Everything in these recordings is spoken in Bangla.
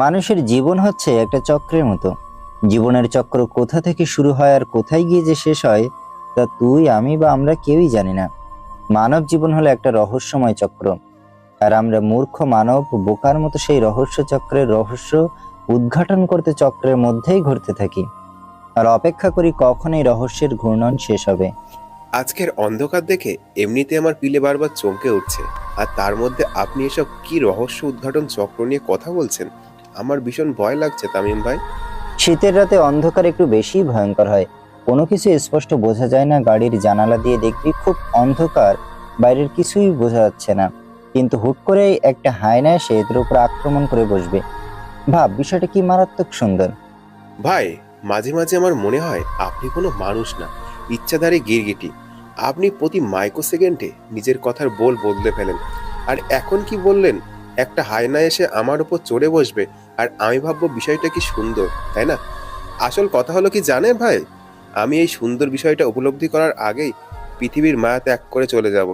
মানুষের জীবন হচ্ছে একটা চক্রের মতো। জীবনের চক্র কোথা থেকে শুরু হয় আর কোথায় গিয়ে যে শেষ হয় তা তুই, আমি বা আমরা কেউই জানি না। মানব জীবন হলো একটা রহস্যময় চক্র, আর আমরা মূর্খ মানব বোকার মতো সেই রহস্য চক্রের রহস্য উদ্ঘাটন করতে চক্রের মধ্যেই ঘুরতে থাকি, আর অপেক্ষা করি কখন এই রহস্যের ঘূর্ণন শেষ হবে। আজকের অন্ধকার দেখে এমনিতে আমার পিলে বারবার চমকে উঠছে, আর তার মধ্যে আপনি এসব কি রহস্য উদ্ঘাটন চক্র নিয়ে কথা বলছেন। আমার ভীষণ ভয় লাগছে তামিম ভাই। শীতের রাতে অন্ধকার একটু বেশি ভয়ঙ্কর হয়। কোনো কিছু স্পষ্ট বোঝা যায় না। গাড়ির জানালা দিয়ে দেখবি খুব অন্ধকার, বাইরের কিছুই বোঝা যাচ্ছে না, কিন্তু হুট করে একটা হায়না এসে এদের উপর আক্রমণ করে বসবে। ভাব, বিষয়টা কি মারাত্মক সুন্দর। ভাই, মাঝে মাঝে আমার মনে হয় আপনি কোনো মানুষ না, ইচ্ছাধারী গিরগিটি। আপনি প্রতি মাইক্রো সেকেন্ডে নিজের কথার বোল বদলে ফেলেন। আর এখন কি বললেন, একটা হায়না এসে আমার উপর চড়ে বসবে আর আমি ভাববো বিষয়টা কি সুন্দর, তাই না? আসল কথা হলো কি জানেন ভাই, আমি এই সুন্দর বিষয়টা উপলব্ধি করার আগেই পৃথিবীর মায়া ত্যাগ করে চলে যাব।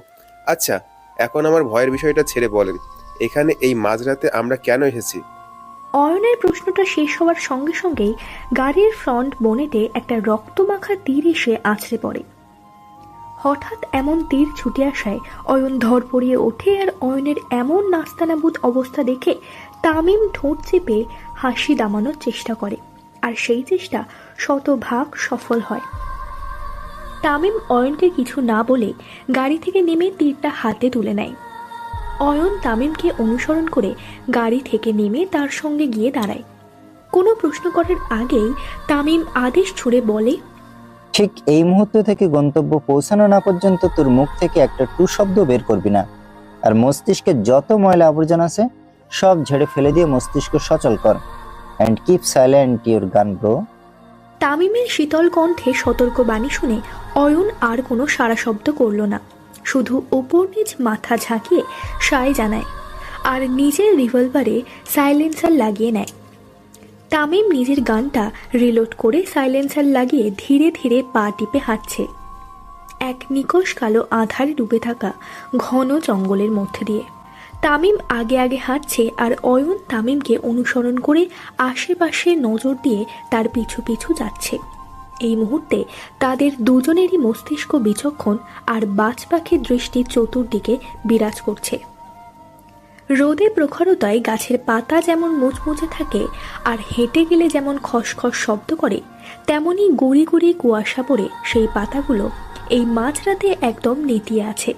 আচ্ছা, এখন আমার ভয়ের বিষয়টা ছেড়ে বলেন, এখানে এই মাঝরাতে আমরা কেন এসেছি? অয়নের প্রশ্নটা শেষ হওয়ার সঙ্গে সঙ্গেই গাড়ির ফ্রন্ট বনেটে একটা রক্তমাখা তীর এসে আছড়ে পড়ে। হঠাৎ এমন তীর ছুটে আসায় অয়ন ধরপড়িয়ে ওঠে, আর অয়নের এমন নাস্তানাবুদ অবস্থা দেখে তামিম ঠোঁট চেপে হাসি দামানোর চেষ্টা করে, আর সেই চেষ্টা শতভাগ সফল হয়। তামিম অয়নকে কিছু না বলে গাড়ি থেকে নেমে তীরটা হাতে তুলে নেয়। অয়ন তামিমকে অনুসরণ করে গাড়ি থেকে নেমে তার সঙ্গে গিয়ে দাঁড়ায়। কোনো প্রশ্ন করার আগেই তামিম আদেশ ছুড়ে বলে, ঠিক এই মুহূর্ত থেকে গন্তব্য পৌঁছানো না পর্যন্ত তোর মুখ থেকে একটা টু শব্দ বের করবি না। আর মস্তিষ্কে যত ময়লা আবর্জনা আছে সব ঝেড়ে ফেলে দিয়ে মস্তিষ্ক সচল কর। অ্যান্ড কিপ সাইলেন্ট ইউর গান ব্রো। তামিমের শীতল কণ্ঠে সতর্ক বাণী শুনে অয়ন আর কোনো সাড়া শব্দ করল না, শুধু ওপর নিচ মাথা ঝাঁকিয়ে সায় জানায় আর নিজের রিভলভারে সাইলেন্সার লাগিয়ে নেয়। তামিম নিজের গানটা রিলোড করে সাইলেন্সার লাগিয়ে ধীরে ধীরে পা টিপে হাঁটছে এক নিকষ কালো আঁধারে ডুবে থাকা ঘন জঙ্গলের মধ্যে দিয়ে। তামিম আগে আগে হাঁটছে, আর অয়ন তামিমকে অনুসরণ করে আশেপাশে নজর দিয়ে তার পিছু পিছু যাচ্ছে। এই মুহূর্তে তাদের দুজনেরই মস্তিষ্ক বিচক্ষণ, আর বাজ পাখির দৃষ্টি চতুর্দিকে বিরাজ করছে। রোদে প্রখরতায় গাছের পাতা যেমন মুচমুচে থাকে আর হেঁটে গেলে যেমন খসখস শব্দ করে, তেমনি গুড়ি গুড়ি কুয়াশা পড়ে সেই পাতাগুলো এই মাঝরাতে একদম নেতিয়ে আছে।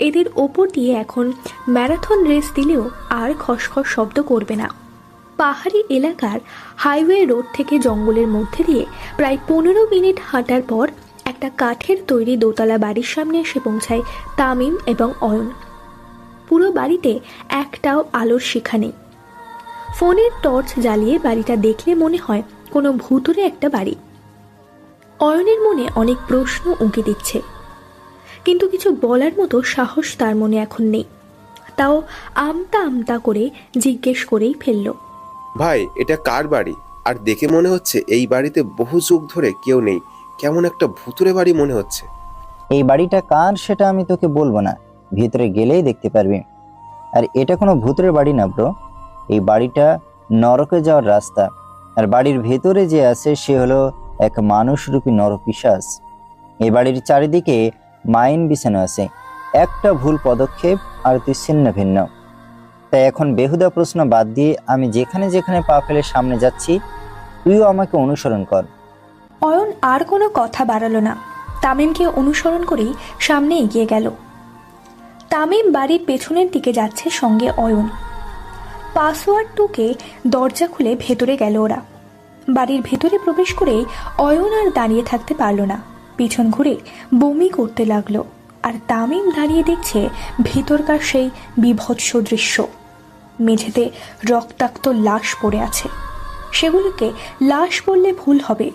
এদের ওপর দিয়ে এখন ম্যারাথন রেস দিলেও আর খসখস শব্দ করবে না। পাহাড়ি এলাকার হাইওয়ে রোড থেকে জঙ্গলের মধ্যে দিয়ে প্রায় 15 মিনিট হাঁটার পর একটা কাঠের তৈরি দোতলা বাড়ির সামনে এসে পৌঁছায় তামিম এবং অয়ন। পুরো বাড়িতে একটাও আলোর শিখা নেই। ফোনের টর্চ জ্বালিয়ে বাড়িটা দেখলে মনে হয় কোনো ভুতুরে একটা বাড়ি। অয়নের মনে অনেক প্রশ্ন উঁকি দিচ্ছে, কিন্তু কিছু বলার মতো সাহস তার মনে এখন নেই। তাও আমতা আমতা করে জিজ্ঞেস করেই ফেলল, ভাই, এটা কার বাড়ি? আর দেখে মনে হচ্ছে এই বাড়িতে বহু যুগ ধরে কেউ নেই, কেমন একটা ভুতুরে বাড়ি মনে হচ্ছে। এই বাড়িটা কার সেটা আমি তোকে বলবো না, ভিতরে গেলেই দেখতে পারবি। আর এটা কোনো ভূতের বাড়ি না ব্রো, এই বাড়িটা নরকে যাওয়ার রাস্তা। আর বাড়ির ভেতরে যে আছে সে হলো এক মানুষরূপী নরপিশাচ। এই বাড়ির চারিদিকে মাইন বিছানো আছে, একটা ভুল পদক্ষেপ আর তুই ছিন্ন ভিন্ন। তাই এখন বেহুদা প্রশ্ন বাদ দিয়ে আমি যেখানে যেখানে পা ফেলে সামনে যাচ্ছি তুইও আমাকে অনুসরণ কর। অয়ন আর কোনো কথা বাড়ালো না, তামিমকে অনুসরণ করেই সামনে এগিয়ে গেল। তামিম বাড়ির পেছনের দিকে যাচ্ছে, সঙ্গে অয়ন। পাসওয়ার্ড টুকে দরজা খুলে ভেতরে গেল ওরা। বাড়ির ভেতরে প্রবেশ করে অয়ন আর দাঁড়িয়ে থাকতে পারল না, পিছন ঘুরে বমি করতে লাগলো। আর তামিম দাঁড়িয়ে দেখছে ভেতরকার সেই বীভৎস দৃশ্য। মেঝেতে রক্তাক্ত লাশ পড়ে আছে, সেগুলোকে লাশ বললে ভুল হবে,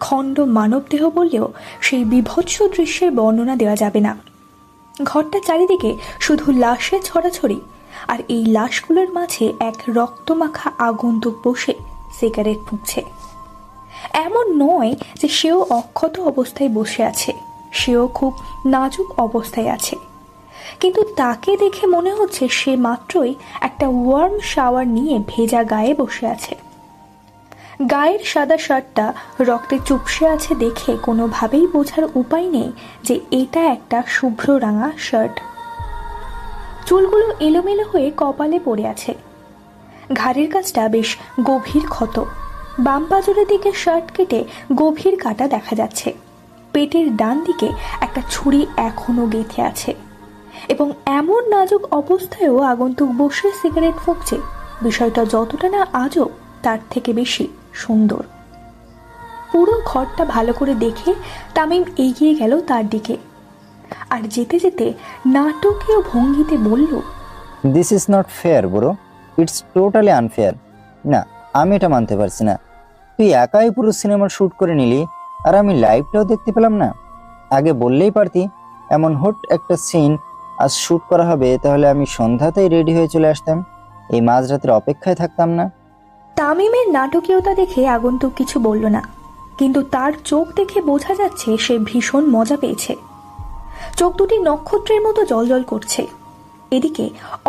খণ্ড মানবদেহ বললেও সেই বীভৎস দৃশ্যের বর্ণনা দেওয়া যাবে না। ঘরটা চারিদিকে শুধু লাশে ছড়াছড়ি, আর এই লাশগুলোর মাঝে এক রক্তমাখা আগন্তুক বসে সিগারেট ফুঁকছে। এমন নয় যে সেও অক্ষত অবস্থায় বসে আছে, সেও খুব নাজুক অবস্থায় আছে। কিন্তু তাকে দেখে মনে হচ্ছে সে মাত্রই একটা ওয়ার্ম শাওয়ার নিয়ে ভেজা গায়ে বসে আছে। গায়ের সাদা শার্টটা রক্তে চুপসে আছে দেখে কোনোভাবেই বোঝার উপায় নেই যে এটা একটা শুভ্র রাঙা শার্ট। চুলগুলো এলোমেলো হয়ে কপালে পড়ে আছে। ঘাড়ের কাছটা বেশ গভীর ক্ষত। বাম পাজরের দিকে শার্ট কেটে গভীর কাটা দেখা যাচ্ছে। পেটের ডান দিকে একটা ছুরি এখনো গেঁথে আছে এবং এমন নাজুক অবস্থায়ও আগন্তুক বসে সিগারেট ফুঁকছে। বিষয়টা যতটা না আজব তার থেকে বেশি সুন্দর। পুরো ঘরটা ভালো করে দেখে তামিম এগিয়ে গেল তার দিকে আর যেতে যেতে নাটকীয় ভঙ্গিতে বলল, this is not fair bro, it's totally unfair. না, আমি এটা মানতে পারছি না। তুই একাই পুরো সিনেমার শ্যুট করে নিলি আর আমি লাইভটাও দেখতে পেলাম না। আগে বললেই পারতি এমন হট একটা সিন আজ শ্যুট করা হবে, তাহলে আমি সন্ধ্যাতেই রেডি হয়ে চলে আসতাম, এই মাঝরাতের অপেক্ষায় থাকতাম না। তামিমের নাটকীয়তা দেখে আগন্তুক কিছু বলল না, কিন্তু তার চোখ দেখে বোঝা যাচ্ছে সে ভীষণ মজা পেয়েছে। চোখ দুটি নক্ষত্রের মতো জ্বলজ্বল করছে। এদিকে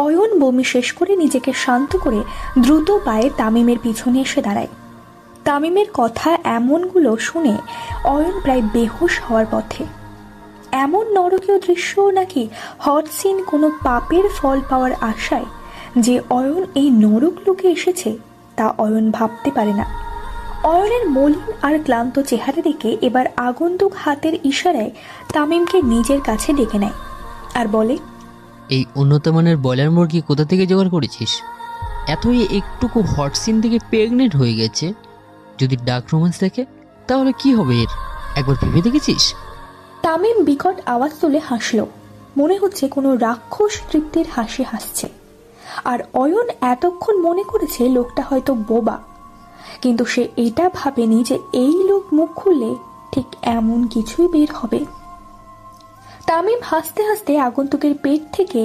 অয়ন বমি শেষ করে নিজেকে শান্ত করে দ্রুত পায়ে তামিমের পিছনে এসে দাঁড়ায়। তামিমের কথা এমনগুলো শুনে অয়ন প্রায় বেহুশ হওয়ার পথে। এমন নরকীয় দৃশ্য নাকি হট সিন কোনো পাপের ফল পাওয়ার আশায় যে অয়ন এই নরক লোকে এসেছে তা অয়ন ভাবতে পারে না। অয়নের মলিন আর ক্লান্ত চেহারা দেখে এবার আগন্তুক হাতের ইশারায় তামিমকে নিজের কাছে ডেকে নেয় আর বলে, এই উন্নত মানের ব্রয়লার মুরগি কোথা থেকে জোগাড় করেছিস? এতই একটুকু হট সিন থেকে প্রেগনেন্ট হয়ে গেছে। যদি ডার্ক রোম্যান্স দেখে তাহলে কি হবে এর, একবার ভেবে দেখেছিস? তামিম বিকট আওয়াজ তুলে হাসল। মনে হচ্ছে কোনো রাক্ষস তৃপ্তির হাসি হাসছে। আর অয়ন এতক্ষণ মনে করেছে লোকটা হয়তো বোবা, কিন্তু সে এটা ভাবেনি যে এই লোক মুখ খুললে ঠিক এমন কিছুই বের হবে। তামিম হাসতে হাসতে আগন্তুকের পেট থেকে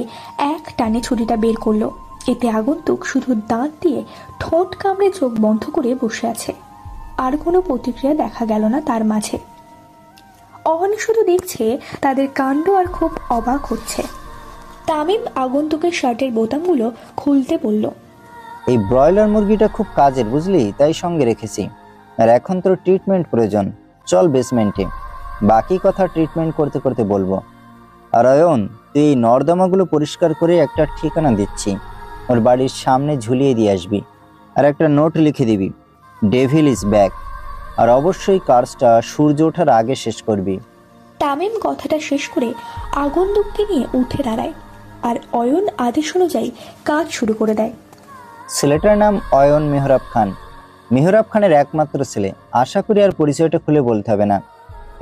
এক টানে ছুরিটা বের করলো। এতে আগন্তুক শুধু দাঁত দিয়ে ঠোঁট কামড়ে চোখ বন্ধ করে বসে আছে। আর কোনো প্রতিক্রিয়া দেখা গেল না তার মাঝে। অহনি শুধু দেখছে তাদের কাণ্ড আর খুব অবাক হচ্ছে। তামিম আগন্তুকের শার্টের বোতামগুলো খুলতে বলল, এই ব্রয়লার মুরগিটা খুব কাজের বুঝলি, তাই সঙ্গে রেখেছি। আর এখন তোর ট্রিটমেন্ট প্রয়োজন, চল বেসমেন্টে, বাকি কথা ট্রিটমেন্ট করতে করতে বলবো। আর অয়ন, তুই এই নর্দমাগুলো পরিষ্কার করে একটা ঠিকানা দিচ্ছি, ওর বাড়ির সামনে ঝুলিয়ে দিয়ে আসবি আর একটা নোট লিখে দিবি, ডেভিল ইজ ব্যাক। আর অবশ্যই কাজটা সূর্য ওঠার আগে শেষ করবি। তামিম কথাটা শেষ করে আগন্তুককে নিয়ে উঠে দাঁড়ায় আর অয়ন আদেশ অনুযায়ী কাজ শুরু করে দেয়। ছেলেটার নাম অয়ন মেহরাব খান, মেহরাব খানের একমাত্র ছেলে। আশা করি আর পরিচয়টা খুলে বলতে হবে না।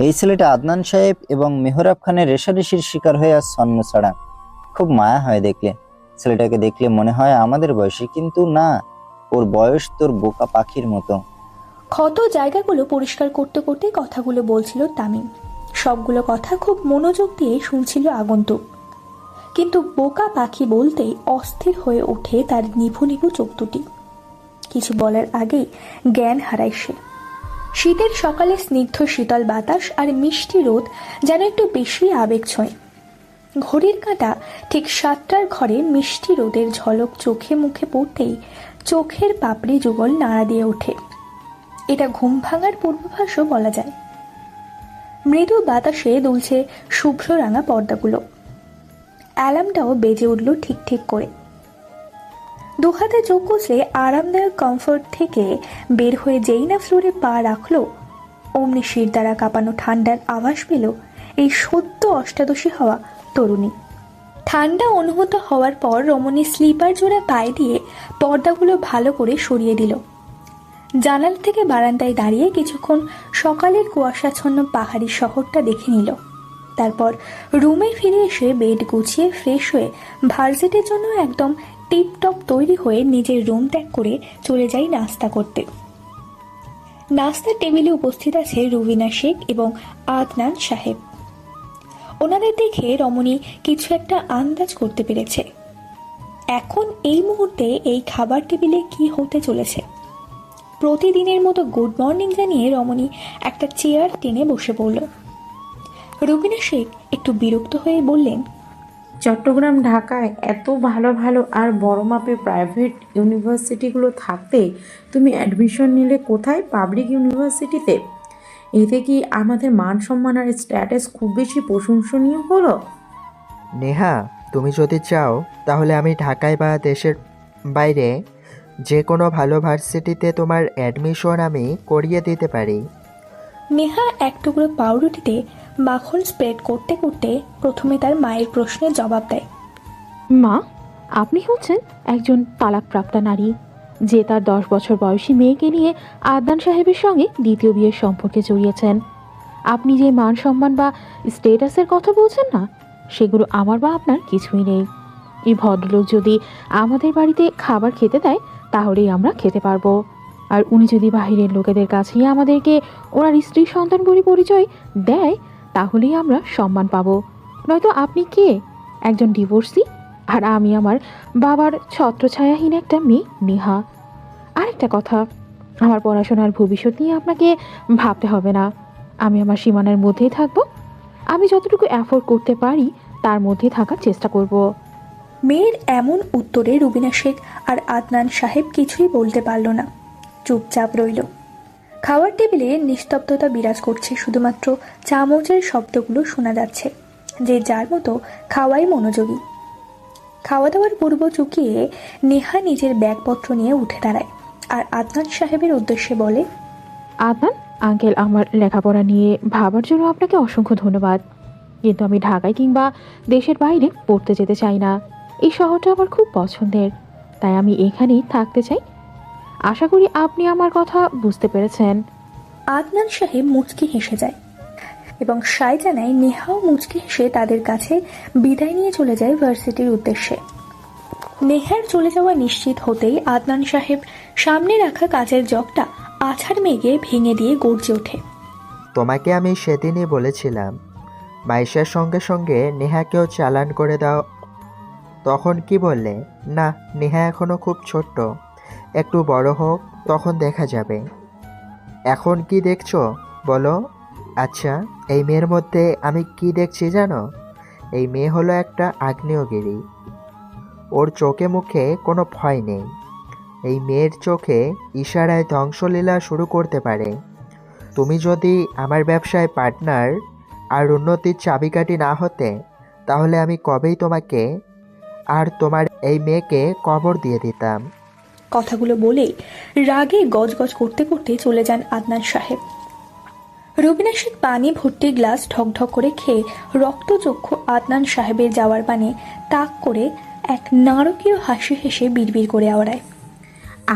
এই ছেলেটা আদনান সাহেব এবং মেহরাব খানের রেশারেশির শিকার হয়ে আজ ছন্ন ছাড়া। খুব মায়া হয় দেখলে। ছেলেটাকে দেখলে মনে হয় আমাদের বয়সী, কিন্তু না, ওর বয়স তোর বোকা পাখির মতো। ক্ষত জায়গাগুলো পরিষ্কার করতে করতে কথাগুলো বলছিল তামিম। সবগুলো কথা খুব মনোযোগ দিয়ে শুনছিল আগন্তুক, কিন্তু বোকা পাখি বলতেই অস্থির হয়ে ওঠে তার নিভু নিভু চোখ দুটি। কিছু বলার আগেই জ্ঞান হারায় সে। শীতের সকালে স্নিগ্ধ শীতল বাতাস আর মিষ্টি রোদ যেন একটু বেশি আবেগ ছোঁয়। ঘড়ির কাঁটা ঠিক 7টার ঘরে মিষ্টি রোদের ঝলক চোখে মুখে পড়তেই চোখের পাপড়ি যুগল নাড়া দিয়ে ওঠে। এটা ঘুম ভাঙার পূর্বাভাসও বলা যায়। মৃদু বাতাসে দুলছে শুভ্র রাঙা পর্দাগুলো। অ্যালার্মটাও বেজে উঠল ঠিক ঠিক করে। দুহাতে চোখ কষলে আরামদায়ক কমফোর্ট থেকে বের হয়ে যেই না ফ্লোরে পা রাখলো, অমনি শির দ্বারা কাঁপানো ঠান্ডার আভাস পেল এই সদ্য অষ্টাদশী হওয়া তরুণী। ঠান্ডা অনুভূত হওয়ার পর রমণী স্লিপার জোড়া পায়ে দিয়ে পর্দাগুলো ভালো করে সরিয়ে দিল। জানাল থেকে বারান্দায় দাঁড়িয়ে কিছুক্ষণ সকালের কুয়াশাচ্ছন্ন পাহাড়ি শহরটা দেখে নিল। তারপর রুমে ফিরে এসে বেড গুছিয়ে ফ্রেশ হয়ে ভার্সিটির জন্য একদম টিপটপ তৈরি হয়ে নিজের রুম ত্যাগ করে চলে যাই নাস্তা করতে। নাস্তার টেবিলে উপস্থিত আছে রুবিনা শেখ এবং আদনান সাহেব। ওনাদের দেখে রমণী কিছু একটা আন্দাজ করতে পেরেছে। এখন এই মুহূর্তে এই খাবার টেবিলে কি হতে চলেছে। প্রতিদিনের মতো গুড মর্নিং জানিয়ে রমণী একটা চেয়ার টেনে বসে পড়ল। রুবিনা শেখ একটু বিরক্ত হয়ে বললেন, চট্টগ্রাম ঢাকায় এত ভালো ভালো আর বড় মাপের প্রাইভেট ইউনিভার্সিটিগুলো থাকতে তুমি অ্যাডমিশন নিলে কোথায়? পাবলিক ইউনিভার্সিটিতে। এতে কি আমাদের মান সম্মান আর স্ট্যাটাস খুব বেশি প্রশংসনীয় হলো? নেহা, তুমি যদি চাও তাহলে আমি ঢাকায় বা দেশের বাইরে যে কোনো ভালো ভার্সিটিতে তোমার অ্যাডমিশন আমি করিয়ে দিতে পারি। নেহা এক টুকরো পাউরুটিতে মাখন স্প্রেড করতে করতে প্রথমে তার মায়ের প্রশ্নের জবাব দেয়। মা, আপনি হচ্ছেন একজন তালাকপ্রাপ্তা নারী যে তার 10 বছর বয়সী মেয়েকে নিয়ে আদনান সাহেবের সঙ্গে দ্বিতীয় বিয়ের সম্পর্কে জড়িয়েছেন। আপনি যে মান সম্মান বা স্টেটাসের কথা বলছেন না, সেগুলো আমার বা আপনার কিছুই নেই। এই ভদ্রলোক যদি আমাদের বাড়িতে খাবার খেতে দেয় তাহলেই আমরা খেতে পারবো। আর উনি যদি বাহিরের লোকেদের কাছেই আমাদেরকে ওনার স্ত্রী সন্তান বলে পরিচয় দেয় তাহলেই আমরা সম্মান পাবো। নয়তো আপনি কে? একজন ডিভোর্সি, আর আমি আমার বাবার ছত্রছায়াহীন একটা মেয়ে নেহা। আরেকটা কথা, আমার পড়াশোনার ভবিষ্যৎ নিয়ে আপনাকে ভাবতে হবে না। আমি আমার সীমানার মধ্যেই থাকবো। আমি যতটুকু অ্যাফোর্ড করতে পারি তার মধ্যেই থাকার চেষ্টা করব। মেয়ের এমন উত্তরে রুবিনা শেখ আর আদনান সাহেব কিছুই বলতে পারল না, চুপচাপ রইল। খাওয়ার টেবিলে নিস্তব্ধতা বিরাজ করছে, শুধুমাত্র চামচের শব্দগুলো শোনা যাচ্ছে। যে যার মতো খাওয়াই মনোযোগী। খাওয়া দাওয়ার পূর্ব চুকিয়ে নেহা নিজের ব্যাগপত্র নিয়ে উঠে দাঁড়ায় আর আদনান সাহেবের উদ্দেশ্যে বলে, আদনান আঙ্কেল, আমার লেখাপড়া নিয়ে ভাবার জন্য আপনাকে অসংখ্য ধন্যবাদ, কিন্তু আমি ঢাকায় কিংবা দেশের বাইরে পড়তে যেতে চাই না। এই শহরটা আমার খুব পছন্দের, তাই আমি এখানেই থাকতে চাই। আশা করি আপনি আমার কথা বুঝতে পেরেছেন। আদনান সাহেব মুচকি হেসে যায় এবং সাই জানায় নেহাও মুচকি হেসে তাদের কাছে বিদায় নিয়ে চলে যায় ভার্সিটির উদ্দেশ্যে। নেহার চলে যাওয়া নিশ্চিত হতেই আদনান সাহেব সামনে রাখা কাচের জগটা আছাড় মেঘে ভেঙে দিয়ে গর্জে ওঠে। তোমাকে আমি সেদিনই বলেছিলাম মাইশার সঙ্গে সঙ্গে নেহাকেও চালান করে দাও। তখন কি বললে? না, নেহা এখনও খুব ছোট্ট, একটু বড় হোক তখন দেখা যাবে। এখন কি দেখছো বলো? আচ্ছা, এই মেয়ের মধ্যে আমি কি দেখছি জানো? এই মেয়ে হলো একটা আগ্নেয়গিরি। ওর চোখে মুখে কোনো ভয় নেই। এই মেয়ের চোখে ইশারায় ধ্বংসলীলা শুরু করতে পারে। তুমি যদি আমার ব্যবসায় পার্টনার আর উন্নতির চাবিকাঠি না হতে, তাহলে আমি কবেই তোমাকে আর তোমার এই মেয়েকে কবর দিয়ে দিতাম। কথাগুলো বলে রাগে গজগজ করতে করতে চলে যান আদনান সাহেব। রুবিনা শেখ পানি ভর্তি গ্লাস ঢকঢক করে খেয়ে রক্তচক্ষু আদনান সাহেবের যাওয়ার পানে তাক করে এক নারকীয় হাসি হেসে বিড়বিড় করে আওড়ায়,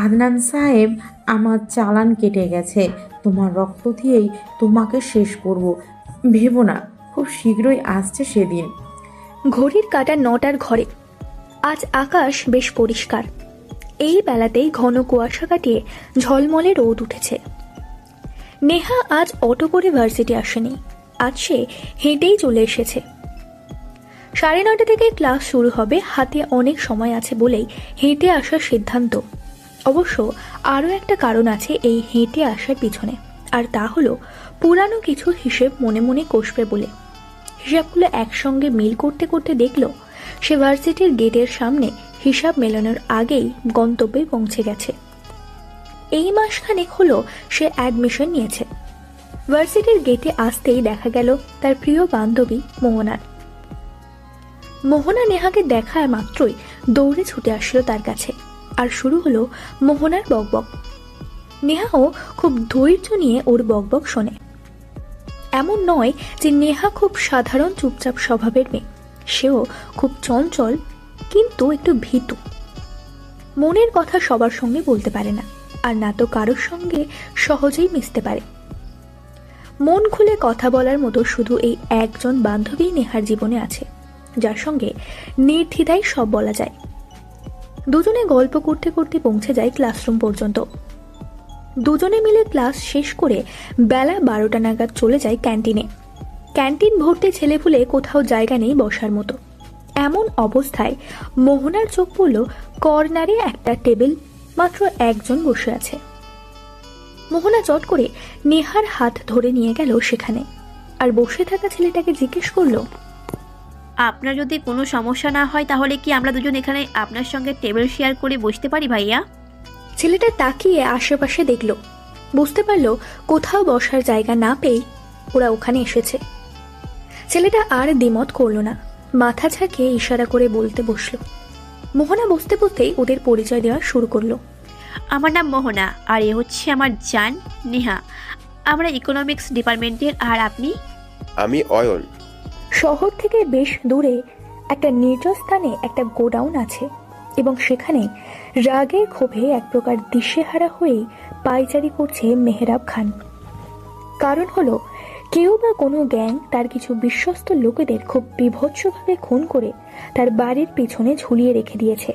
আদনান সাহেব, আমার চালান কেটে গেছে। তোমার রক্ত দিয়েই তোমাকে শেষ করব। ভেবো না, খুব শীঘ্রই আসছে সেদিন। ঘড়ির কাঁটা 9টার ঘরে। আজ আকাশ বেশ পরিষ্কার। এই বেলাতেই ঘন কুয়াশা কাটিয়ে ঝলমলে রোদ উঠেছে। নেহা আজ অটো করে ভার্সিটি আসেনি, আজ সে হেঁটেই চলে এসেছে। 9:30 থেকে ক্লাস শুরু হবে, হাতে অনেক সময় আছে বলেই হেঁটে আসার সিদ্ধান্ত। অবশ্য আরও একটা কারণ আছে এই হেঁটে আসার পিছনে, আর তা হলো পুরানো কিছু হিসেব মনে মনে কষবে বলে। হিসাবগুলো একসঙ্গে মিল করতে করতে দেখল সে ভার্সিটির গেটের সামনে হিসাব মেলানোর আগেই গন্তব্যে পৌঁছে গেছে। এই মাসখানেক হলো সে অ্যাডমিশন নিয়েছে। ভার্সিটির গেটে আসতেই দেখা গেল তার প্রিয় বান্ধবী মোহনার। মোহনা নেহাকে দেখা মাত্রই দৌড়ে ছুটে আসলো তার কাছে, আর শুরু হলো মোহনার বকবক। নেহাও খুব ধৈর্য নিয়ে ওর বকবক শোনে। এমন নয় যে নেহা খুব সাধারণ চুপচাপ স্বভাবের মেয়ে, সেও খুব চঞ্চল, কিন্তু একটু ভীতু। মনের কথা সবার সঙ্গে বলতে পারে না, আর না তো কারোর সঙ্গে সহজেই মিশতে পারে। মন খুলে কথা বলার মতো শুধু এই একজন বান্ধবী নেহার জীবনে আছে, যার সঙ্গে নির্দ্বিধায় সব বলা যায়। দুজনে গল্প করতে করতে পৌঁছে যায় ক্লাসরুম পর্যন্ত। দুজনে মিলে ক্লাস শেষ করে বেলা 12টা নাগাদ চলে যায় ক্যান্টিনে। ক্যান্টিন ভর্তি ছেলেপুলে, কোথাও জায়গা নেই বসার মতো। এমন অবস্থায় মোহনার চোখ পড়ল কর্নারে একটা টেবিল, মাত্র একজন বসে আছে। মোহনা চট করে নেহার হাত ধরে নিয়ে গেল সেখানে, আর বসে থাকা ছেলেটাকে জিজ্ঞেস করলো, আপনার যদি কোনো সমস্যা না হয় তাহলে কি আমরা দুজন এখানে আপনার সঙ্গে টেবিল শেয়ার করে বসতে পারি ভাইয়া? ছেলেটা তাকিয়ে আশেপাশে দেখল, বুঝতে পারলো কোথাও বসার জায়গা না পেয়ে ওরা ওখানে এসেছে। ছেলেটা আর দ্বিমত করলো না, মাথা ঝাঁকিয়ে ইশারা করে বলতে বসলো। মোহনা বসতে বসতেই ওদের পরিচয় দেওয়া শুরু করলো। আমার নাম মোহনা, আর এ হচ্ছে আমার জান নেহা। আমরা ইকোনমিক্স ডিপার্টমেন্টের। আর আপনি? আমি অয়ন। শহর থেকে বেশ দূরে একটা নির্জন স্থানে একটা গোডাউন আছে এবং সেখানে রাগে ক্ষোভে এক প্রকার দিশেহারা হয়ে পায়চারি করছে মেহরাব খান। কারণ হলো কেউ বা কোনো গ্যাং তার কিছু বিশ্বস্ত লোকেদের খুব বীভৎসভাবে খুন করে তার বাড়ির পিছনে ঝুলিয়ে রেখে দিয়েছে।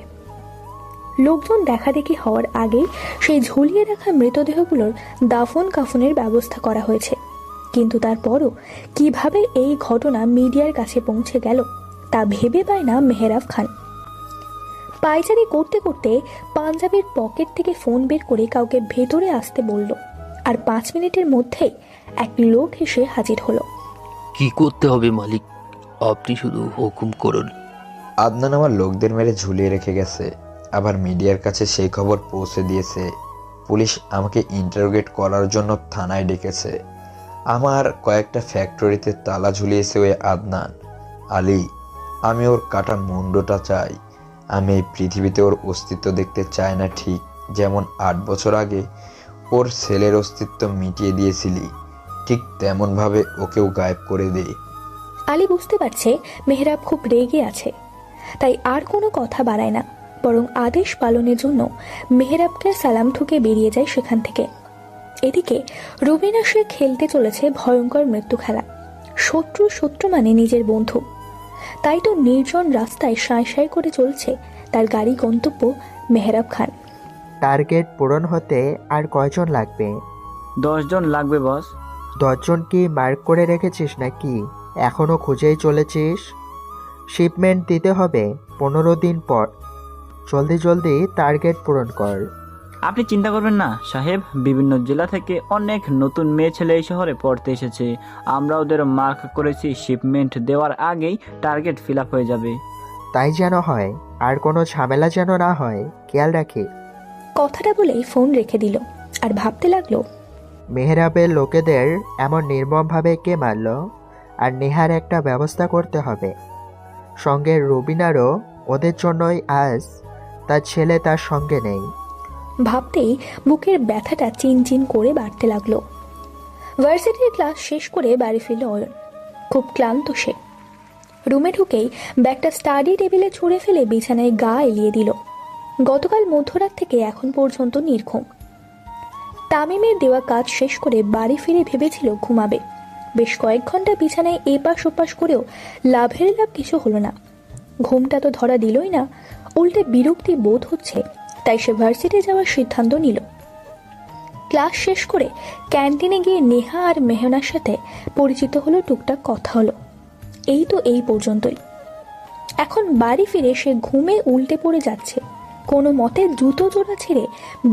লোকজন দেখাদেখি হওয়ার আগেই সেই ঝুলিয়ে রাখা মৃতদেহগুলোর দাফন কাফনের ব্যবস্থা করা হয়েছে, কিন্তু তারপরও কিভাবে এই ঘটনা মিডিয়ার কাছে পৌঁছে গেল তা ভেবে পায় না মেহরাব খান। পায়চারি করতে করতে পাঞ্জাবির পকেট থেকে ফোন বের করে কাউকে ভেতরে আসতে বলল, আর 5 মিনিটের মধ্যেই এক লোক এসে হাজির হলো। কি করতে হবে মালিক? আপনি শুধু হুকুম করুন। আদনান আমার লোকদের মেরে ঝুলিয়ে রেখে গেছে, আবার মিডিয়ার কাছে সেই খবর পৌঁছে দিয়েছে। পুলিশ আমাকে ইন্টারোগেট করার জন্য থানায় ডেকেছে। আমার কয়েকটা ফ্যাক্টরিতে তালা ঝুলিয়েছে ওই আদনান আলী। আমি ওর কাটা মুন্ডটা চাই। আমি এই পৃথিবীতে ওর অস্তিত্ব দেখতে চাই না, ঠিক যেমন 8 বছর আগে ওর ছেলের অস্তিত্ব মিটিয়ে দিয়েছিলি, ঠিক তেমনভাবে ওকেও গায়েব করে দে। আলী বুঝতে পারছে মেহরাব খুব রেগে আছে, তাই আর কোনো কথা বাড়ায় না, বরং আদেশ পালনের জন্য মেহরাবকে সালাম ঠুকে বেরিয়ে যায় সেখান থেকে। এদিকে রুবিনা সে খেলতে চলেছে ভয়ঙ্কর মৃত্যু খেলা। শত্রু মানে নিজের বন্ধু, তাই তো নির্জন রাস্তায় সাঁই সাঁই করে চলছে তার গাড়ি গন্তব্য মেহরাব খান। টার্গেট পূরণ হতে আর কয়জন লাগবে? 10 জন লাগবে বস। 10 জন কি মার্ক করে রেখেছিস নাকি এখনো খুঁজেই চলেছিস? শিপমেন্ট দিতে হবে 15 দিন পর। জলদি জলদি টার্গেট পূরণ কর। আপনি চিন্তা করবেন না সাহেব, বিভিন্ন জেলা থেকে অনেক নতুন মেয়ে ছেলে এই শহরে পড়তে এসেছে। আমরা ওদের মার্ক করেছি, শিপমেন্ট দেওয়ার আগেই টার্গেট ফিল আপ হয়ে যাবে। তাই যেন হয়, আর কোনো ঝামেলা যেন না হয়, খেয়াল রাখি। কথাটা বলেই ফোন রেখে দিল আর ভাবতে লাগলো, মেহরাবের লোকেদের এমন নির্মমভাবে কে মারল? আর নেহার একটা ব্যবস্থা করতে হবে। সঙ্গে রুবিনারও, ওদের জন্যই আজ তার ছেলে তার সঙ্গে নেই। ভাবতেই বুকের ব্যথাটা চিনচিন করে বাড়তে লাগলো। ভার্সিটির ক্লাস শেষ করে বাড়ি ফিরল অয়ন। খুব ক্লান্ত সে। রুমে ঢুকেই ব্যাগটা স্টাডি টেবিলে ছুঁড়ে ফেলে বিছানায় গা এলিয়ে দিল। গতকাল মধ্যরাত থেকে এখন পর্যন্ত নির্ঘুম। তামিমের দেওয়া কাজ শেষ করে বাড়ি ফিরে ভেবেছিল ঘুমাবে। বেশ কয়েক ঘন্টা বিছানায় এপাশ ওপাশ করেও লাভের লাভ কিছু হলো না। ঘুমটা তো ধরা দিলই না, উল্টে বিরক্তি বোধ হচ্ছে, তাই সে ভার্সিটি যাওয়ার সিদ্ধান্ত নিল। ক্লাস শেষ করে ক্যান্টিনে গিয়ে নেহা আর মেহনার সাথে পরিচিত হলো, টুকটাক কথা হলো। এই তো এই পর্যন্তই। এখন বাড়ি ফিরে সে ঘুমে উল্টে পড়ে যাচ্ছে। কোনো মতে জুতো জোড়া ছেড়ে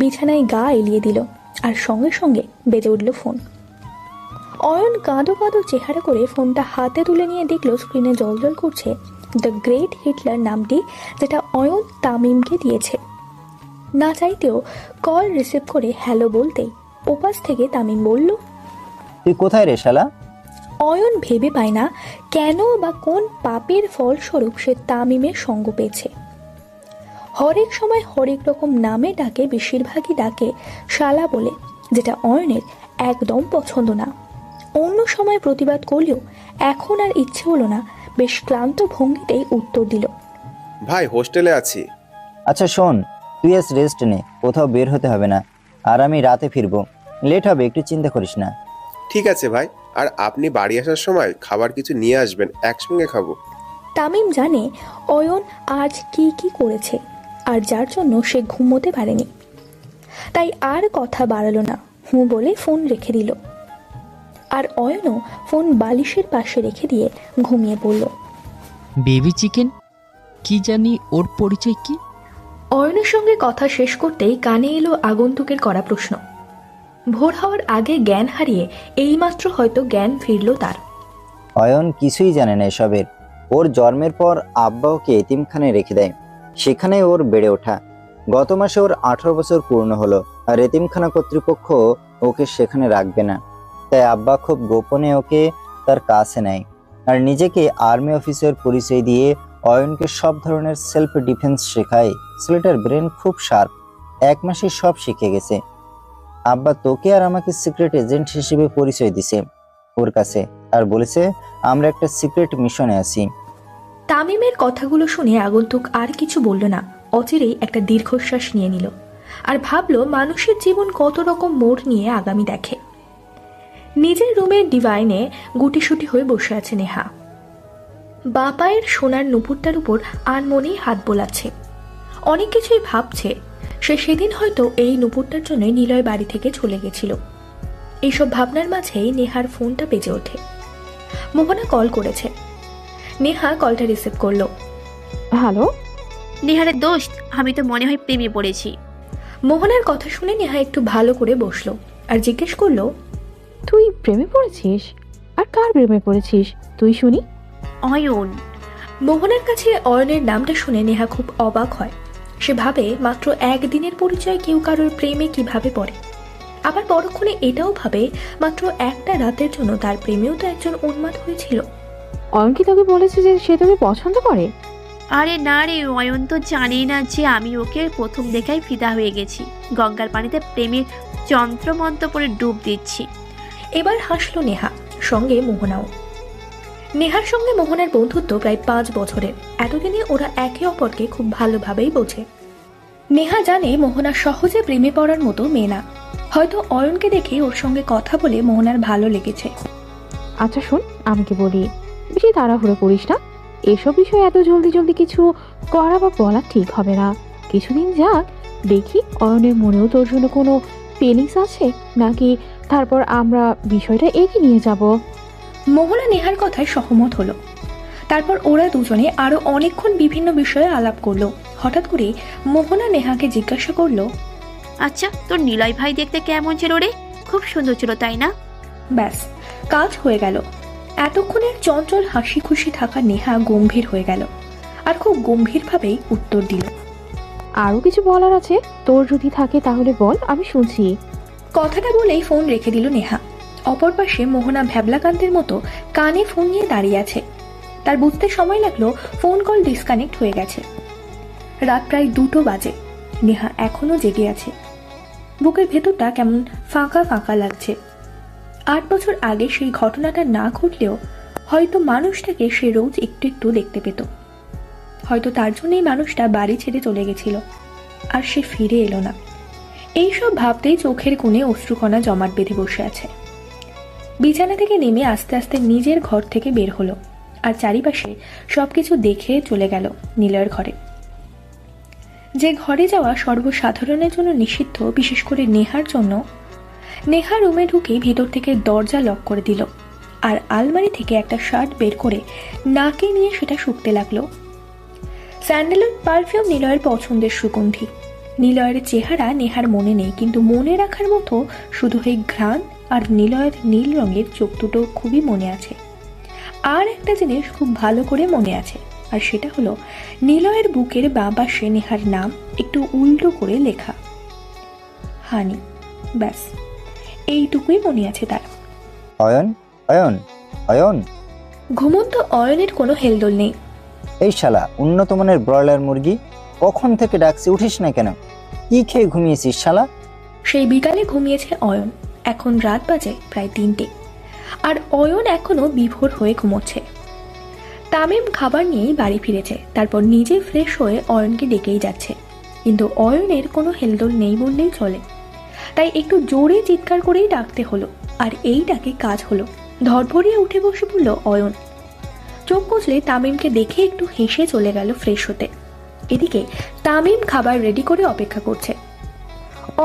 বিছানায় গা এলিয়ে দিল, আর সঙ্গে সঙ্গে বেজে উঠল ফোন। অয়ন কাঁদো কাঁদো চেহারা করে ফোনটা হাতে তুলে নিয়ে দেখল স্ক্রিনে জ্বলজ্বল করছে দ্য গ্রেট হিটলার নামটি, যেটা অয়ন তামিমকে দিয়েছে। না চাইতেও কল রিসিভ করে হ্যালো বলতেই ওপাশ থেকে তামিম বলল, তুই কোথায় রে শালা? অয়ন ভেবে পায় না কেন বা কোন পাপের ফলস্বরূপ সে তামিমের সঙ্গ পেয়েছে। হরেক সময় হরেক রকম নামে ডাকে, বেশিরভাগই ডাকে শালা বলে, যেটা অয়নের একদম পছন্দ না। অন্য সময় প্রতিবাদ করলেও এখন আর ইচ্ছে হলো না, বেশ ক্লান্ত ভঙ্গিতেই উত্তর দিল, ভাই হোস্টেলে আছি। আচ্ছা শোন, তুই আজ রেস্ট নে, কোথাও বের হতে হবে না, আর আমি রাতে ফিরবো, লেট হবে, একটু চিন্তা করিস না। ঠিক আছে ভাই, আর আপনি বাড়ি আসার সময় খাবার কিছু নিয়ে আসবেন, একসঙ্গে খাবো। তামিম জানে অয়ন আজ কি কি করেছে, আর যার জন্য সে ঘুমোতে পারেনি, তাই আর কথা বাড়ালো না, হুঁ বলে ফোন রেখে দিল। আর অয়নও ফোন বালিশের পাশে রেখে দিয়ে ঘুমিয়ে পড়ল। বেবি চিকেন, কি জানি ওর পরিচয় কি? অয়নের সঙ্গে কথা শেষ করতেই কানে এলো আগন্তুকের করা প্রশ্ন। ভোর হওয়ার আগে জ্ঞান হারিয়ে এইমাত্র হয়তো জ্ঞান ফিরল তার। অয়ন কিছুই জানে না এসবের, ওর জন্মের পর আব্বা ওকে এতিমখানায় রেখে দেয়, সেখানে ওর বেড়ে ওঠা। গত মাসে ওর 18 বছর পূর্ণ হলো, আর এতিমখানা কর্তৃপক্ষ ওকে সেখানে রাখবে না, তাই আব্বা খুব গোপনে ওকে তার কাছে নেয় আর নিজেকে আর্মি অফিসার পরিচয় দিয়ে অয়নকে সব ধরনের সেলফ ডিফেন্স শেখায়। ছেলেটার ব্রেন খুব শার্প, 1 মাসে সব শিখে গেছে। আব্বা তোকে আর আমাকে সিক্রেট এজেন্ট হিসেবে পরিচয় দিছে ওর কাছে, আর বলেছে আমরা একটা সিক্রেট মিশনে আছি। তামিমের কথাগুলো শুনে আগন্তুক আর কিছু বলল না, অচিরেই একটা দীর্ঘশ্বাস নিয়ে নিল আর ভাবলো মানুষের জীবন কত রকম মোড় নিয়ে আগামী দেখে। নিজের রুমের ডিভাইনে গুটিসুটি হয়ে বসে আছে নেহা। বাঁ পায়ের সোনার নুপুরটার উপর আনমনেই হাত বোলাচ্ছে, অনেক কিছুই ভাবছে। সে সেদিন হয়তো এই নুপুরটার জন্য নিলয় বাড়ি থেকে চলে গেছিল। এইসব ভাবনার মাঝেই নেহার ফোনটা বেজে ওঠে। মোহনা কল করেছে। নেহা কলটা রিসিভ করলো। হ্যালো। নেহারের দোস্ত, আমি তো মনে হয় প্রেমে পড়েছি। মোহনার কথা শুনে নেহা একটু ভালো করে বসলো আর জিজ্ঞেস করলো, তুই প্রেমে পড়েছিস? আর কার প্রেমে পড়েছিস তুই শুনি? অয়ন। মোহনার কাছে অয়নের নামটা শুনে নেহা খুব অবাক হয়। সে ভাবে মাত্র 1 দিনের পরিচয় কেউ কারোর প্রেমে কিভাবে পড়ে। আবার পরক্ষণে এটাও ভাবে মাত্র একটা রাতের জন্য তার প্রেমেও তো একজন উন্মাদ হয়েছিল। অয়ন কি তোকে বলেছে যে সে তোকে পছন্দ করে? আরে না রে, অয়ন তো জানেই না যে আমি ওকে প্রথম দেখায় ফিদা হয়ে গেছি। গঙ্গার পানিতে প্রেমের যন্ত্রমন্ত্র পরে ডুব দিচ্ছি। এবার হাসলো নেহা, সঙ্গে মোহনাও। নেহার সঙ্গে মোহনার বন্ধুত্ব প্রায় 5 বছরের। এতদিনে ওরা একে অপরকে খুব ভালোভাবেই বোঝে। নেহা জানে মোহনা সহজে প্রেমে পড়ার মতো মেয়ে না। হয়তো অয়নকে দেখে ওর সঙ্গে কথা বলে মোহনার ভালো লেগেছে। আচ্ছা শোন, আমি কি বলি, বেশি তাড়াহুড়ো করিস না। এসব বিষয়ে এত জলদি জলদি কিছু করা বা বলা ঠিক হবে না। কিছুদিন যাক, দেখি অয়নের মনেও তোর জন্য কোনো ফিলিংস আছে নাকি, তারপর আমরা বিষয়টা এগিয়ে নিয়ে যাব। মোহনা নেহার কথায় সহমত হলো। তারপর ওরা দুজনে আরো অনেকক্ষণ বিভিন্ন বিষয়ে আলাপ করলো। হঠাৎ করে মোহনা নেহাকে জিজ্ঞাসা করলো, আচ্ছা, তোর নিলয় ভাই দেখতে কেমন ছিল রে? খুব সুন্দর ছিল, তাই না? ব্যাস, কাজ হয়ে গেল। এতক্ষণের চঞ্চল হাসি খুশি থাকা নেহা গম্ভীর হয়ে গেল আর খুব গম্ভীরভাবেই উত্তর দিল, আরও কিছু বলার আছে তোর, যদি থাকে তাহলে বল, আমি শুনছি। কথাটা বলেই ফোন রেখে দিল নেহা। অপর পাশে মোহনা ভ্যাবলাকান্তের মতো কানে ফোন নিয়ে দাঁড়িয়ে আছে। তার বুঝতে সময় লাগলো ফোন কল ডিসকানেক্ট হয়ে গেছে। রাত প্রায় 2টো বাজে। নেহা এখনো জেগে আছে। বুকের ভেতরটা কেমন ফাঁকা ফাঁকা লাগছে। 8 বছর আগে সেই ঘটনাটা না ঘটলেও হয়তো মানুষটাকে সে রোজ একটু একটু দেখতে পেত। হয়তো তার জন্যই মানুষটা বাড়ি ছেড়ে চলে গেছিল আর সে ফিরে এলো না। এইসব ভাবতেই চোখের কোণে অশ্রুকণা জমাট বেঁধে বসে আছে। বিছানা থেকে নেমে আস্তে আস্তে নিজের ঘর থেকে বের হলো আর চারিপাশে সবকিছু দেখে চলে গেল নিলয়ের ঘরে। যে ঘরে যাওয়া সর্বসাধারণের জন্য নিষিদ্ধ, বিশেষ করে নেহার জন্য। নেহা রুমে ঢুকে ভিতর থেকে দরজা লক করে দিল আর আলমারি থেকে একটা শার্ট বের করে নাকে নিয়ে সেটা শুকতে লাগলো। স্যান্ডেলউড পারফিউম নিলয়ের পছন্দের সুগন্ধি। নিলয়ের চেহারা নেহার মনে নেই, কিন্তু মনে রাখার মতো শুধু এই ঘ্রাণ আর নিলয়ের নীল রঙের চোখ দুটো খুবই মনে আছে। আর একটা জিনিস খুব ভালো করে মনে আছে, আর সেটা হলো নিলয়ের বুকের বাঁ পাশে নেহার নাম একটু উল্টো করে লেখা, হানি। ব্যাস, এইটুকুই মনে আছে তার। অয়ন, অয়ন, অয়ন। ঘুমন্ত অয়নের কোনো হেলদোল নেই। এই শালা উন্নত মানের ব্রয়লার মুরগি, কখন থেকে ডাকছি, উঠিস না কেন? কি খেয়ে ঘুমিয়েছিস শালা? সেই বিকালে ঘুমিয়েছে অয়ন। এখন রাত বাজে প্রায় 3টে আর অয়ন এখনো বিভোর হয়ে ঘুমোচ্ছে। তামিম খাবার নিয়েই বাড়ি ফিরেছে, তারপর নিজে ফ্রেশ হয়ে অয়নকে ডেকেই যাচ্ছে, কিন্তু অয়নের কোনো হেলদোল নেই বললেই চলে। তাই একটু জোরে চিৎকার করেই ডাকতে হলো, আর এই ডাকে কাজ হলো। ধরফরিয়ে উঠে বসে পড়ল অয়ন। চোখ কচলে তামিমকে দেখে একটু হেসে চলে গেল ফ্রেশ হতে। এদিকে তামিম খাবার রেডি করে অপেক্ষা করছে।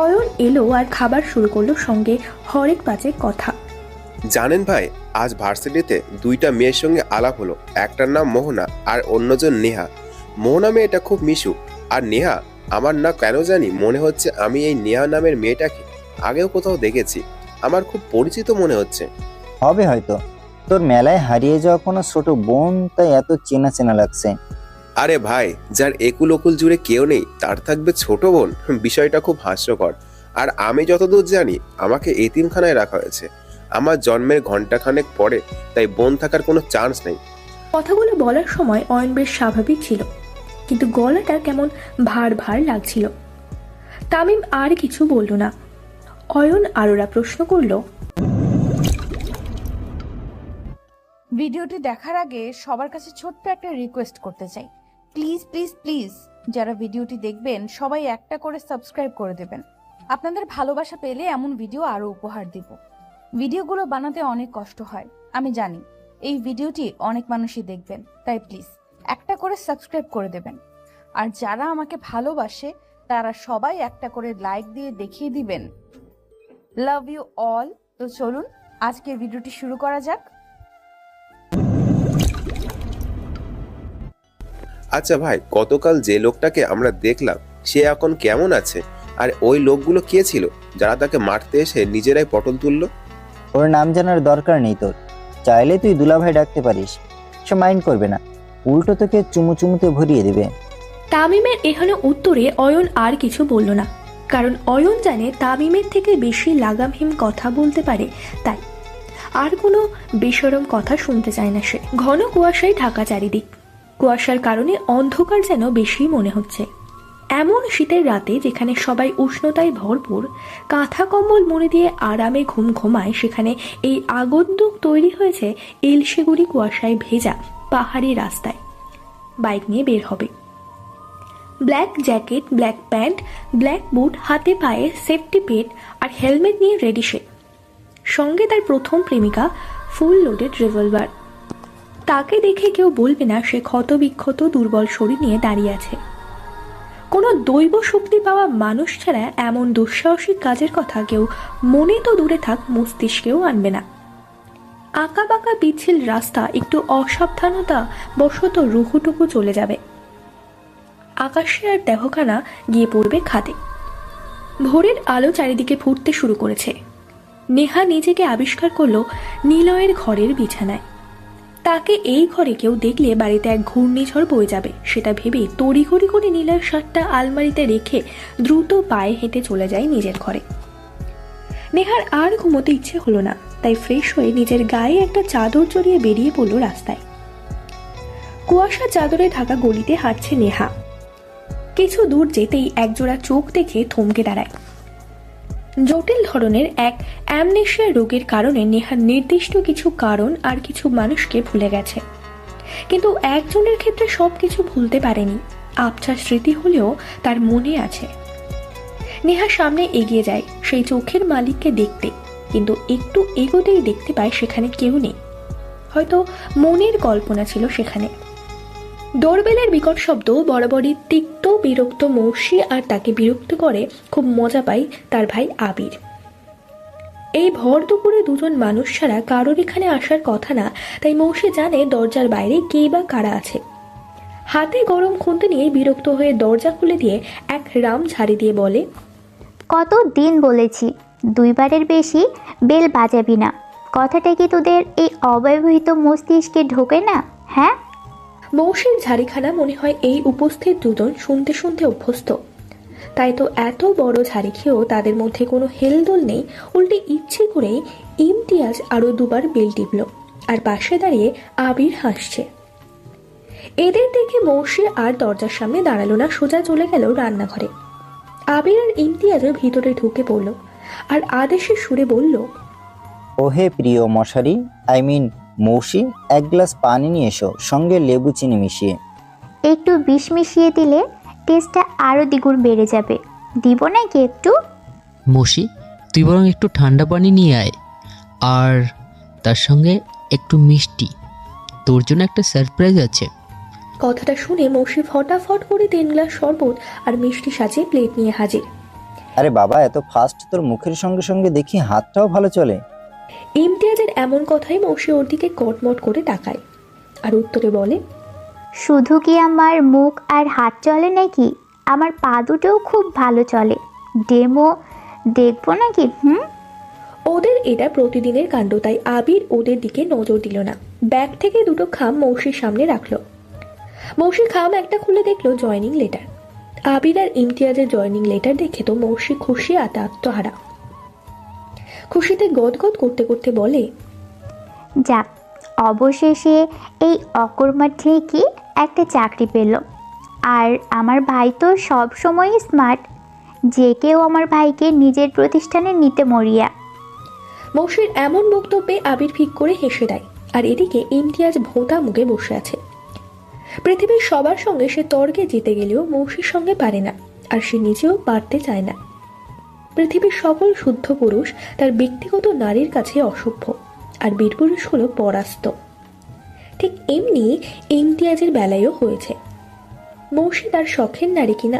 অয়ন এলো আর খাবার শুরু করলো, সঙ্গে হরেক বাজে কথা। জানেন ভাই, আজ ভার্সিটিতে 2টা মেয়ের সঙ্গে আলাপ হলো। একটার নাম মোহনা আর অন্যজন নেহা। মোহনা মেয়েটা খুব মিশুক, আর নেহা আমার না কেন জানি মনে হচ্ছে আমি এই নেহা নামের মেয়েটাকে আগেও কোথাও দেখেছি। আমার খুব পরিচিত মনে হচ্ছে। হবে হয়তো, তোর মেলায় হারিয়ে যাওয়া কোনো ছোট বোন, তাই এত চেনা চেনা লাগছে। আরে ভাই, যার একুল ওকুল জুড়ে কেউ নেই তার থাকবে ছোট বোন? বিষয়টা খুব হাস্যকর। আর আমি যতদূর জানি আমাকে এতিমখানায় রাখা হয়েছে আমার জন্মের ঘন্টাখানেক পরে, তাই বোন থাকার কোনো চান্স নেই। কথাগুলো বলার সময় অয়ন বেশ স্বাভাবিক ছিল, কিন্তু গলাটা কেমন ভার ভার লাগছিল। তামিম আর কিছু বলল না। অয়ন আরোরা প্রশ্ন করল, ভিডিওটি দেখার আগে সবার কাছে ছোট্ট একটা রিকোয়েস্ট করতে চাই, প্লিজ প্লিজ প্লিজ যারা ভিডিওটি দেখবেন সবাই একটা করে সাবস্ক্রাইব করে দেবেন। আপনাদের ভালোবাসা পেলে এমন ভিডিও আরো উপহার দিব। ভিডিওগুলো বানাতে অনেক কষ্ট হয় আমি জানি, এই ভিডিওটি অনেক মানুষই দেখবেন, তাই প্লিজ একটা করে সাবস্ক্রাইব করে দেবেন। আর যারা আমাকে ভালোবাসে তারা সবাই একটা করে লাইক দিয়ে দেখিয়ে দিবেন। Love you all. তো চলুন আজকের ভিডিওটি শুরু করা যাক। আচ্ছা ভাই, গতকাল যে লোকটাকে আমরা দেখলাম সে এখন কেমন আছে? আর ওই লোকগুলো কে ছিল যারা তাকে মারতে এসে নিজেরাই পটল তুললো? ওর নাম জানার দরকার নেই তোর। চাইলে তুই দুলাভাই ডাকতে পারিস, সে মাইন্ড করবে না, উল্টো তোকে চুমুচুমুতে ভরিয়ে দেবে। তামিমের এখানে উত্তরে অয়ন আর কিছু বলল না, কারণ অয়ন জানে তামিমের থেকে বেশি লাগামহীন কথা বলতে পারে, তাই আর কোনো বেশরম কথা শুনতে চায় না সে। ঘন কুয়াশায় ঢাকা চারিদিক, কুয়াশার কারণে অন্ধকার যেন বেশি মনে হচ্ছে। এমন শীতের রাতে যেখানে সবাই উষ্ণতায় ভরপুর, কাঁথা কম্বল মুড়ি দিয়ে আরামে ঘুম ঘুমায়, সেখানে এই আগন্তুক তৈরি হয়েছে এলশেগুড়ি কুয়াশায় ভেজা পাহাড়ি রাস্তায়। বাইক নিয়ে বের হবে, black jacket, black pant, black boot, হাতে পায়ে সেফটি পেড আর হেলমেট নিয়ে রেডি সে। সঙ্গে তার প্রথম প্রেমিকা, ফুল লোডেড রিভলভার। তাকে দেখে কেউ বলবে না সে ক্ষতবিক্ষত দুর্বল শরীর নিয়ে দাঁড়িয়ে আছে। কোনো দৈব শক্তি পাওয়া মানুষ ছাড়া এমন দুঃসাহসিক কাজের কথা কেউ মনে তো দূরে থাক, মস্তিষ্কেও আনবে না। আঁকা বাঁকা পিচ্ছিল রাস্তা একটু অসাবধানতা বশত রুহুটুকু চলে যাবে, আকাশে আর দেহখানা গিয়ে পড়বে খাদে। ভোরের আলো চারিদিকে ফুটতে শুরু করেছে। নেহা নিজেকে আবিষ্কার করলো নিলয়ের ঘরের বিছানায়। তাকে এই ঘরে কেউ দেখলে বাড়িতে এক ঘূর্ণিঝড় বয়ে যাবে, সেটা ভেবে তড়িঘড়ি করে নিলয়ের শার্টটা আলমারিতে রেখে দ্রুত পায়ে হেঁটে চলে যায় নিজের ঘরে। নেহার আর ঘুমোতে ইচ্ছে হলো না, তাই ফ্রেশ হয়ে নিজের গায়ে একটা চাদর জড়িয়ে বেরিয়ে পড়ল রাস্তায়। কুয়াশা চাদরে ঢাকা গলিতে হাঁটছে নেহা। কিছু দূর যেতেই একজোড়া চোখ দেখে থমকে দাঁড়ায়। জটিল ধরনের এক অ্যামনেশিয়া রোগের কারণে নেহার নির্দিষ্ট কিছু কারণ আর কিছু মানুষকে ভুলে গেছে, কিন্তু একজনের ক্ষেত্রে সবকিছু ভুলতে পারেনি। আবছা স্মৃতি হলেও তার মনে আছে। নেহা সামনে এগিয়ে যায় সেই চোখের মালিককে দেখতে, কিন্তু একটু এগোতেই দেখতে পায় সেখানে কেউ নেই। হয়তো মনের কল্পনা ছিল সেখানে। ডোরবেলের বিকট শব্দ বরাবরই তিক্ত বিরক্ত মৌসি, আর তাকে বিরক্ত করে খুব মজা পায় তার ভাই আবির। এই ভর দুপুরে দুজন মানুষ ছাড়া কারোর এখানে আসার কথা না, তাই মৌসি জানে দরজার বাইরে কে বা কারা আছে। হাতে গরম খুন্তি নিয়ে বিরক্ত হয়ে দরজা খুলে দিয়ে এক রাম ঝাড়ি দিয়ে বলে, কত দিন বলেছি 2 বারের বেশি বেল বাজাবি না, কথাটা কি তোদের এই অব্যবহৃত মস্তিষ্কে ঢোকে না? হ্যাঁ। মৌসির ঝাড়িখানা মনে হয় এই উপস্থিত দুজন শুনতে শুনতে অভ্যস্ত, তাই তো এত বড় ঝাড়ি খেয়েও তাদের মধ্যে কোনো হেলদোল নেই। উল্টে ইচ্ছে করেই ইমতিয়াজ আরো 2 বার বেল টিপল, আর পাশে দাঁড়িয়ে আবির হাসছে। এদের দেখে মৌসি আর দরজার সামনে দাঁড়ালো না, সোজা চলে গেল রান্নাঘরে। আবির আর ইমতিয়াজও ভিতরে ঢুকে পড়ল আর আদেশের সুরে বলল, ওহে প্রিয় মশারি, মৌসি, 1 গ্লাস পানি নিয়ে এসো, সঙ্গে লেবু চিনি মিশিয়ে। একটু বিষ মিশিয়ে দিলে টেস্টটা আরো দ্বিগুণ বেড়ে যাবে। দিব নাকি একটু? মৌসি, তুই বরং একটু ঠান্ডা পানি নিয়ে আয়, আর তার সঙ্গে একটু মিষ্টি। তোর জন্য একটা সারপ্রাইজ আছে। কথাটা শুনে মৌসি ফটাফট করে 3 গ্লাস শরবত আর মিষ্টি সাজিয়ে প্লেট নিয়ে হাজির। আরে বাবা, এত ফাস্ট? তোর মুখের সঙ্গে সঙ্গে দেখি হাতটাও ভালো চলে। ইমতিয়াজের এমন কথাই মৌসি ওর দিকে কটমট করে তাকায় আর উত্তরে বলে, শুধু কি আমার মুখ আর হাত চলে নাকি? আমার পা দুটোও খুব ভালো চলে। ডেমো দেখবো নাকি? ওদের এটা প্রতিদিনের কাণ্ড, তাই আবির ওদের দিকে নজর দিল না। ব্যাগ থেকে দুটো খাম মৌসির সামনে রাখলো। মৌসি খাম একটা খুলে দেখলো জয়নিং লেটার। আবির আর ইমতিয়াজের জয়নিং লেটার দেখে তো মৌসি খুশি আত্মহারা। খুশিতে গদগদ করতে করতে বলে, যাক, অবশেষে এই অকর্মা ঠিকই একটা চাকরি পেল। আর আমার ভাই তো সব সময়ই স্মার্ট, যে কেউ আমার ভাইকে নিজের প্রতিষ্ঠানে নিতে মরিয়া। মৌসির এমন বক্তব্যে আবির ফিক করে হেসে দেয়। আর এদিকে ইমতিয়াজ ভোঁতা মুখে বসে আছে। পৃথিবীর সবার সঙ্গে সে তর্কে জিতে গেলেও মৌসির সঙ্গে পারে না, আর সে নিজেও পারতে চায় না। পৃথিবীর সকল শুদ্ধ পুরুষ তার ব্যক্তিগত নারীর কাছে অসভ্য, আর বীরপুরুষগুলো পরাস্ত। ঠিক এমনি ইমতিয়াজের বেলায়ও হয়েছে। মৌসি তার শখের নারী কিনা।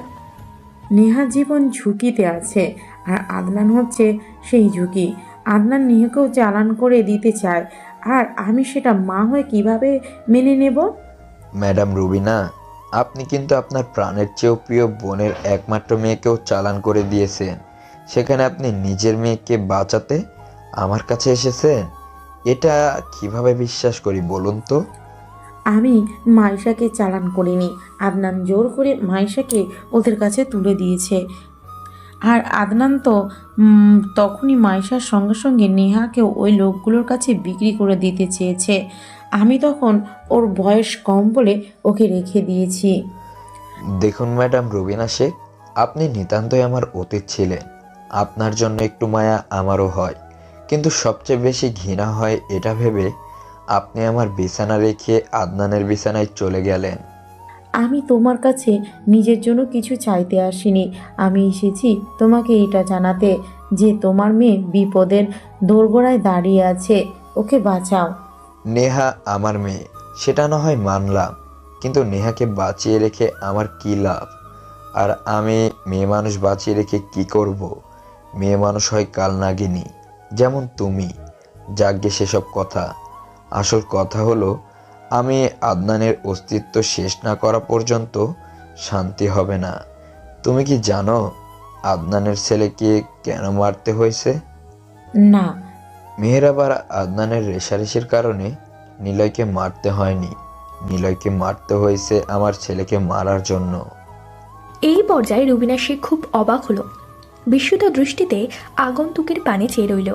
নেহার জীবন ঝুঁকিতে আছে, আর আদনান হচ্ছে সেই ঝুঁকি। আদনান নেহাকেও চালান করে দিতে চায়, আর আমি সেটা মা হয়ে কিভাবে মেনে নেব? ম্যাডাম রুবিনা, আপনি কিন্তু আপনার প্রাণের চেয়েও প্রিয় বোনের একমাত্র মেয়েকেও চালান করে দিয়েছেন। সেখানে আপনি নিজের মেয়েকে বাঁচাতে আমার কাছে এসেছেন। এটা কিভাবে বিশ্বাস করি বলুন তো? আমি মাইশাকে চালান করিনি, আদনান জোর করে মাইশাকে ওদের কাছে তুলে দিয়েছে। আর আদনান তো তখনই মাইশার সঙ্গে সঙ্গে নেহাকেও ওই লোকগুলোর কাছে বিক্রি করে দিতে চেয়েছে। আমি তখন ওর বয়স কম বলে ওকে রেখে দিয়েছি। দেখুন ম্যাডাম রুবিনা শেখ, আপনি নিতান্তই আমার অতীত ছিলেন। আপনার জন্য একটু মায়া আমারও হয়, কিন্তু সবচেয়ে বেশি ঘৃণা হয় এটা ভেবে আপনি আমার বিছানা রেখে আদনানের বিছানায় চলে গেলেন। আমি তোমার কাছে নিজের জন্য কিছু চাইতে আসিনি, আমি এসেছি তোমাকে এটা জানাতে যে তোমার মেয়ে বিপদের দোরগোড়ায় দাঁড়িয়ে আছে, ওকে বাঁচাও। নেহা আমার মেয়ে, সেটা না হয় মানলাম, কিন্তু নেহাকে বাঁচিয়ে রেখে আমার কী লাভ? আর আমি মেয়ে মানুষ বাঁচিয়ে রেখে কি করব? মেয়ে মানুষ হয় কাল নাগিনী, যেমন তুমি। যাগ্গে সেসব কথা। আসল কথা হলো, আমি আদনানের অস্তিত্ব শেষ না করা পর্যন্ত শান্তি হবে না। তুমি কি জানো আদনানের ছেলেকে কেন মারতে হয়েছে? না। মেহেরাব আর আদনানের রেশারেশির কারণে নিলয়কে মারতে হয়নি। নিলয়কে মারতে হয়েছে আমার ছেলেকে মারার জন্য। এই পর্যায়ে রুবিনা শেখ খুব অবাক হলো। বিস্মিত দৃষ্টিতে আগন্তুকের পানে চেয়ে রইল।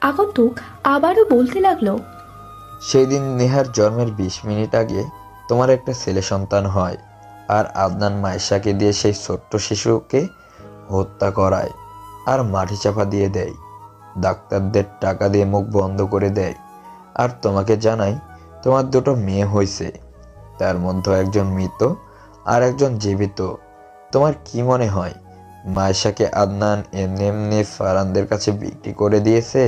আগন্তুক আবারও বলতে লাগলো, সেই দিন নেহার জন্মের 20 মিনিট আগে তোমার একটা ছেলে সন্তান হয়, আর আদনান মায়েশাকে দিয়ে সেই ছোট্ট শিশুকে হত্যা করায় আর মাটি চাপা দিয়ে দেয়। ডাক্তারদের টাকা দিয়ে মুখ বন্ধ করে দেয়। আর তোমাকে জানাই, তোমার দুটো মেয়ে হয়েছে, তার মধ্যে একজন মৃত আর একজন জীবিত। তোমার কি মনে হয় মায়েশাকে আদনান এমনি এমনি ফারানদের কাছে বিক্রি করে দিয়েছে?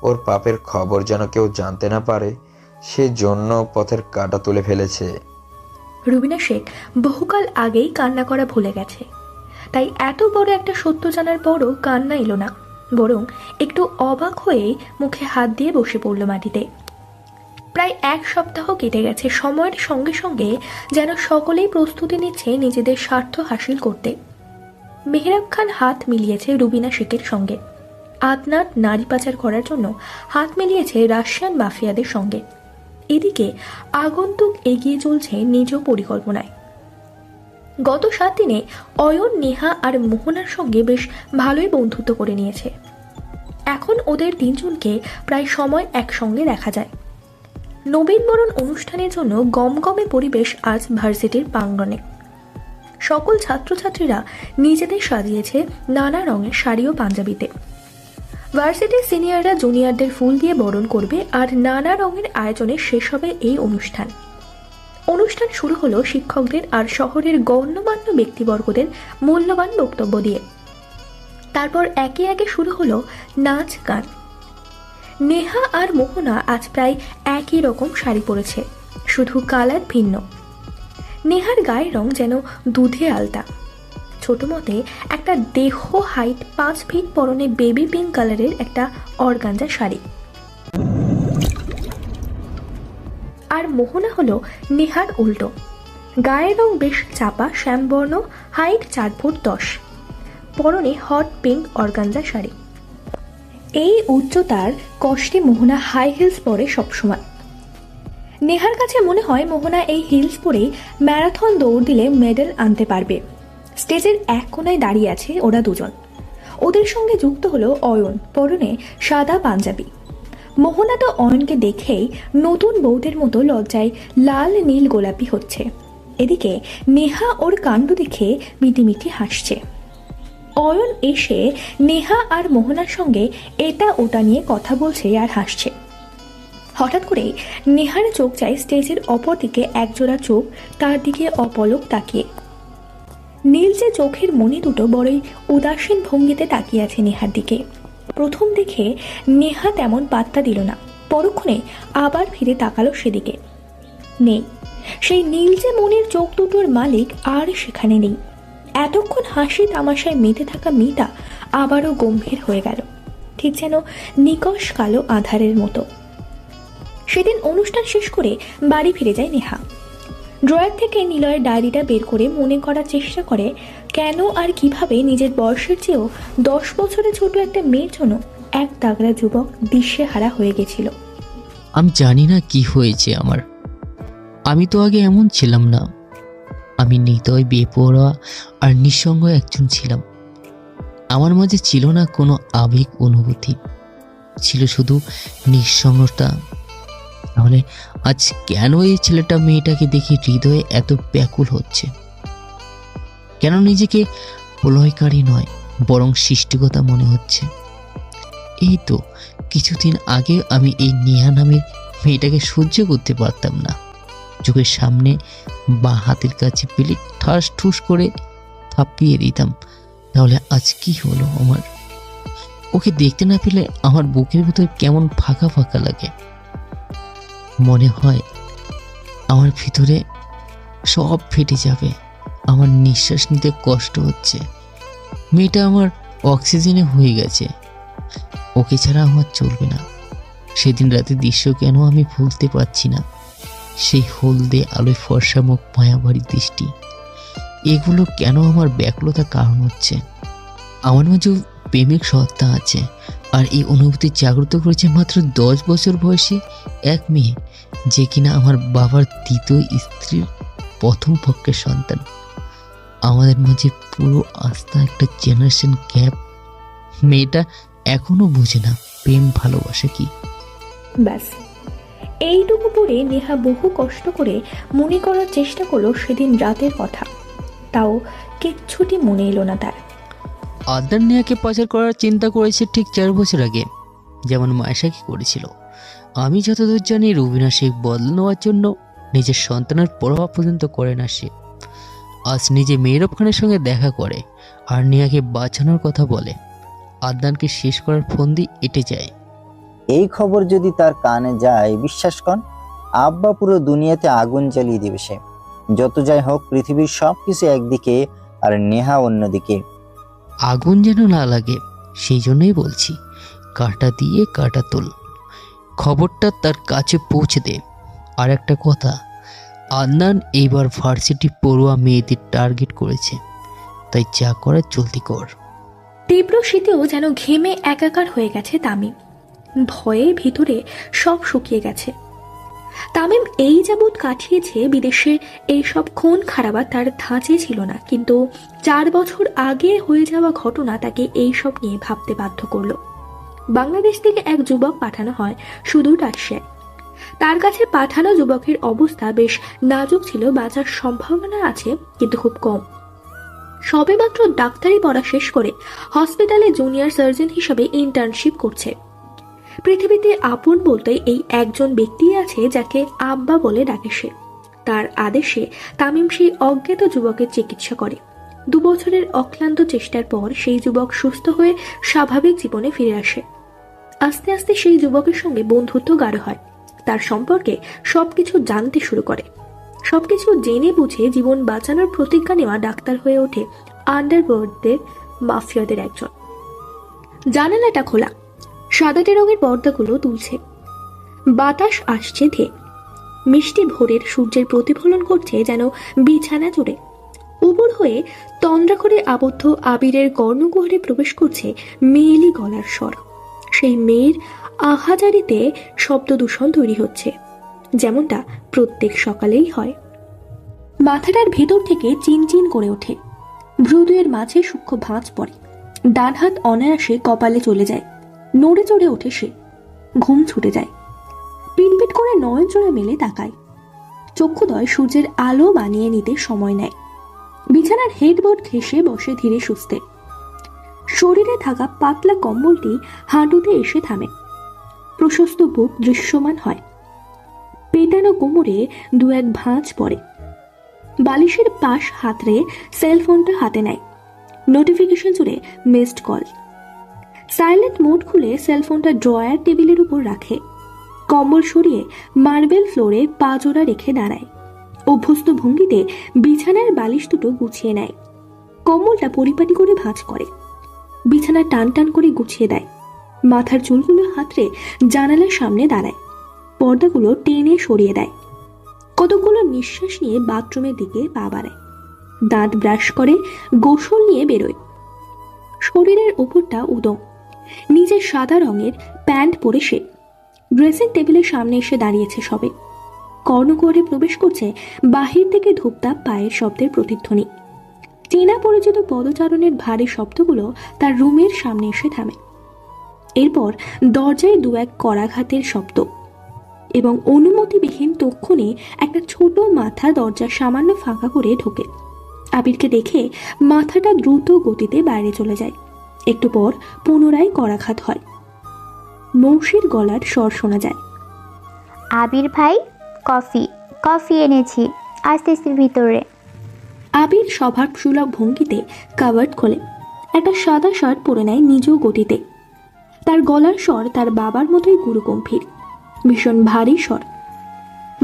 ওর পাপের খবর যেন কেউ জানতে না পারে, সেই জন্য পথের কাঁটা তুলে ফেলেছে। রুবিনা শেখ বহুকাল আগেই কান্না করা ভুলে গেছে, তাই এত বড় একটা সত্য জানার পরও কান্না এলো না, বরং একটু অবাক হয়ে মুখে হাত দিয়ে বসে পড়ল মাটিতে। প্রায় 1 সপ্তাহ কেটে গেছে। সময়ের সঙ্গে সঙ্গে যেন সকলেই প্রস্তুতি নিচ্ছে নিজেদের স্বার্থ হাসিল করতে। মেহরাব খান হাত মিলিয়েছে রুবিনা শেখের সঙ্গে। আদনান নারী পাচার করার জন্য হাত মিলিয়েছে রাশিয়ান মাফিয়াদের সঙ্গে। এদিকে আগন্তুক এগিয়ে চলছে নিজ পরিকল্পনায়। গত 7 দিনে অয়ন, নেহা আর মোহনার সঙ্গে বেশ ভালোই বন্ধুত্ব করে নিয়েছে। এখন ওদের 3 জনকে প্রায় সময় একসঙ্গে দেখা যায়। নবীনবরণ অনুষ্ঠানের জন্য গমগমে পরিবেশ আজ ভার্সিটির প্রাঙ্গণে। সকল ছাত্রছাত্রীরা নিজেদের সাজিয়েছে নানা রঙের শাড়ি ও পাঞ্জাবিতে। ভার্সিটির সিনিয়ররা জুনিয়রদের ফুল দিয়ে বরণ করবে, আর নানা রঙের আয়োজনে শেষ হবে এই অনুষ্ঠান। অনুষ্ঠান শুরু হলো শিক্ষকদের আর শহরের গণ্যমান্য ব্যক্তিবর্গদের মূল্যবান বক্তব্য দিয়ে। তারপর একে একে শুরু হলো নাচ গান। নেহা আর মোহনা আজ প্রায় একই রকম শাড়ি পরেছে, শুধু কালার ভিন্ন। নেহার গায়ের রং যেন দুধে আলতা। ছোট মতে একটা দেহ হাইট 5 ফিট পরনে বেবি পিঙ্ক কালারের একটা অর্গানজা শাড়ি। আর মোহনা হলো নেহার উল্টো। গায়ের রং বেশ চাপা শ্যামবর্ণ, হাইট 4 ফুট 10, পরনে হট পিঙ্ক অর্গানজা শাড়ি। এই উচ্চতার কষ্টে মোহনা হাই হিলস পরে সবসময়। নেহার কাছে মনে হয় মোহনা এই হিলস পরেই ম্যারাথন দৌড় দিলে মেডেল আনতে পারবে। স্টেজের এক কোনায় দাঁড়িয়ে আছে ওরা দুজন। ওদের সঙ্গে যুক্ত হলো অয়ন, পরনে সাদা পাঞ্জাবি। মোহনা তো অয়নকে দেখেই নতুন বউদের মতো লজ্জায় লাল নীল গোলাপি হচ্ছে। এদিকে নেহা ওর কাণ্ড দেখে মিটিমিটি হাসছে। অয়ন এসে নেহা আর মোহনার সঙ্গে এটা ওটা নিয়ে কথা বলছে আর হাসছে। হঠাৎ করে নেহার চোখ যায় স্টেজের অপর দিকে একজোড়া চোখ তার দিকে অপলক তাকিয়ে। নীলচে চোখের মনি দুটো বড়ই উদাসীন ভঙ্গিতে তাকিয়ে আছে নেহার দিকে। প্রথম দেখে নেহা তেমন পাত্তা দিল না, পরক্ষণে আবার ফিরে তাকালো সেদিকে। নেই, সেই নীলচে মনির চোখ দুটোর মালিক আর সেখানে নেই। এতক্ষণ হাসি তামাশায় মেতে থাকা মেয়েটা আবারও গম্ভীর হয়ে গেল, ঠিক যেন নিকষ কালো আধারের মতো। সেদিন অনুষ্ঠান শেষ করে বাড়ি ফিরে যায় নেহা। ড্রয়ার থেকে নিলয়ের ডায়েরিটা বের করে মনে করার চেষ্টা করে কেন আর কিভাবে নিজের বয়সের চেয়েও 10 বছরের ছোট একটা মেয়ের জন্য এক তাগড়া যুবক দিশেহারা হয়ে গেছিল। আমি জানি না কি হয়েছে আমার। আমি তো আগে এমন ছিলাম না। আমি নির্দয়, বেপরোয়া আর নিঃসঙ্গ একজন ছিলাম। আমার মাঝে ছিল না কোনো আবেগ অনুভূতি, ছিল শুধু নিঃসঙ্গতা। তাহলে আজ কেন এই ছেলেটা মেয়েটাকে দেখে হৃদয়ে এত ব্যাকুল হচ্ছে? কেন নিজেকে প্রলয়কারী নয় বরং সৃষ্টিকতা মনে হচ্ছে? এই তো কিছুদিন আগে আমি এই নেহা নামের মেয়েটাকে সহ্য করতে পারতাম না। চোখের সামনে বা হাতের কাছে পেলে ঠাস ঠুস করে থাপিয়ে দিতাম। তাহলে আজ কি হলো আমার? ওকে দেখতে না পেলে আমার বুকের ভিতর কেমন ফাঁকা ফাঁকা লাগে। মনে হয় আমার ভিতরে সব ফেটে যাবে। আমার নিঃশ্বাস নিতে কষ্ট হচ্ছে। মেয়েটা আমার অক্সিজেনে হয়ে গেছে। ওকে ছাড়া আমার চলবে না। সেদিন রাতে দৃশ্য কেন আমি ভুলতে পারছি না। সেই হলদে আলোয় ফর্সা মুখ, মায়াবাড়ি দৃষ্টি, এগুলো কেন আমার ব্যাকুলতার কারণ হচ্ছে? আমার মাঝেও প্রেমিক সত্তা আছে, আর এই অনুভূতি জাগ্রত করেছে মাত্র 10 বছর বয়সী এক মেয়ে, যে কিনা আমার বাবার দ্বিতীয় স্ত্রীর প্রথম পক্ষের সন্তান। আমাদের মাঝে পুরো আস্থা একটা জেনারেশন গ্যাপ। মেয়েটা এখনো বুঝে না প্রেম ভালোবাসা কি। ব্যাস এইটুকু পরে নেহা বহু কষ্ট করে মনে করার চেষ্টা করলো সেদিন রাতের কথা। তাও কিচ্ছুটি মনে এলো না তার। আদনান নেহাকে পাচার করার চিন্তা করেছে ঠিক 4 বছর আগে, যেমন মায়েশাকে করেছিল। আমি যতদূর জানি রুবিনা শেখ বদল নেওয়ার জন্য নিজের সন্তানের পরোয়া পর্যন্ত করে না সে। আজ নিজে মেহরব খানের সঙ্গে দেখা করে আর নেহাকে বাঁচানোর কথা বলে। আদনানকে শেষ করার ফন্দি এঁটে যায়। এই খবর যদি তার কানে যায়, বিশ্বাস কর আব্বা পুরো দুনিয়াতে আগুন জ্বালিয়ে দিবে সে। যত যাই হোক, পৃথিবীর সবকিছু একদিকে আর নেহা অন্যদিকে। আগুন যেন না লাগে সেই জন্যই বলছি, কাঁটা দিয়ে কাঁটা তোল। খবরটা তার কাছে পৌঁছে দে। আর একটা কথা, আদনান এইবার ভার্সিটি পড়ুয়া মেয়েদের টার্গেট করেছে, তাই যা করার জলদি কর। তীব্র শীতেও যেন ঘেমে একাকার হয়ে গেছে তামিম। ভয়ে ভিতরে সব শুকিয়ে গেছে। তামিম এই যাবৎ কাটিয়েছে বিদেশে, এইসব খুন খারাপ তার ধাঁচে ছিল না, কিন্তু 4 বছর আগে হয়ে যাওয়া ঘটনা তাকে এইসব নিয়ে ভাবতে বাধ্য করলো। বাংলাদেশ থেকে এক যুবক পাঠানো হয় সুদূর রাশিয়ায়। তার কাছে পাঠানো যুবকের অবস্থা বেশ নাজুক ছিল, বাঁচার সম্ভাবনা আছে কিন্তু খুব কম। সবেমাত্র ডাক্তারি পড়া শেষ করে হসপিটালে জুনিয়র সার্জন হিসেবে ইন্টার্নশিপ করছে। পৃথিবীতে আপন বলতে এই একজন ব্যক্তি আছে যাকে আব্বা বলে ডাকে সে। তার আদেশে তামিম সেই অজ্ঞাত যুবকের চিকিৎসা করে। 2 বছরের অক্লান্ত চেষ্টার পর সেই যুবক সুস্থ হয়ে স্বাভাবিক জীবনে ফিরে আসে। আস্তে আস্তে সেই যুবকের সঙ্গে বন্ধুত্ব গাঢ় হয়। তার সম্পর্কে সবকিছু জানতে শুরু করে। সবকিছু জেনে বুঝে জীবন বাঁচানোর প্রতিজ্ঞা নেওয়া ডাক্তার হয়ে ওঠে আন্ডারওয়ার্ল্ডদের মাফিয়াদের একজন। জানালাটা খোলা, সাদাটে রঙের পর্দাগুলো তুলছে। বাতাস আসছে ধেয়ে। মিষ্টি ভোরের সূর্যের প্রতিফলন করছে যেন বিছানা জুড়ে। উপর হয়ে তন্দ্রা করে আবদ্ধ আবিরের কর্ণকুহরে প্রবেশ করছে মেয়েলি গলার স্বর। সেই মেয়ের আহাজারিতে শব্দ দূষণ তৈরি হচ্ছে, যেমনটা প্রত্যেক সকালেই হয়। মাথাটার ভেতর থেকে চিনচিন করে ওঠে, ভ্রুদয়ের মাঝে সূক্ষ্ম ভাঁজ পড়ে, ডান হাত অনায়াসে কপালে চলে যায়, নড়ে চড়ে ওঠে সে, ঘুম ছুটে যায়। পিটপিট করে নয়ন জোড়া মেলে তাকায়, চক্ষুদয় সূর্যের আলো বানিয়ে নিতে সময় নেয়। বিছানার হেডবোর্ড ঘেঁষে বসে ধীরে সুস্থে, শরীরে থাকা পাতলা কম্বলটি হাঁটুতে এসে থামে, প্রশস্ত বুক দৃশ্যমান হয়, পেটানো কোমরে দু এক ভাঁজ পড়ে। বালিশের পাশ হাতড়ে সেলফোনটা হাতে নেয়, নোটিফিকেশন জুড়ে মিসড কল। সাইলেন্ট মোড খুলে সেলফোনটা ড্রয়ার টেবিলের উপর রাখে, কম্বল সরিয়ে মার্বেল ফ্লোরে পা জোড়া রেখে দাঁড়ায়, অভ্যস্ত ভঙ্গিতে বিছানার বালিশ দুটো গুছিয়ে নেয়, কম্বলটা পরিপাটি করে ভাঁজ করে, বিছানা টান টান করে গুছিয়ে দেয়, মাথার চুলগুলো হাতড়ে জানালার সামনে দাঁড়ায়, পর্দাগুলো টেনে সরিয়ে দেয়, কতগুলো নিঃশ্বাস নিয়ে বাথরুমের দিকে পা বাড়ায়, দাঁত ব্রাশ করে গোসল নিয়ে বেরোয়। শরীরের ওপরটা উদম, নিজের সাদা রঙের প্যান্ট পরে সে ড্রেসিং টেবিলের সামনে এসে দাঁড়িয়েছে সবে। কর্ণকুহরে প্রবেশ করছে বাহির থেকে ধূপধাপ পায়ের শব্দের প্রতিধ্বনি। চেনা পরিচিত পদচারণের ভারী শব্দগুলো তার রুমের সামনে এসে থামে। এরপর দরজায় দু এক করাঘাতের শব্দ এবং অনুমতিবিহীন তক্ষণে একটা ছোট মাথা দরজা সামান্য ফাঁকা করে ঢোকে। আবিরকে দেখে মাথাটা দ্রুত গতিতে বাইরে চলে যায়। একটু পর পুনরায় করাঘাত হয়, মৌসির গলার স্বর শোনা যায়। আবির ভাই, কফি কফি এনেছি, আসতেছি ভিতরে। আবির স্বভাবসুলভ ভঙ্গিতে কাভার্ড খোলে, একটা সাদা শার্ট পরে নেয় নিজ গতিতে। তার গলার স্বর তার বাবার মতোই গুরুগম্ভীর, ভীষণ ভারী স্বর।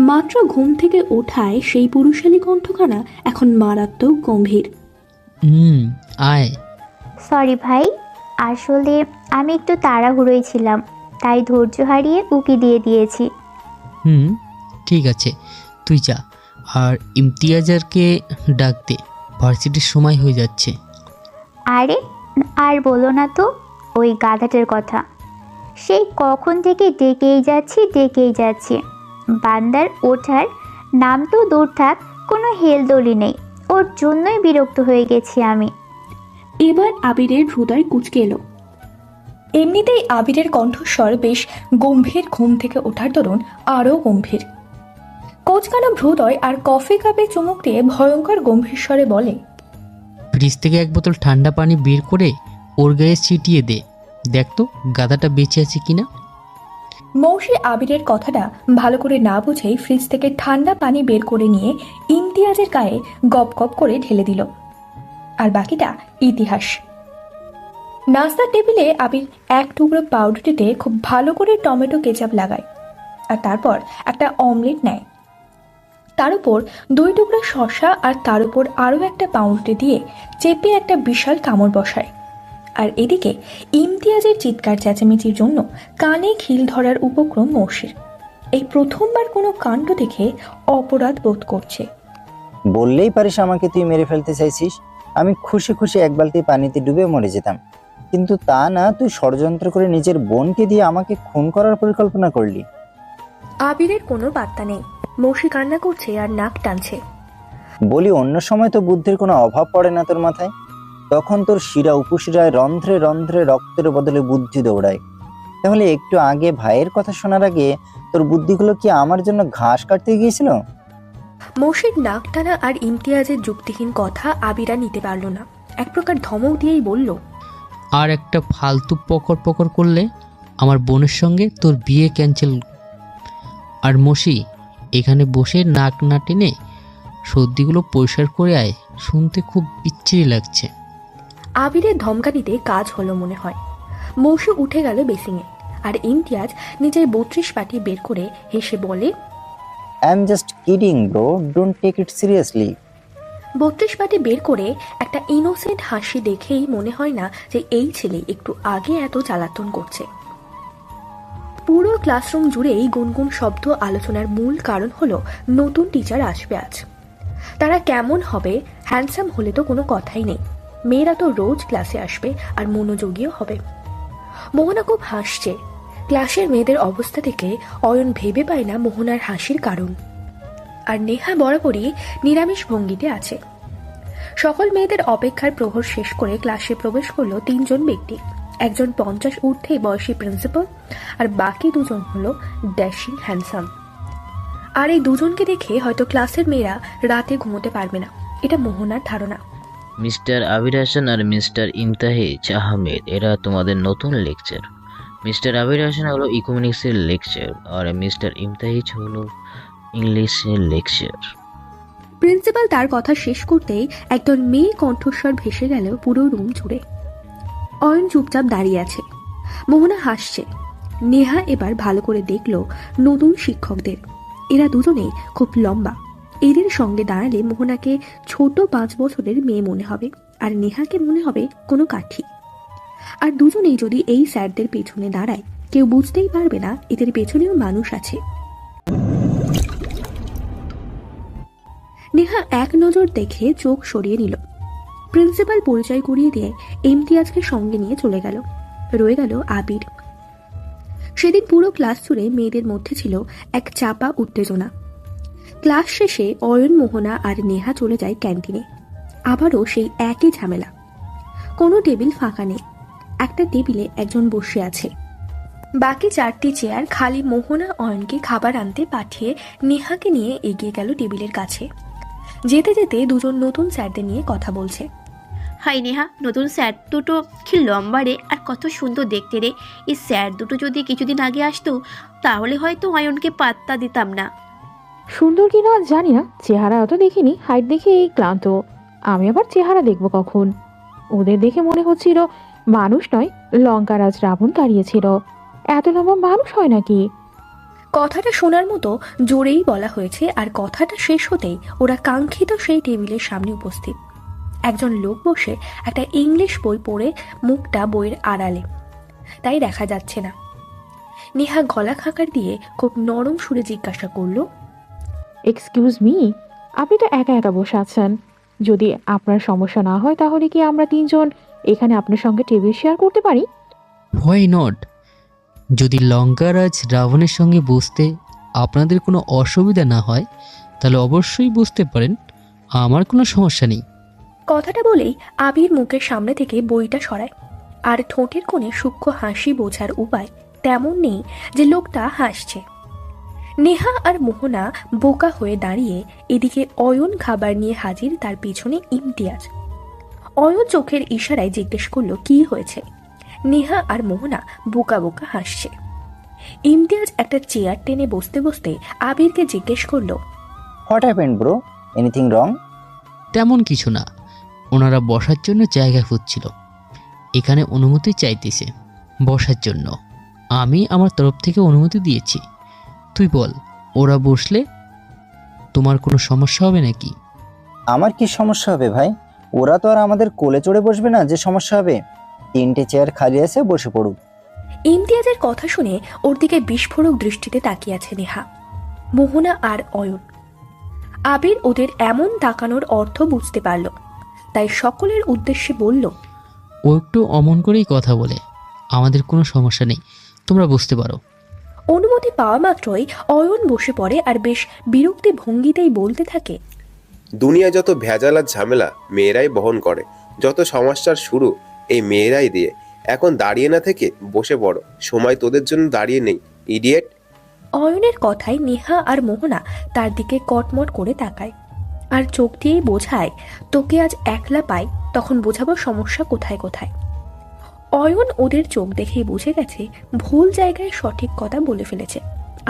মাত্র ঘুম থেকে ওঠায় সেই পুরুষালী কণ্ঠখানা এখন মারাত্মক গম্ভীর। আয়। সরি ভাই, আসলে আমি একটু তাড়াহুড়োই ছিলাম, তাই ধৈর্য হারিয়ে উকি দিয়ে দিয়েছি। ঠিক আছে, তুই যা, আর ইমতিয়াজারকে ডাক দে, ভার্সিটির সময় হয়ে যাচ্ছে। আরে আর বলো না তো ওই গাধাটার কথা, সেই কখন থেকে ডেকেই যাচ্ছি। বান্দার ওঠার নাম তো দূর থাক, কোনো হেলদোলি নেই, ওর জন্যই বিরক্ত হয়ে গেছি আমি। এবার আবিরের হৃদয় কুঁচকে এলো। এমনিতেই আবিরের কণ্ঠস্বর বেশ গম্ভীর, ঘুম থেকে ওঠার দরুন আরও গম্ভীর। কোচকানো হৃদয় আর কফি কাপে চুমুক দিয়ে ভয়ঙ্কর গম্ভীর স্বরে বলে, ফ্রিজ থেকে এক বোতল ঠান্ডা পানি বের করে ওর গায়ে ছিটিয়ে দে, দেখ তো গাধাটা বেঁচে আছে কিনা। মৌসি আবিরের কথাটা ভালো করে না বুঝেই ফ্রিজ থেকে ঠান্ডা পানি বের করে নিয়ে ইমতিয়াজের গায়ে গপ গপ করে ঢেলে দিল। আর বাকিটা ইতিহাস। নাস্তার টেবিলে আবির এক টুকরো পাউরুটিতে খুব ভালো করে টমেটো কেচাপ লাগায়, আর তারপর একটা অমলেট নেয়, তার উপর 2 টুকরো শসা, আর তার উপর আরও একটা পাউরুটি দিয়ে চেপে একটা বিশাল কামড় বসায়। আর এদিকে ইমতিয়াজের চিৎকার চেঁচামেচির জন্য কানে খিল ধরার উপক্রম মৌসির। এই প্রথমবার কোনো কাণ্ড দেখে অপরাধ বোধ করছে। বললেই পারিস আমাকে তুই মেরে ফেলতে চাইছিস, আমি খুশি খুশি এক বালতি পানিতে ডুবে মরে যেতাম, কিন্তু তা না, তুই ষড়যন্ত্র করে নিজের বোনকে দিয়ে আমাকে খুন করার পরিকল্পনা করলি। আবিরের কোনো পাত্তা নেই, মৌসি কান্না করছে আর নাক টানছে। বলি অন্য সময় তো বুদ্ধির কোনো অভাব পড়ে না তোর মাথায়, তখন তোর শিরা উপশিরায় রন্ধ্রে রন্ধ্রে রক্তের বদলে বুদ্ধি দৌড়ায়। তাহলে একটু আগে ভাইয়ের কথা শোনার আগে তোর বুদ্ধিগুলো কি আমার জন্য ঘাস কাটতে গিয়েছিল? মৌসির নাক টানা আর ইমতিয়াজের যুক্তিহীন কথা আবিরা নিতে পারল না, এক প্রকার ধমক দিয়েই বলল, আর একটা ফালতু পকর করলে আমার বোনের সঙ্গে তোর বিয়ে ক্যান্সেল। আর মসি, এখানে বসে নাক না টেনে সর্দিগুলো পরিষ্কার করে আয়, শুনতে খুব বিচ্ছিরি লাগছে। আবিরের ধমকানিতে কাজ হলো মনে হয়। মৌসি উঠে গেল বেসিংয়ে, আর ইমতিয়াজ নিজের 32 পাটি বের করে হেসে বলে, I am just kidding bro, don't take it seriously. 32 পাটি বের করে একটা ইনোসেন্ট হাসি দেখেই মনে হয় না যে এই ছেলে একটু আগে এত জ্বালাতন করছে। পুরো ক্লাসরুম জুড়েই গুনগুন শব্দ আলোচনার মূল কারণ হলো নতুন টিচার আসবে আজ। তারা কেমন হবে, হ্যান্ডসাম হলে তো কোনো কথাই নেই, মেয়েরা তো রোজ ক্লাসে আসবে আর মনোযোগীও হবে। মোহনা খুব হাসছে। ক্লাসের মেয়েদের অবস্থা থেকে অয়ন ভেবে পায় না মোহনার হাসির কারণ। আর নেহা বরাবরই নিরামিষ ভঙ্গিতে আছে। সকল মেয়েদের অপেক্ষার প্রহর শেষ করে ক্লাসে প্রবেশ করলো 3 জন ব্যক্তি। একজন 50 ঊর্ধ্বে বয়সী প্রিন্সিপাল, আর বাকি 2 জন হলো ড্যাশিং হ্যান্ডসাম। আর এই 2 জনকে দেখে হয়তো ক্লাসের মেয়েরা রাতে ঘুমোতে পারবে না, এটা মোহনার ধারণা। মিস্টার আবির হাসান আর মিস্টার ইমতাহিজ আহমেদ, এরা তোমাদের নতুন লেকচার। মিস্টার আবির হাসান হলো ইকোনমিক্সের লেকচার, আর মিস্টার ইমতাহিজ হলো ইংলিশের লেকচার। প্রিন্সিপাল তার কথা শেষ করতেই একজন মেয়ে কণ্ঠস্বর ভেসে গেল পুরো রুম জুড়ে। অয়ন চুপচাপ দাঁড়িয়ে আছে। মোহনা হাসছে। নেহা এবার ভালো করে দেখলো নতুন শিক্ষকদের। এরা দুজনেই খুব লম্বা। এদের সঙ্গে দাঁড়ালে মোহনাকে ছোট 5 বছরের মেয়ে মনে হবে, আর নেহাকে মনে হবে কোনো কাঠি। আর দুজনেই যদি এই স্যারদের পেছনে দাঁড়ায়, কেউ বুঝতেই পারবে না এদের পেছনেও মানুষ আছে। নেহা এক নজর দেখে চোখ সরিয়ে নিল। প্রিন্সিপাল পরিচয় করিয়ে দিয়ে ইমতিয়াজকে সঙ্গে নিয়ে চলে গেল। রয়ে গেল আবির। সেদিন পুরো ক্লাস জুড়ে মেয়েদের মধ্যে ছিল এক চাপা উত্তেজনা। ক্লাস শেষে অয়ন, মোহনা আর নেহা চলে যায় ক্যান্টিনে। আবারও সেই একই ঝামেলা। কোনো টেবিল ফাঁকা নেই। একটা টেবিলে একজন বসে আছে। বাকি 4টি চেয়ার খালি। মোহনা অয়নকে খাবার আনতে পাঠিয়ে নেহাকে নিয়ে এগিয়ে গেল টেবিলের কাছে। যেতে যেতে 2 জন নতুন স্যারদের নিয়ে কথা বলছে। হাই নেহা, নতুন স্যার দুটো কি লম্বা রে, আর কত সুন্দর দেখতে রে। এই স্যার দুটো যদি কিছুদিন আগে আসতো তাহলে হয়তো অয়নকে পাত্তা দিতাম না। সুন্দর কিনা জানি না, চেহারা অত দেখিনি, হাইট দেখে এই ক্লান্ত। আমি আবার চেহারা দেখবো কখন? ওদের দেখে মনে হচ্ছিল মানুষ নয়, লঙ্কারাজ রাবণ দাঁড়িয়েছিল। এত লম্বা মানুষ হয় নাকি? কথাটা শোনার মতো জোরেই বলা হয়েছে, আর কথাটা শেষ হতেই ওরা কাঙ্ক্ষিত সেই টেবিলের সামনে উপস্থিত। একজন লোক বসে একটা ইংলিশ বই পড়ে, মুখটা বইয়ের আড়ালে, তাই দেখা যাচ্ছে না। নেহা গলা খাকার দিয়ে খুব নরম সুরে জিজ্ঞাসা করলো, এক্সকিউজ মি, আপনি তো একা একা বসে আছেন। যদি আপনার সমস্যা না হয় তাহলে কি আমরা 3 জন এখানে আপনার সঙ্গে টেবিল শেয়ার করতে পারি? Why not? যদি লঙ্কারাজ রাবণের সঙ্গে বসতে আপনাদের কোনো অসুবিধা না হয় তাহলে অবশ্যই বুঝতে পারেন, আমার কোনো সমস্যা নেই। কথাটা বলেই আবির মুখের সামনে থেকে বইটা সরায়, আর ঠোঁটের কোণে সূক্ষ্ম হাসি বোঝার উপায় তেমন নেই যে লোকটা হাসছে। নেহা আর মোহনা বোকা হয়ে দাঁড়িয়ে, এদিকে অয়ন খাবার নিয়ে হাজির, তার পিছনে ইমতিয়াজ। অয়ন চোখের ইশারায় জিজ্ঞেস করলো কি হয়েছে। নেহা আর মোহনা বোকা বোকা হাসছে। ইমতিয়াজ একটা চেয়ার টেনে বসতে বসতে আবিরকে জিজ্ঞেস করলো, what happened bro? Anything wrong? তেমন কিছু না, ওনারা বসার জন্য জায়গা খুঁজছিল, এখানে অনুমতি চাইতেছে বসার জন্য। আমি আমার তরফ থেকে অনুমতি দিয়েছি। তুই বল, ওরা বসলে তোমার কোনো সমস্যা হবে নাকি? আমার কি সমস্যা হবে ভাই? ওরা তো আর আমাদের কোলে চড়ে বসবে না যে সমস্যা হবে। 3টে চেয়ার খালি আছে, বসে পড়ুক। ইমতিয়াজের কথা শুনে ওর দিকে বিস্ফোরক দৃষ্টিতে তাকিয়ে আছে নেহা, মোহনা আর অয়ন। আবির ওদের এমন তাকানোর অর্থ বুঝতে পারল, তাই সকলের উদ্দেশ্যে বলল, ও একটু অমন করেই কথা বলে, আমাদের কোনো সমস্যা নেই, তোমরা বুঝতে পারো। অনুমতি পাওয়া মাত্রই অয়ন বসে পড়ে আর বেশ বিরক্তি ভঙ্গিতেই বলতে থাকে, দুনিয়া যত ভেজাল আর ঝামেলা মেয়েরাই বহন করে, যত সমস্যার শুরু এই মেয়েরাই দিয়ে। এখন দাঁড়িয়ে না থেকে বসে পড়ো, সময় তোদের জন্য দাঁড়িয়ে নেই, ইডিয়েট। অয়নের কথায় নেহা আর মোহনা তার দিকে কটমট করে তাকায়, আর চোখ দিয়েই বোঝায়, তোকে আজ একলা পাই তখন বোঝাবো সমস্যা কোথায় কোথায়। অয়ন ওদের চোখ দেখেই বুঝে গেছে ভুল জায়গায় সঠিক কথা বলে ফেলেছে,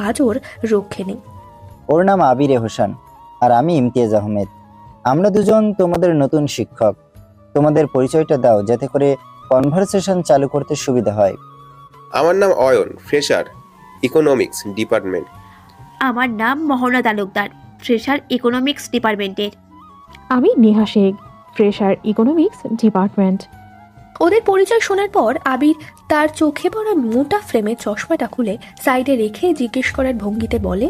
আজ ওর রক্ষে নেই। ওর নাম আবির হোসেন, আর আমি ইমতিয়াজ আহমেদ। আমরা 2 জন তোমাদের নতুন শিক্ষক। তোমাদের পরিচয়টা দাও, যাতে করে কনভারসেশন চালু করতে সুবিধা হয়। আমার নাম অয়ন, ফ্রেশার, ইকোনমিক্স ডিপার্টমেন্ট। আমার নাম মোহনা তালুকদার, ফ্রেশার ইকোনমিক্স ডিপার্টমেন্টের। আমি Neha Sheikh, fresher economics department. ওদের পরিচয় শোনার পর আবির তার চোখে পড়া মোটা ফ্রেমের চশমাটা খুলে সাইডে রেখে জিজ্ঞেস করার ভঙ্গিতে বলে,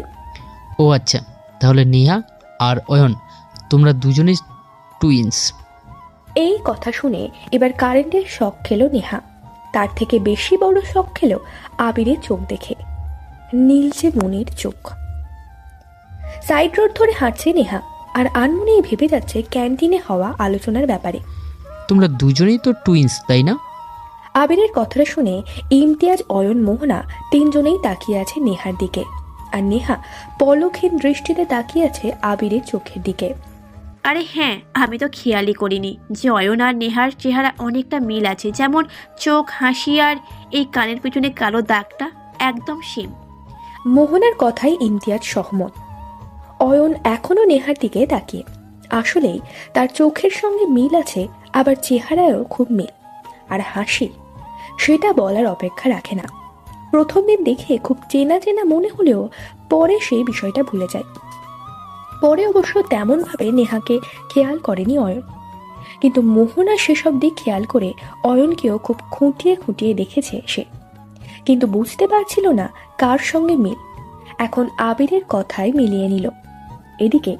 ও আচ্ছা, তাহলে নেহা আর অয়ন তোমরা দুজনেই টুইন্স? এই কথা শুনে এবার কারেন্টের শক খেলো নেহা। তার থেকে বেশি বড় শখ খেল আবিরের চোখ দেখে, নীলচে মনির চোখ। সাইড রোড ধরে হাঁটছে নেহা, আর আনমনেই ভেবে যাচ্ছে ক্যান্টিনে হওয়া আলোচনার ব্যাপারে। তোমরা দুজনেই তো টুইন্স, তাই না? আবিরের কথাটা শুনে ইমতিয়াজ, অয়ন, মোহনা তিনজনেই তাকিয়ে আছে নেহার দিকে, আর নেহা পলকহীন দৃষ্টিতে তাকিয়ে আছে আবিরের চোখের দিকে। আরে হ্যাঁ, আমি তো খেয়ালই করিনি যে অয়ন আর নেহার চেহারা অনেকটা মিল আছে, যেমন চোখ, হাসি আর এই কানের পিছনে কালো দাগটা একদম সেম। মোহনার কথাই ইমতিয়াজ সহমত। অয়ন এখনো নেহার দিকে তাকিয়ে। আসলেই তার চোখের সঙ্গে মিল আছে, আবার চেহারায়ও খুব মিল। আর হাসি, সেটা বলার অপেক্ষা রাখে না। প্রথম দিন দেখে খুব চেনা চেনা মনে হলেও পরে সেই বিষয়টা ভুলে যায়। পরে অবশ্য তেমনভাবে নেহাকে খেয়াল করেনি অয়ন, কিন্তু মোহনা সেসব দিক খেয়াল করে অয়নকেও খুব খুঁটিয়ে খুঁটিয়ে দেখেছে সে, কিন্তু বুঝতে পারছিল না কার সঙ্গে মিল। এখন আবিরের কথায় মিলিয়ে নিল। এদিকে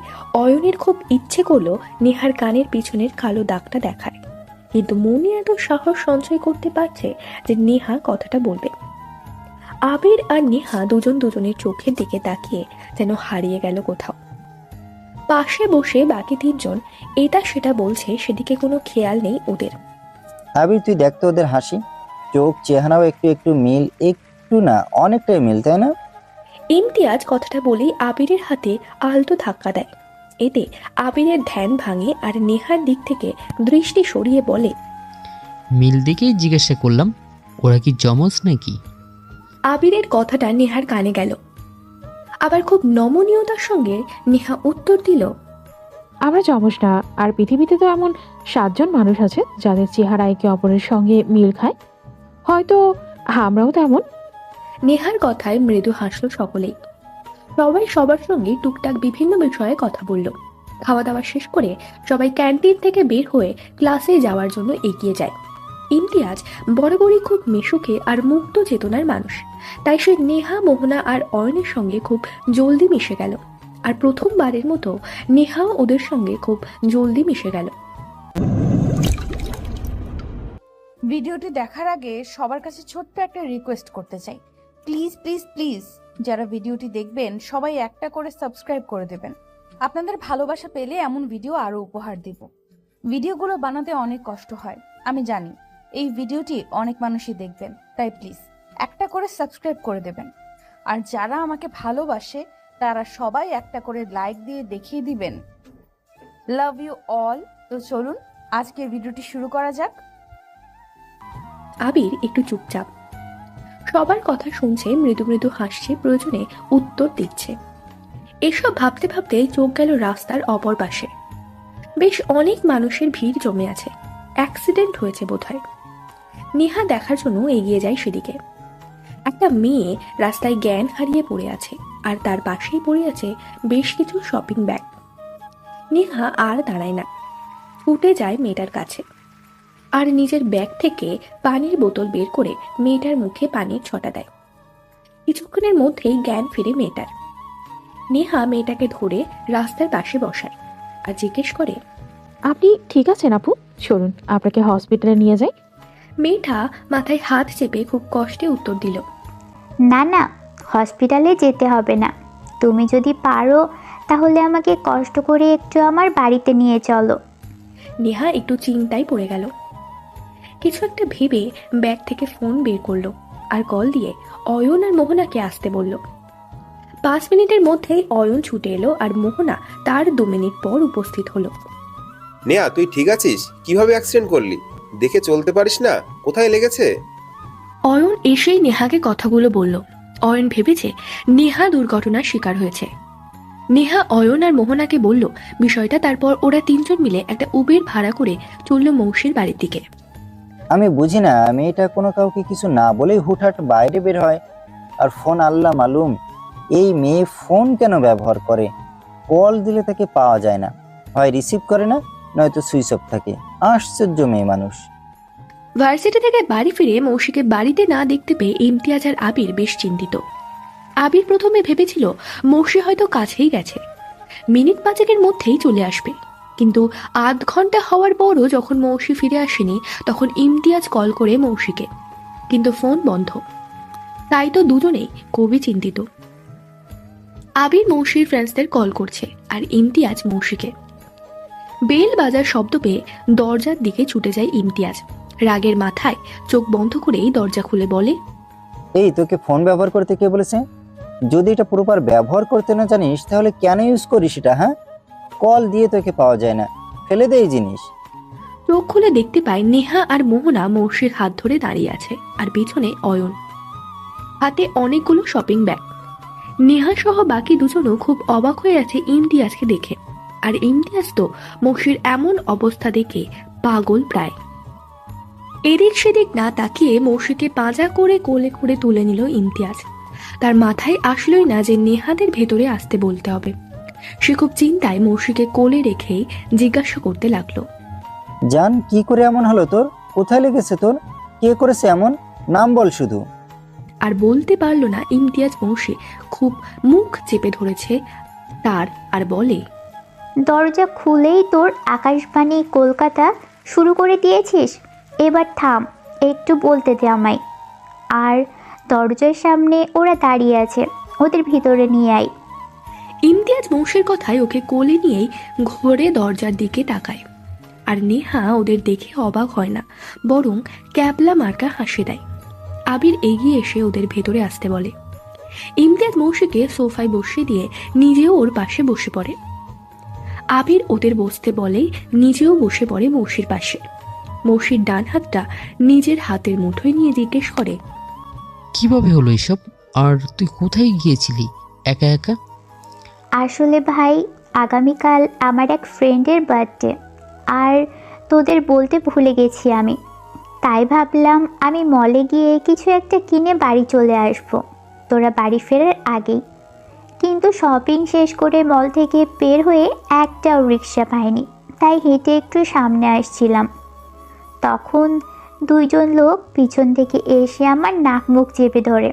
অয়নের খুব ইচ্ছে করলো নেহার কানের পিছনের কালো দাগটা দেখায়, কিন্তু মনে এত সাহস সঞ্চয় করতে পারছে যে নেহা কথাটা বলবে। আবির আর নেহা দুজন দুজনের চোখের দিকে তাকিয়ে যেন হারিয়ে গেল কোথাও। পাশে বসে বাকি তিনজন এটা সেটা বলছে, সেদিকে কোনো খেয়াল নেই ওদের। আবির, তুই দেখতো ওদের হাসি, চোখ, চেহারাও একটু একটু মিল, একটু না অনেকটাই মিল, তাই না? ইমতিয়াজ কথাটা বলেই আবিরের হাতে আলতো ধাক্কা দেয়। এতে আবিরের ধ্যান ভাঙে আর নেহার দিক থেকে দৃষ্টি সরিয়ে বলে, মিল দিকেই জিজ্ঞাসা করলাম, ওরা কি জমজ নাকি? আবিরের কথাটা নেহার কানে গেল। আবার খুব নমনীয়তার সঙ্গে নেহা উত্তর দিল, আমরা জমজ না, আর পৃথিবীতে তো এমন 7 জন মানুষ আছে যাদের চেহারা একে অপরের সঙ্গে মিল খায়। হয়তো আমরাও তেমন। নেহার কথায় মৃদু হাসল সকলেই। সবাই সবার সঙ্গে টুকটাক বিভিন্ন বিষয়ে কথা বলল। খাওয়া দাওয়া শেষ করে সবাই ক্যান্টিন থেকে বের হয়ে ক্লাসে যাওয়ার জন্য এগিয়ে যায়। ইমতিয়াজ বরাবরই খুব মিশুকে আর মুক্ত চেতনার মানুষ, তাই সে নেহা, মোহনা আর অয়নের সঙ্গে খুব জলদি মিশে গেল। আর প্রথমবারের মতো নেহাও ওদের সঙ্গে খুব জলদি মিশে গেল। ভিডিওটি দেখার আগে সবার কাছে ছোট্ট একটা রিকোয়েস্ট করতে চাই, প্লিজ প্লিজ প্লিজ যারা ভিডিওটি দেখবেন সবাই একটা করে সাবস্ক্রাইব করে দেবেন। আপনাদের ভালোবাসা পেলে এমন ভিডিও আরও উপহার দিব। ভিডিওগুলো বানাতে অনেক কষ্ট হয়, আমি জানি। এই ভিডিওটি অনেক মানুষই দেখবেন, তাই প্লিজ একটা করে সাবস্ক্রাইব করে দেবেন। আর যারা আমাকে ভালোবাসে তারা সবাই একটা করে লাইক দিয়ে দেখিয়ে দিবেন লাভ ইউ অল। তো চলুন আজকের ভিডিওটি শুরু করা যাক। আবির একটু চুপচাপ, সবার কথা শুনছে, মৃদু মৃদু হাসছে, প্রয়োজনে উত্তর দিচ্ছে। এসব ভাবতে ভাবতে চোখ গেল রাস্তার অপর পাশে। বেশ অনেক মানুষের ভিড় জমে আছে, অ্যাক্সিডেন্ট হয়েছে বোধহয়। নেহা দেখার জন্য এগিয়ে যায় সেদিকে। একটা মেয়ে রাস্তায় জ্ঞান হারিয়ে পড়ে আছে, আর তার পাশেই পড়ে আছে বেশ কিছু শপিং ব্যাগ। নেহা আর দাঁড়ায় না, ছুটে যায় মেয়েটার কাছে, আর নিজের ব্যাগ থেকে পানির বোতল বের করে মেয়েটার মুখে পানির ছটা দেয়। কিছুক্ষণের মধ্যেই জ্ঞান ফিরে মেয়েটার। নেহা মেয়েটাকে ধরে রাস্তার পাশে বসায় আর জিজ্ঞেস করে, আপনি ঠিক আছেন আপু? চলুন আপনাকে হসপিটালে নিয়ে যাই। মেয়েটা মাথায় হাত চেপে খুব কষ্টে উত্তর দিল, না না, হসপিটালে যেতে হবে না। তুমি যদি পারো তাহলে আমাকে কষ্ট করে একটু আমার বাড়িতে নিয়ে চলো। নেহা একটু চিন্তায় পড়ে গেল। কিছু একটা ভেবে ব্যাগ থেকে ফোন বের করলো আর কল দিয়ে অয়ন আর মোহনাকে আসতে বলল। 5 মিনিটের মধ্যেই অয়ন ছুটে এলো আর মোহনা তার 2 মিনিট পর উপস্থিত হলো। নেহা, তুই ঠিক আছিস? কিভাবে অ্যাক্সিডেন্ট করলি? দেখে চলতে পারিস না? কোথায় লেগেছে? অয়ন এসেই নেহাকে কথাগুলো বলল। অয়ন ভেবেছে নেহা দুর্ঘটনার শিকার হয়েছে। নেহা অয়ন আর মোহনাকে বলল বিষয়টা, তারপর ওরা 3 জন মিলে একটা উবের ভাড়া করে চলল মৌসির বাড়ির দিকে। আমি বুঝি না, মেয়েটা কোনো কাউকে কিছু না বলেই হুটহাট বাইরে বের হয়, আর ফোন আল্লাহ মালুম এই মেয়ে ফোন কেন ব্যবহার করে। কল দিলে তাকে পাওয়া যায় না, হয় রিসিভ করে না, নয়তো সুইচ অফ থাকে। আশ্চর্য মেয়ে মানুষ। ভার্সিটি থেকে বাড়ি ফিরে মৌসিকে বাড়িতে না দেখতে পেয়ে ইমতিয়াজ আর আবির বেশ চিন্তিত। আবির প্রথমে ভেবেছিল মৌসি হয়তো কাছেই গেছে, মিনিট 5 মধ্যেই চলে আসবে, কিন্তু আধ ঘন্টা হওয়ার পরও যখন মৌসি ফিরে আসেনি তখন ইমতিয়াজ কল করে মৌসিকে কিন্তু ফোন বন্ধ। তাই তো দুজনেই খুবই চিন্তিত। আবির মৌসির ফ্রেন্ডসদের কল করছে আর ইমতিয়াজ মৌসিকে। বেল বাজার শব্দ পেয়ে দরজার দিকে ছুটে যায় ইমতিয়াজ। রাগের মাথায় চোখ বন্ধ করেই দরজা খুলে বলে, এই তোকে ফোন ব্যবহার করতে কে বলেছে? যদি এটা প্রপার ব্যবহার করতে না জানিস তাহলে কেন ইউজ করিস এটা? হ্যাঁ, কল দিয়ে তোকে পাওয়া যায় না, ফেলে দে এই জিনিস। চোখ খুলে দেখতে পায় নেহা আর মোহনা মৌসির হাত ধরে দাঁড়িয়ে আছে আর পিছনে অয়ন, হাতে অনেকগুলো শপিং ব্যাগ। নেহা সহ বাকি দুজনও খুব অবাক হয়ে আছে ইমতিয়াজকে দেখে। আর ইমতিয়াজ তো মৌসির এমন অবস্থা দেখে পাগল প্রায়। এদিক সেদিক না তাকিয়ে মৌসিকে পাঁজা করে কোলে করে তুলে নিল ইমতিয়াজ। তার মাথায় আসলোই না যে নেহাদের ভেতরে আসতে বলতে হবে। সে খুব চিন্তায় মৌসিকে কোলে রেখেই জিজ্ঞাসা করতে লাগলো, জান, কি করে এমন হলো তোর? কোথায় লেগেছে তোর? কে করেছে এমন? নাম বল শুধু। আর বলতে পারলো না ইমতিয়াজ। মৌসি খুব মুখ চেপে ধরেছে তার আর বলে, দরজা খুলেই তোর আকাশবাণী কলকাতা শুরু করে দিয়েছিস। এবার থাম, একটু বলতে দে আমায়। আর দরজার সামনে ওরা দাঁড়িয়ে আছে, ওদের ভিতরে নিয়ে আয়। ইমতিয়াজ মৌসির কথায় ওকে কোলে নিয়েই ঘরে দরজার দিকে তাকায়। আর নেহা ওদের দেখে অবাক হয় না, বরং ক্যাবলা মার্কা হাসি দেয়। আবির এগিয়ে এসে ওদের ভেতরে আসতে বলে। ইমতিয়াজ মৌসিকে সোফায় বসিয়ে দিয়ে নিজেও ওর পাশে বসে পড়ে। আবির ওদের বসতে বলেই নিজেও বসে পড়ে মৌসির পাশে। মৌসির ডান হাতটা নিজের হাতের মুঠোয় নিয়ে জিজ্ঞেস করে, কিভাবে হলো এসব? আর তুই কোথায় গিয়েছিলি একা একা? আসলে ভাই, আগামীকাল আমার এক ফ্রেন্ডের বার্থডে, আর তোদের বলতে ভুলে গেছি আমি। তাই ভাবলাম আমি মলে গিয়ে কিছু একটা কিনে বাড়ি চলে আসবো তোরা বাড়ি ফেরার আগেই। কিন্তু শপিং শেষ করে মল থেকে বের হয়ে একটাও রিক্সা পাইনি, তাই হেঁটে একটু সামনে আসছিলাম। তখন দুইজন লোক পিছন থেকে এসে আমার নাক মুখ চেপে ধরে।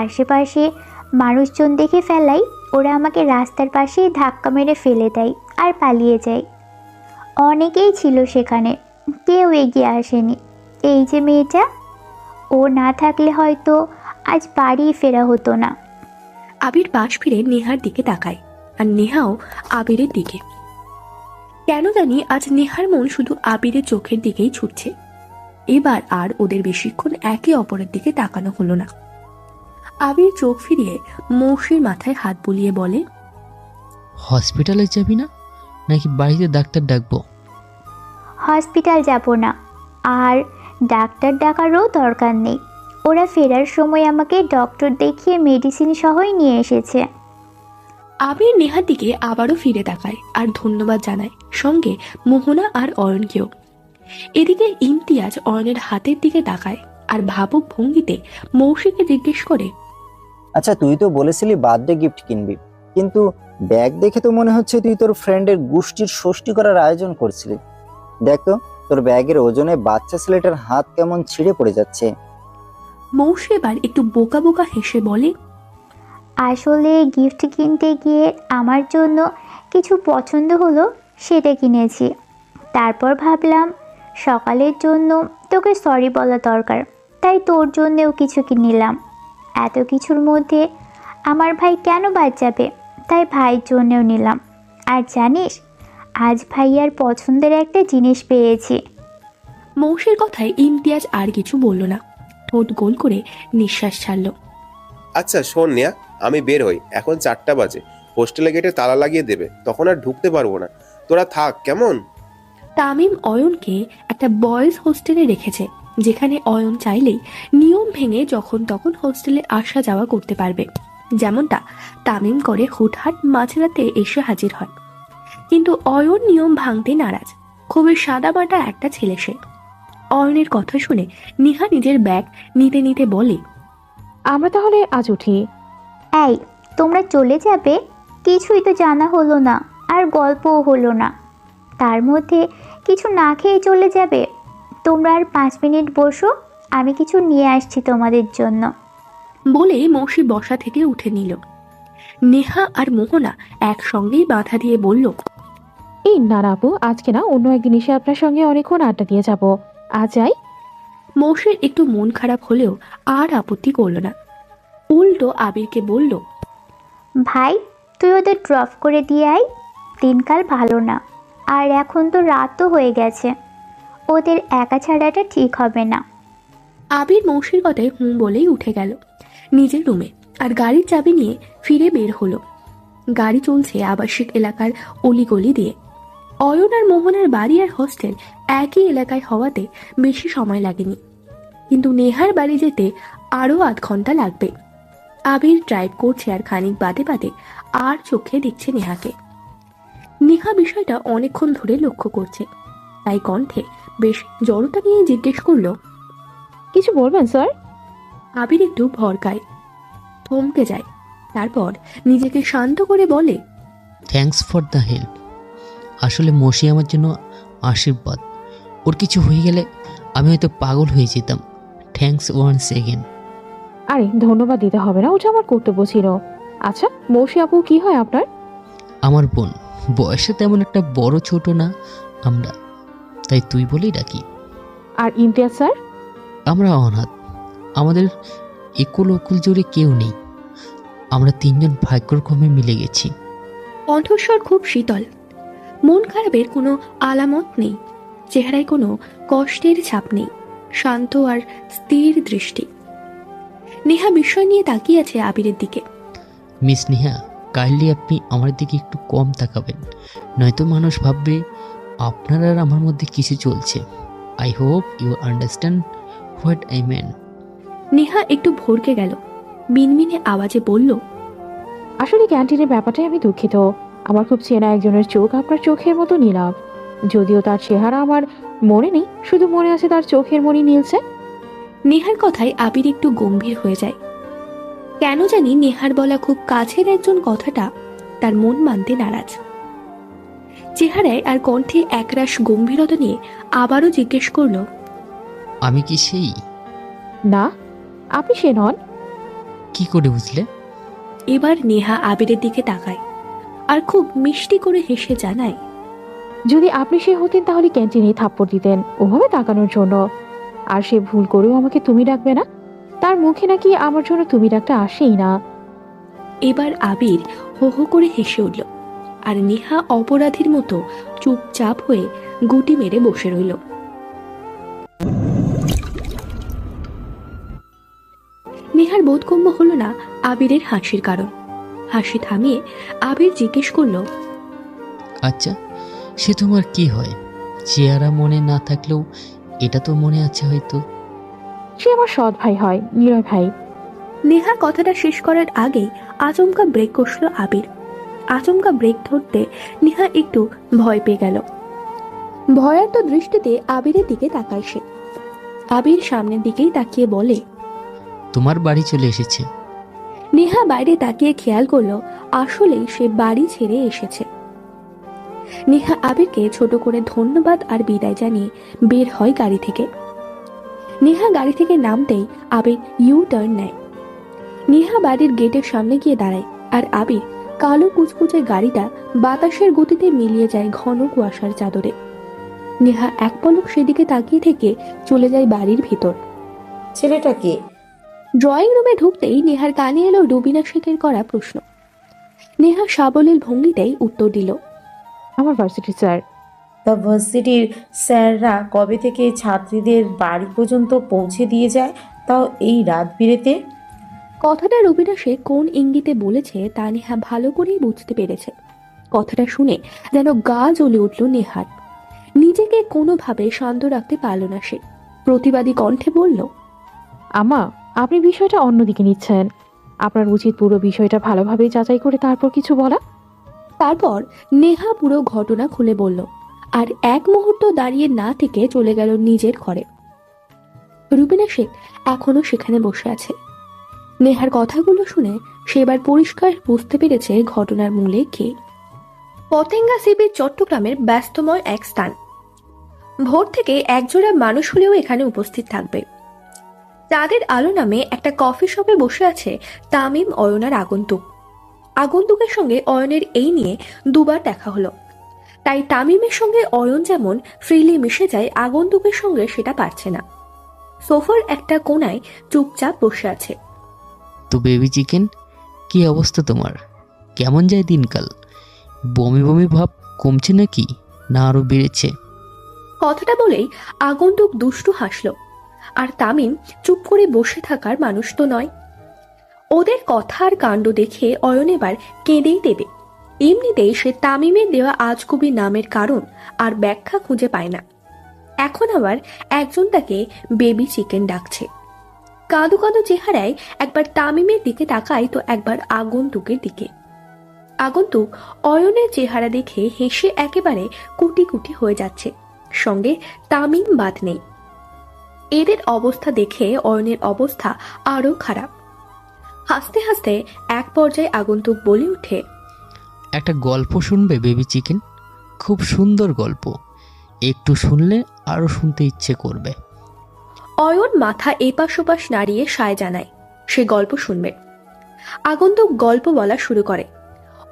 আশেপাশে মানুষজন দেখে ফেলাই ওরা আমাকে রাস্তার পাশেই ধাক্কা মেরে ফেলে দেয় আর পালিয়ে যায়। অনেকেই ছিল সেখানে, কেউ এগিয়ে আসেনি। এই যে মেয়েটা, ও না থাকলে হয়তো আজ বাড়ি ফেরা হতো না। আবির পাশ ফিরে নেহার দিকে তাকায় আর নেহাও আবিরের দিকে। কেন জানি আজ নেহার মন শুধু আবিরের চোখের দিকেই ছুটছে। এবার আর ওদের বেশিক্ষণ একে অপরের দিকে তাকানো হলো না। আবির চোখ ফিরিয়ে মৌসির মাথায় হাত বুলিয়ে বলে, হসপিটালে যাবি না নাকি বাড়িতে ডাক্তার ডাকবো? হসপিটাল যাব না, আর ডাক্তার ডাকারও দরকার নেই। ওরা ফেরার সময় আমাকে ডক্টর দেখিয়ে মেডিসিন সহই নিয়ে এসেছে। আবির নেহার দিকে আবারও ফিরে তাকায় আর ধন্যবাদ জানায়, সঙ্গে মোহনা আর অয়নকেও। এদিকে ইমতিয়াজ অয়নের হাতের দিকে তাকায় আর ভাবুক ভঙ্গিতে মৌসিকে জিজ্ঞেস করে, আচ্ছা, তুই তো বলেছিলি বার্থডে গিফট কিনবি, কিন্তু ব্যাগ দেখে তো মনে হচ্ছে তুই তোর ফ্রেন্ডের গোষ্ঠীর ষষ্ঠী করার আয়োজন করছিলি। দেখ তো, তোর ব্যাগের ওজনে বাচ্চা ছেলেটার হাত কেমন ছিঁড়ে পড়ে যাচ্ছে। মৌসি এবার একটু বোকা বোকা হেসে বলে, আসলে গিফট কিনতে গিয়ে আমার জন্য কিছু পছন্দ হলো, সেটা কিনেছি। তারপর ভাবলাম সকালের জন্য তোকে সরি বলা দরকার, তাই তোর জন্যেও কিছু কিনলাম। এত কিছুর মধ্যে আমার ভাই কেন বাদ যাবে, তাই ভাইয়ের জন্যেও নিলাম। আর জানিস, আজ ভাইয়ার পছন্দের একটা জিনিস পেয়েছি। মৌসির কথায় ইমতিয়াজ আর কিছু বলল না, ঠোঁট গোল করে নিঃশ্বাস ছাড়ল। আচ্ছা শোন নেয়া, আমি বের হই, এখন 4টা বাজে। হোস্টেলে গেটে তালা লাগিয়ে দেবে, তখন আর ঢুকতে পারবো না। তোরা থাক কেমন? তামিম অয়নকে একটা বয়েজ হোস্টেলে রেখেছে, যেখানে অয়ন চাইলেই নিয়ম ভেঙে যখন তখন হোস্টেলে আসা যাওয়া করতে পারবে, যেমনটা তামিম করে হুটহাট মাঝরাতে এসে হাজির হয়। কিন্তু অয়ন নিয়ম ভাঙতে নারাজ, খুবই সাদামাটা একটা ছেলে সে। অয়নের কথা শুনে নিহা নিজের ব্যাগ নিতে নিতে বলে, আমরা তাহলে আজ উঠি। এই, তোমরা চলে যাবে? কিছুই তো জানা হলো না, আর গল্পও হলো না। তার মধ্যে কিছু না খেয়ে চলে যাবে? তোমরা আর 5 মিনিট বসো, আমি কিছু নিয়ে আসছি তোমাদের জন্য। বলে মৌসি বসা থেকে উঠে নিল। নেহা আর মোহনা একসঙ্গেই বাধা দিয়ে বলল, এই না আপু, আজকে না, অন্য একদিন এসে আপনার সঙ্গে অনেকক্ষণ আড্ডা দিয়ে যাব। আজ যাই। মৌসের একটু মন খারাপ হলেও আর আপত্তি করল না, উল্টো আবিরকে বলল, ভাই তুই ওদের ড্রপ করে দিয়ে আয়, দিনকাল ভালো না, আর এখন তো রাতও হয়ে গেছে, ওদের একা ছাড়াটা ঠিক হবে না। আবির মৌসির কথায় হুঁ বলেই উঠে গেল নিজের রুমে, আর গাড়ির চাবি নিয়ে ফিরে বের হলো। গাড়ি চলছে আবাসিক এলাকার অলিগলি দিয়ে। অয়ন আর মোহনের বাড়ি আর হোস্টেল একই এলাকায় হওয়াতে বেশি সময় লাগেনি, কিন্তু নেহার বাড়ি যেতে আরও আধ ঘন্টা লাগবে। আবির ড্রাইভ করছে আর খানিক বাদে বাদে আর চোখে দেখছে নেহাকে। নেহা বিষয়টা অনেকক্ষণ ধরে লক্ষ্য করছে, তাই কণ্ঠে বেশ জড়তা নিয়ে জিজ্ঞেস করলো, কিছু বলবেন স্যার? আবির একটু ভরকায়, থমকে যায়, তারপর নিজেকে শান্ত করে বলে, থ্যাঙ্কস ফর দ্য হেল্প। আসলে মসি আমার জন্য আশীর্বাদ। ওর কিছু হয়ে গেলে আমি হয়তো পাগল হয়ে যেতাম। Thanks once again. আরে ধন্যবাদ দিতে হবে না, ওটা আমার কর্তব্য ছিল। আচ্ছা মৌসি আপু কি হয় আপনার? আমার বোন, বয়সে তেমন একটা বড় ছোট না আমরা, তাই তুই বলেই ডাকি। আর ইমতিয়াজ স্যার? আমরা অনাথ, আমাদের একুল ওকুল জোরে কেউ নেই, আমরা তিনজন ভাগ্যক্রমে মিলে গেছি। কণ্ঠস্বর খুব শীতল, মন খারাপের কোনো আলামত নেই, চেহারায় কোনো কষ্টের ছাপ নেই, শান্ত আর স্থির দৃষ্টি। নেহা বিস্ময় নিয়ে তাকিয়ে আছে আবিরের দিকে। মিস নেহা, কাইন্ডলি আপনি আমার দিকে একটু কম তাকাবেন, নয়তো মানুষ ভাববে আপনার আর আমার মধ্যে কিছু চলছে। I hope you understand what I mean. Neha একটু ভরকে গেল, মিনমিনে আওয়াজে বলল, আসলে ক্যান্টিনের ব্যাপারটাই আমি দুঃখিত। আমার খুব চেনা একজনের চোখ আপনার চোখের মতো নীলাভ, যদিও তার চেহারা আমার মনে নেই, শুধু মনে আছে তার চোখের মনি নীলছে। নেহার কথায় আবির একটু গম্ভীর হয়ে যায়। কেন জানি নেহার বলা খুব কাছের একজন কথাটা তার মন মানতে নারাজ। চেহারায় আর কণ্ঠে একরাশ গম্ভীরতা নিয়ে আবারও জিজ্ঞেস করলো, আমি কি সেই? না, আপনি সে নন। কি করে বুঝলে? এবার নেহা আবিরের দিকে তাকায় আর খুব মিষ্টি করে হেসে জানায়, যদি আপনি সে হতেন তাহলে ক্যান্টিনে থাপ্পড় দিতেন ওভাবে তাকানোর জন্য। আর সে ভুল করেও আমাকে তুমি ডাকবে না, তার মুখে নাকি আমার জন্য তুমি ডাকতে আসেই না। এবার আবির হো হো করে হেসে উঠল, আর নেহা অপরাধীর মতো চুপচাপ হয়ে গুটি মেরে বসে রইল। নেহার বোধগম্য হলো না আবিরের হাসির কারণ। হাসি থামিয়ে আবির জিজ্ঞেস করলো, আচ্ছা সে তোমার কি হয়? চেহারা মনে না থাকলেও এটা তো মনে আছে হয়তো। সে আমার সৎ ভাই হয়, নিরয় ভাই। নেহা কথাটা শেষ করার আগেই আচমকা ব্রেক কষল আবির। আচমকা ব্রেক ধরতে নেহা একটু ভয় পেয়ে গেল। ভয়ার্ত দৃষ্টিতে আবিরের দিকে তাকায় সে। আবির সামনের দিকেই তাকিয়ে বলে, তোমার বাড়ি চলে এসেছে। নেহা বাইরে তাকিয়ে খেয়াল করলো আসলেই সে বাড়ি ছেড়ে এসেছে। নেহা আবিরকে ছোট করে ধন্যবাদ আর বিদায় জানিয়ে বের হয় গাড়ি থেকে। নেহা গাড়ি থেকে নামতেই আবির ইউ টার্ন নেয়। নেহা বাড়ির গেটের সামনে গিয়ে দাঁড়ায়, আর আবির কালো কুচকুচে গাড়িটা বাতাসের গতিতে মিলিয়ে যায় ঘন কুয়াশার চাদরে। নেহা এক পলক সেদিকে তাকিয়ে থেকে চলে যায় বাড়ির ভিতর। ছেলেটা কে? ড্রয়িং রুমে ঢুকতেই নেহার কানে এলো রুবিনা শেখের করা প্রশ্ন। নেহা সাবলীল ভঙ্গিতেই উত্তর দিল, আমার ভার্সিটি স্যার। তা ভার্সিটির স্যাররা কবে থেকে ছাত্রীদের বাড়ি পর্যন্ত পৌঁছে দিয়ে যায়, তাও এই রাত বিরেতে? কথাটা রুবিনা শেখ কোন ইঙ্গিতে বলেছে তা নেহা ভালো করেই বুঝতে পেরেছে। কথাটা শুনে যেন গা জ্বলে উঠল নেহার। নিজেকে কোনোভাবে শান্ত রাখতে পারল না সে। প্রতিবাদী কণ্ঠে বলল, আমা আপনি বিষয়টা অন্যদিকে নিচ্ছেন, আপনার উচিত পুরো বিষয়টা ভালোভাবে যাচাই করে তারপর কিছু বলা। তারপর নেহা পুরো ঘটনা খুলে বলল, আর এক মুহূর্ত দাঁড়িয়ে না থেকে চলে গেল নিজের ঘরে। রুবিনা শেখ এখনো সেখানে বসে আছে। নেহার কথাগুলো শুনে সে এবার পরিষ্কার বুঝতে পেরেছে ঘটনার মূলে কে। পতেঙ্গা সিবির চট্টগ্রামের ব্যস্তময় এক স্থান। ভোর থেকে একজোড়া মানুষ হলেও এখানে উপস্থিত থাকবে। তাদের আলো নামে একটা কফি শপে বসে আছে তামিম, অয়ন আর আগন্তুক। আগন্তুকের সঙ্গে অয়নের এই নিয়ে দুবার দেখা হলো, তাই তামিমের সঙ্গে অয়ন যেমন ফ্রিলি মিশে যায়, আগন্তুকের সঙ্গে সেটা পারছে না। সোফার একটা কোণায় চুপচাপ বসে আছে। তো বেবি চিকেন, কি অবস্থা তোমার? কেমন যায় দিনকাল? বমি বমি ভাব কমছে নাকি, না আরো বেড়েছে? কথাটা বলেই আগন্তুক দুষ্টু হাসল। আর তামিম চুপ করে বসে থাকার মানুষ তো নয়। ওদের কথা আর কাণ্ড দেখে অয়ন এবার কেঁদেই দেবে। এমনিতেই সে তামিমের দেওয়া আজগুবি নামের কারণ আর ব্যাখ্যা খুঁজে পায় না। এখন আবার একজন তাকে বেবি চিকেন ডাকছে। কাঁদো কাঁদো চেহারায় একবার তামিমের দিকে তাকায় তো একবার আগন্তুকের দিকে। আগন্তুক অয়নের চেহারা দেখে হেসে একেবারে কুটি কুটি হয়ে যাচ্ছে, সঙ্গে তামিম বাদ নেই। এদের অবস্থা দেখে অয়নের অবস্থা আরো খারাপ। হাসতে হাসতে এক পর্যায়ে আগন্তুক বলে ওঠে, একটা গল্প শুনবে বেবি চিকেন? খুব সুন্দর গল্প, একটু শুনলে আরো শুনতে ইচ্ছে করবে। অয়ন মাথা এপাশ ওপাশ নাড়িয়ে সায় জানায় সে গল্প শুনবে। আগন্তুক গল্প বলা শুরু করে।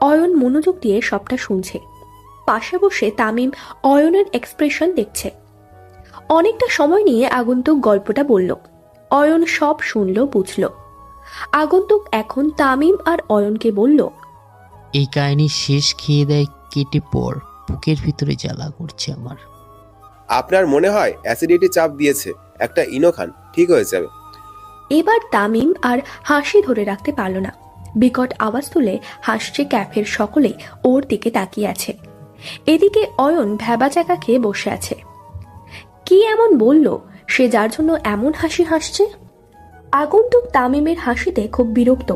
অয়ন মনোযোগ দিয়ে সবটা শুনছে। পাশে বসে তামিম অয়নের এক্সপ্রেশন দেখছে। অনেকটা সময় নিয়ে আগন্তুক গল্পটা বলল। অয়ন সব শুনল, বুঝল। আগন্তুক এখন তামিম আর অয়নকে বলল, এই কাহিনী শেষ খেয়ে দেয় কেটে পর বুকের ভিতরে জ্বালা করছে আমার। আপনার মনে হয় অ্যাসিডিটি চাপ দিয়েছে, একটা ইনো খান, ঠিক হয়ে যাবে। এবার তামিম আর হাসি ধরে রাখতে পারল না। বিকট আওয়াজ তুলে হাসছে ক্যাফের সকলে ওর দিকে তাকিয়ে আছে। এদিকে অয়ন ভ্যাবাচাকা খেয়ে বসে আছে। কি এমন বলল সে যার জন্য এমন হাসি হাসছে? আগন্তুক তামিমের হাসিতে খুব বিরক্ত,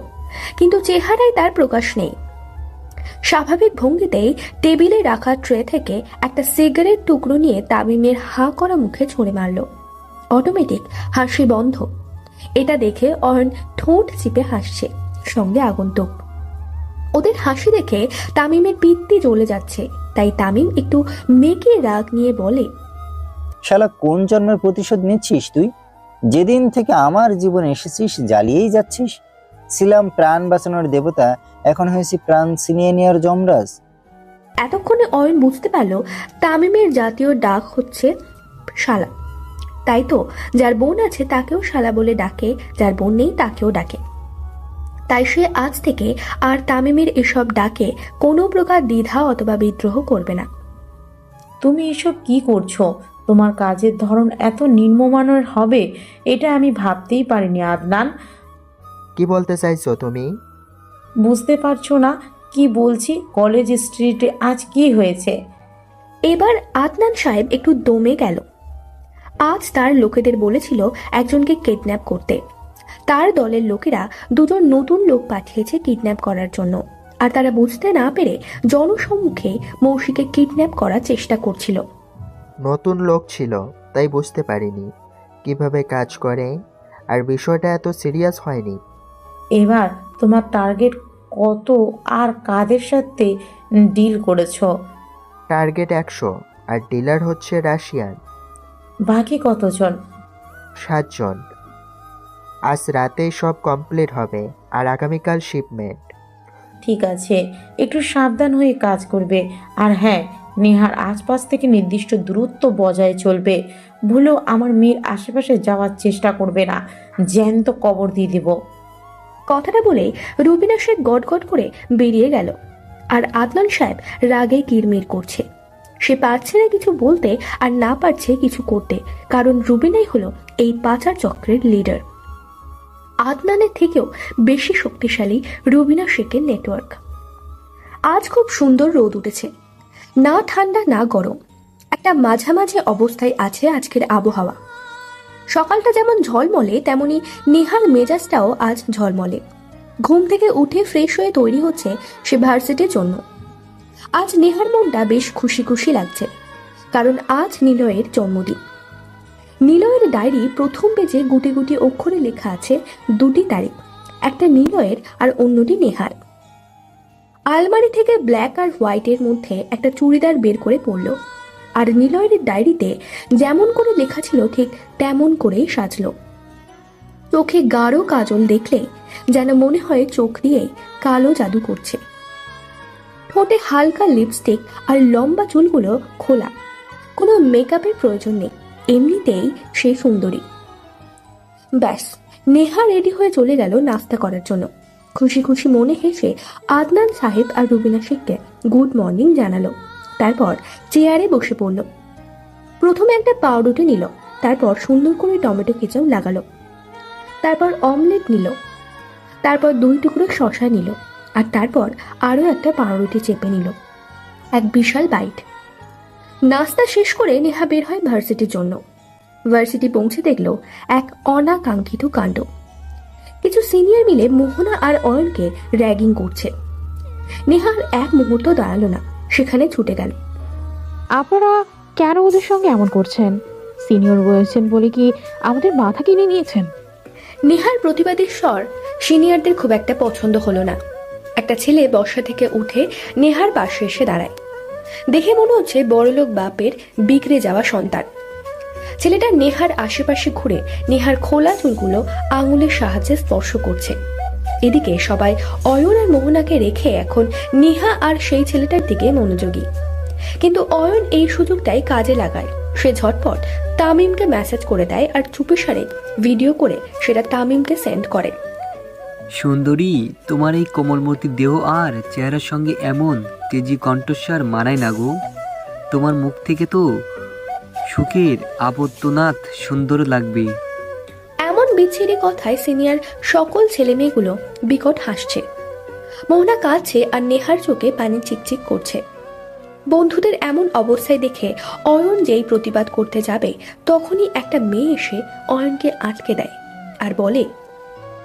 কিন্তু চেহারায় তার প্রকাশ নেই। স্বাভাবিক ভঙ্গিতেই টেবিলে রাখা ট্রে থেকে একটা সিগারেট টুকরো নিয়ে তামিমের হাঁ করা মুখে ছুঁড়ে মারল। অটোমেটিক হাসি বন্ধ। এটা দেখে অয়ন ঠোঁট চিপে হাসছে, সঙ্গে আগন্তুক। ওদের হাসি দেখে তামিমের পিত্তি জ্বলে যাচ্ছে, তাই তামিম একটু মেকে রাগ নিয়ে বলে, শালা কোন জন্মের প্রতিশোধ নিচ্ছিস তুই? যেদিন থেকে আমার জীবনে এসেছিস জ্বালিয়েই যাচ্ছিস। ছিলাম প্রাণ বাঁচানোর দেবতা, এখন হয়েছি প্রাণ ছিনিয়ে নেওয়ার যমরাজ। এতক্ষণে অয়ন বুঝতে পারল তামিমের জাতীয় ডাক হচ্ছে শালা। তাই তো যার বোন আছে তাকেও শালা বলে ডাকে, যার বোন নেই তাকেও ডাকে। তাই সে আজ থেকে আর তামিমের এসব ডাকে কোনো প্রকার দ্বিধা অথবা বিদ্রোহ করবে না। তুমি এসব কি করছো? তোমার কাজের ধরন এত নিম্নমানের হবে এটা আমি ভাবতেই পারিনি আদনান। কি বলতে চাইছো তুমি? বুঝতে পারছো না কি বলছি? কলেজ স্ট্রিটে আজ কি হয়েছে? এবার আদনান সাহেব একটু দমে গেল। আজ তার লোকেদের বলেছিল একজনকে কিডন্যাপ করতে। তার দলের লোকেরা দুজন নতুন লোক পাঠিয়েছে কিডন্যাপ করার জন্য, আর তারা বুঝতে না পেরে জনসম্মুখে মৌসিকে কিডন্যাপ করার চেষ্টা করছিল। নতুন লোক ছিল তাই বুঝতে পারিনি কিভাবে কাজ করে, আর বিষয়টা এত সিরিয়াস হয়নি। এবার তোমার টার্গেট কত আর কাদের সাথে ডিল করেছো? টার্গেট 100 আর ডিলার হচ্ছে রাশিয়ান। বাকি কতজন? 7 জন। আজ রাতেই সব কমপ্লিট হবে আর আগামীকাল শিপমেন্ট। ঠিক আছে, একটু সাবধান হয়ে কাজ করবে। আর হ্যাঁ, নেহার আশপাশ থেকে নির্দিষ্ট দূরত্ব বজায় চলবে। ভুলেও আমার মেয়ের আশেপাশে যাওয়ার চেষ্টা করবে না, জ্যান্ত কবর দিয়ে দেব। কথাটা বলে রুবিনা শেখ গটগট করে বেরিয়ে গেল। আর আদনান সাহেব রাগে কিরমির করছে। সে পারছে না কিছু বলতে আর না পারছে কিছু করতে, কারণ রুবিনাই হলো এই পাচার চক্রের লিডার। আদনানের থেকেও বেশি শক্তিশালী রুবিনা শেখের নেটওয়ার্ক। আজ খুব সুন্দর রোদ উঠেছে, না ঠান্ডা না গরম, একটা মাঝামাঝি অবস্থায় আছে আজকের আবহাওয়া। সকালটা যেমন ঝলমলে তেমনি নেহার মেজাজটাও আজ ঝলমলে। ঘুম থেকে উঠে ফ্রেশ হয়ে তৈরি হচ্ছে সে ভার্সিটির জন্য। আজ নেহার মনটা বেশ খুশি খুশি লাগছে, কারণ আজ নিলয়ের জন্মদিন। নিলয়ের ডায়েরি প্রথম পেজে গুটি গুটি অক্ষরে লেখা আছে 2টি তারিখ, একটা নিলয়ের আর অন্যটি নেহার। আলমারি থেকে ব্ল্যাক আর হোয়াইটের মধ্যে একটা চুড়িদার বের করে পরল, আর নিলয়ের ডায়েরিতে যেমন করে লেখা ছিল ঠিক তেমন করেই সাজল। চোখে গাঢ় কাজল দেখলে যেন মনে হয় চোখ দিয়ে কালো জাদু করছে। ঠোঁটে হালকা লিপস্টিক আর লম্বা চুলগুলো খোলা, কোনো মেকআপের প্রয়োজন নেই, এমনিতেই সে সুন্দরী। ব্যাস, নেহা রেডি হয়ে চলে গেল নাস্তা করার জন্য। খুশি খুশি মনে হেসে আদনান সাহেব আর রুবিনা শেখকে গুড মর্নিং জানালো। তারপর চেয়ারে বসে পড়ল। প্রথমে একটা পাউরুটি নিল, তারপর সুন্দর করে টমেটো কেচাপ লাগালো, তারপর অমলেট নিল, তারপর 2 টুকরো শশা নিল, আর তারপর আরও একটা পাউরুটি চেপে নিল। এক বিশাল বাইট। নাস্তা শেষ করে নেহা বের হয় ভার্সিটির জন্য। ভার্সিটি পৌঁছে দেখল এক অনাকাঙ্ক্ষিত কাণ্ড। কিছু সিনিয়র মিলে মোহনা আর অয়নকে র্যাগিং করছে। নেহার এক মুহূর্ত দাঁড়ালো না, সেখানে ছুটে গেল। আপনারা কেন ওদের সঙ্গে এমন করছেন? সিনিয়র বলেছেন বলে কি আমাদের মাথা কিনে নিয়েছেন? নেহার প্রতিবাদী স্বর সিনিয়রদের খুব একটা পছন্দ হলো না। একটা ছেলে বর্ষা থেকে উঠে নেহার পাশে এসে দাঁড়ায়। দেখে মনে হচ্ছে বড়লোক বাপের বিগড়ে যাওয়া সন্তান। ছেলেটা নেহার আশেপাশে ঘুরে নেহার খোলা চুলগুলো আঙুলের সাহায্যে স্পর্শ করছে। এদিকে সবাই অয়ন আর মোহনাকে রেখে এখন নেহা আর সেই ছেলেটার দিকে মনোযোগী। কিন্তু অয়ন এই সুযোগটাই কাজে লাগায়। সে ঝটপট তামিমকে মেসেজ করে দেয় আর চুপিসারে ভিডিও করে সেটা তামিমকে সেন্ড করে। সুন্দরী, তোমার এই কোমলমতি দেহ আর চেহারার সঙ্গে এমন তেজি কণ্ঠস্বর মানায় না গো। তোমার মুখ থেকে তো সুখের আবর্তনাথ সুন্দর লাগবে। এমন বিচ্ছিরি কথায় সিনিয়র সকল ছেলে মেয়েগুলো বিকট হাসছে। মোহনা কাঁদছে আর নেহার চোখে পানি চিকচিক করছে। বন্ধুদের এমন অবস্থায় দেখে অয়ন যেই প্রতিবাদ করতে যাবে তখনই একটা মেয়ে এসে অয়নকে আটকে দেয় আর বলে,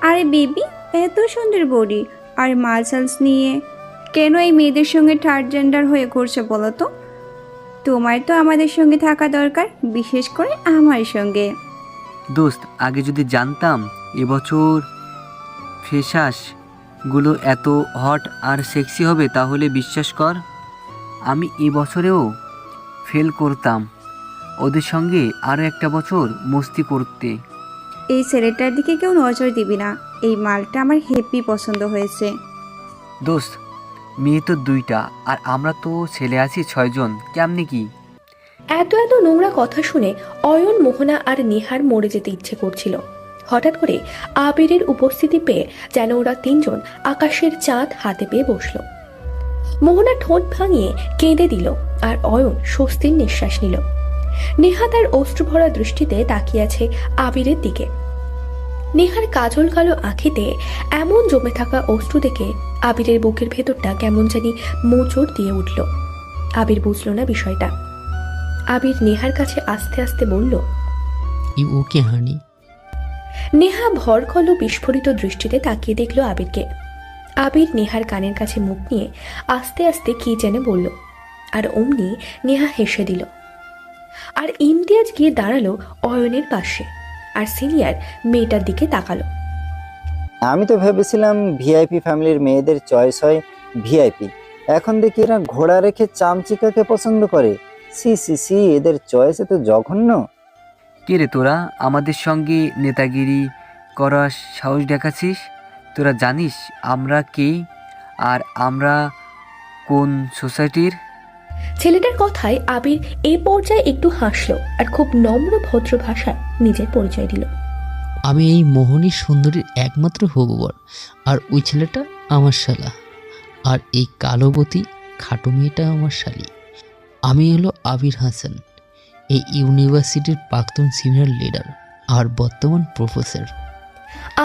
আরে বেবি, এত সুন্দর বডি আর মাসলস নিয়ে কেন এই মেয়েদের সঙ্গে থার্ড জেন্ডার হয়ে করছে বলো তো? তোমার তো আমাদের সঙ্গে থাকা দরকার, বিশেষ করে আমার সঙ্গে। দোস্ত, আগে যদি জানতাম এবছর ফ্রেশার্সগুলো এত হট আর সেক্সি হবে তাহলে বিশ্বাস কর আমি এবছরেও ফেল করতাম ওদের সঙ্গে আরও একটা বছর মস্তি করতে। এই ছেলেটার দিকে কেউ নজর দিবি না, এই মালটা আমার হেপি পছন্দ হয়েছে। দোস্ত, মেয়ে তো 2টা আর আমরা তো ছেলে আছি 6 জন, কেমনি কি? এত এত নোংরা কথা শুনে অয়ন, মোহনা আর নেহার মরে যেতে ইচ্ছে করছিল। হঠাৎ করে আবিরের উপস্থিতি পেয়ে যেন ওরা 3 জন আকাশের চাঁদ হাতে পেয়ে বসলো। মোহনা ঠোঁট ভাঙিয়ে কেঁদে দিল আর অয়ন স্বস্তির নিঃশ্বাস নিল। নেহা তার অশ্রুভরা দৃষ্টিতে তাকিয়ে আছে আবিরের দিকে। নেহার কাজল কালো আঁখিতে এমন জমে থাকা অশ্রু দেখে আবিরের বুকের ভেতরটা কেমন জানি মোচড় দিয়ে উঠল। আবির বুঝল না বিষয়টা। আবির নেহার কাছে আস্তে আস্তে বলল, ইউ ওকে হানি? নেহা ভরকল বিস্ফোরিত দৃষ্টিতে তাকিয়ে দেখল আবিরকে। আবির নেহার কানের কাছে মুখ নিয়ে আস্তে আস্তে কি যেন বলল, আর অমনি নেহা হেসে দিল। আর ইমতিয়াজ গিয়ে দাঁড়ালো অয়নের পাশে আর সিনিয়র মেয়েটার দিকে তাকালো। আমি তো ভেবেছিলাম ভিআইপি ফ্যামিলির মেয়েদের চয়েস হয় ভিআইপি, এখন দেখি এরা ঘোড়া রেখে চামচিকাকে পছন্দ করে। সি সি সি, এদের চয়েসে তো জঘন্য। কে রে তোরা আমাদের সঙ্গে নেতাগিরি করার সাহস দেখাচ্ছিস? তোরা জানিস আমরা কে আর আমরা কোন সোসাইটির? ছেলেটার কথায় আবির এই পর্যায়ে একটু হাসলো আর খুব নম্র ভদ্র ভাষায় নিজের পরিচয় দিল। আমি এই মোহনী সুন্দরীর একমাত্র হবু বর, আর ওই ছেলেটা আমার শালা, আর এই কালোবতী খাটো মেয়েটা আমার শালি। আমি হলো আবির হাসান, এই ইউনিভার্সিটির প্রাক্তন সিনিয়র লিডার আর বর্তমান প্রফেসর।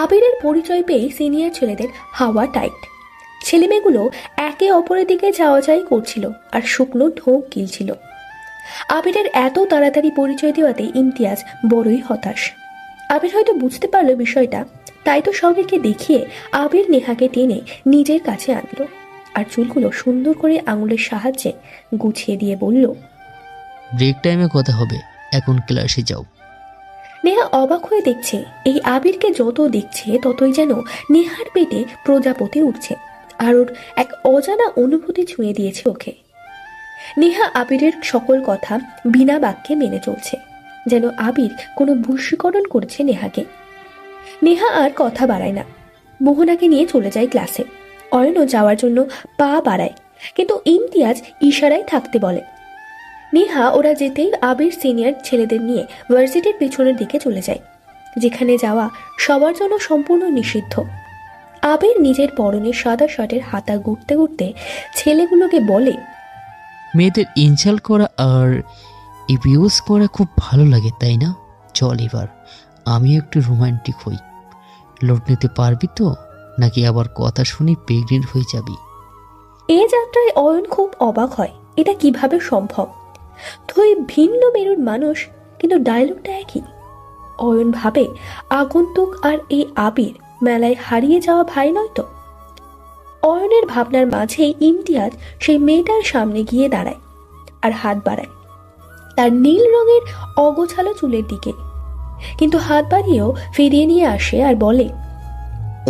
আবিরের পরিচয় পেয়ে সিনিয়র ছেলেদের হাওয়া টাইট। ছেলেমেয়েগুলো একে অপরের দিকে যাওয়া যাই করছিল আর শুকনো ঢোক গিলছিল। আবিরের এত তাড়াতাড়ি পরিচয় দেওয়াতে ইমতিয়াজ বড়ই হতাশ। আবির হয়তো বুঝতে পারলো বিষয়টা, তাই তো সবাইকে দেখিয়ে আবির নেহাকে টেনে নিজের কাছে আনলো আর চুলগুলো সুন্দর করে আঙুলের সাহায্যে গুছিয়ে দিয়ে বলল, ব্রেক টাইমে কথা হবে, এখন ক্লাসে যাও। নেহা অবাক হয়ে দেখছে, এই আবিরকে যত দেখছে ততই যেন নেহার পেটে প্রজাপতি উঠছে আর ওর এক অজানা অনুভূতি ছুঁয়ে দিয়েছে ওকে। নেহা আবিরের সকল কথা বিনা বাক্যে মেনে চলছে, যেন আবির কোনো বশীকরণ করছে নেহাকে। নেহা আর কথা বাড়ায় না, মোহনাকে নিয়ে চলে যায় ক্লাসে। অয়নও যাওয়ার জন্য পা বাড়ায়, কিন্তু ইমতিয়াজ ইশারায় থাকতে বলে। নেহা ওরা যেতেই আবির সিনিয়র ছেলেদের নিয়ে ভার্সিটির পিছনের দিকে চলে যায়। যেখানে যাওয়া সবার জন্য সম্পূর্ণ নিষিদ্ধ। আবির নিজের পরনে সাদা শার্টের হাতা গুড়তে গুড়তে ছেলেগুলোকে বলে, মেয়েদের ইনসাল্ট করা আর ইবিউজ করা খুব ভালো লাগে, তাই না? চল এবার আমিও একটু রোমান্টিক হই। লোড নিতে পারবি তো, নাকি আবার কথা শুনি প্রেগনেন্ট হয়ে যাবি? এ যাত্রায় অয়ন খুব অবাক হয়, এটা কিভাবে সম্ভব? দুই ভিন্ন মেরুর মানুষ, কিন্তু ডায়লগটা একই। অয়ন ভাবে আগন্তুক আর এই আবির মেলায় হারিয়ে যাওয়া ভাই নয় তো। অয়নের ভাবনার মাঝেই ইমতিয়াজ সেই মেয়েটার সামনে গিয়ে দাঁড়ায় আর হাত বাড়ায় তার নীল রঙের অগোছালো চুলের দিকে, কিন্তু হাত বাড়িয়েও ফিরিয়ে নিয়ে আসে আর বলে,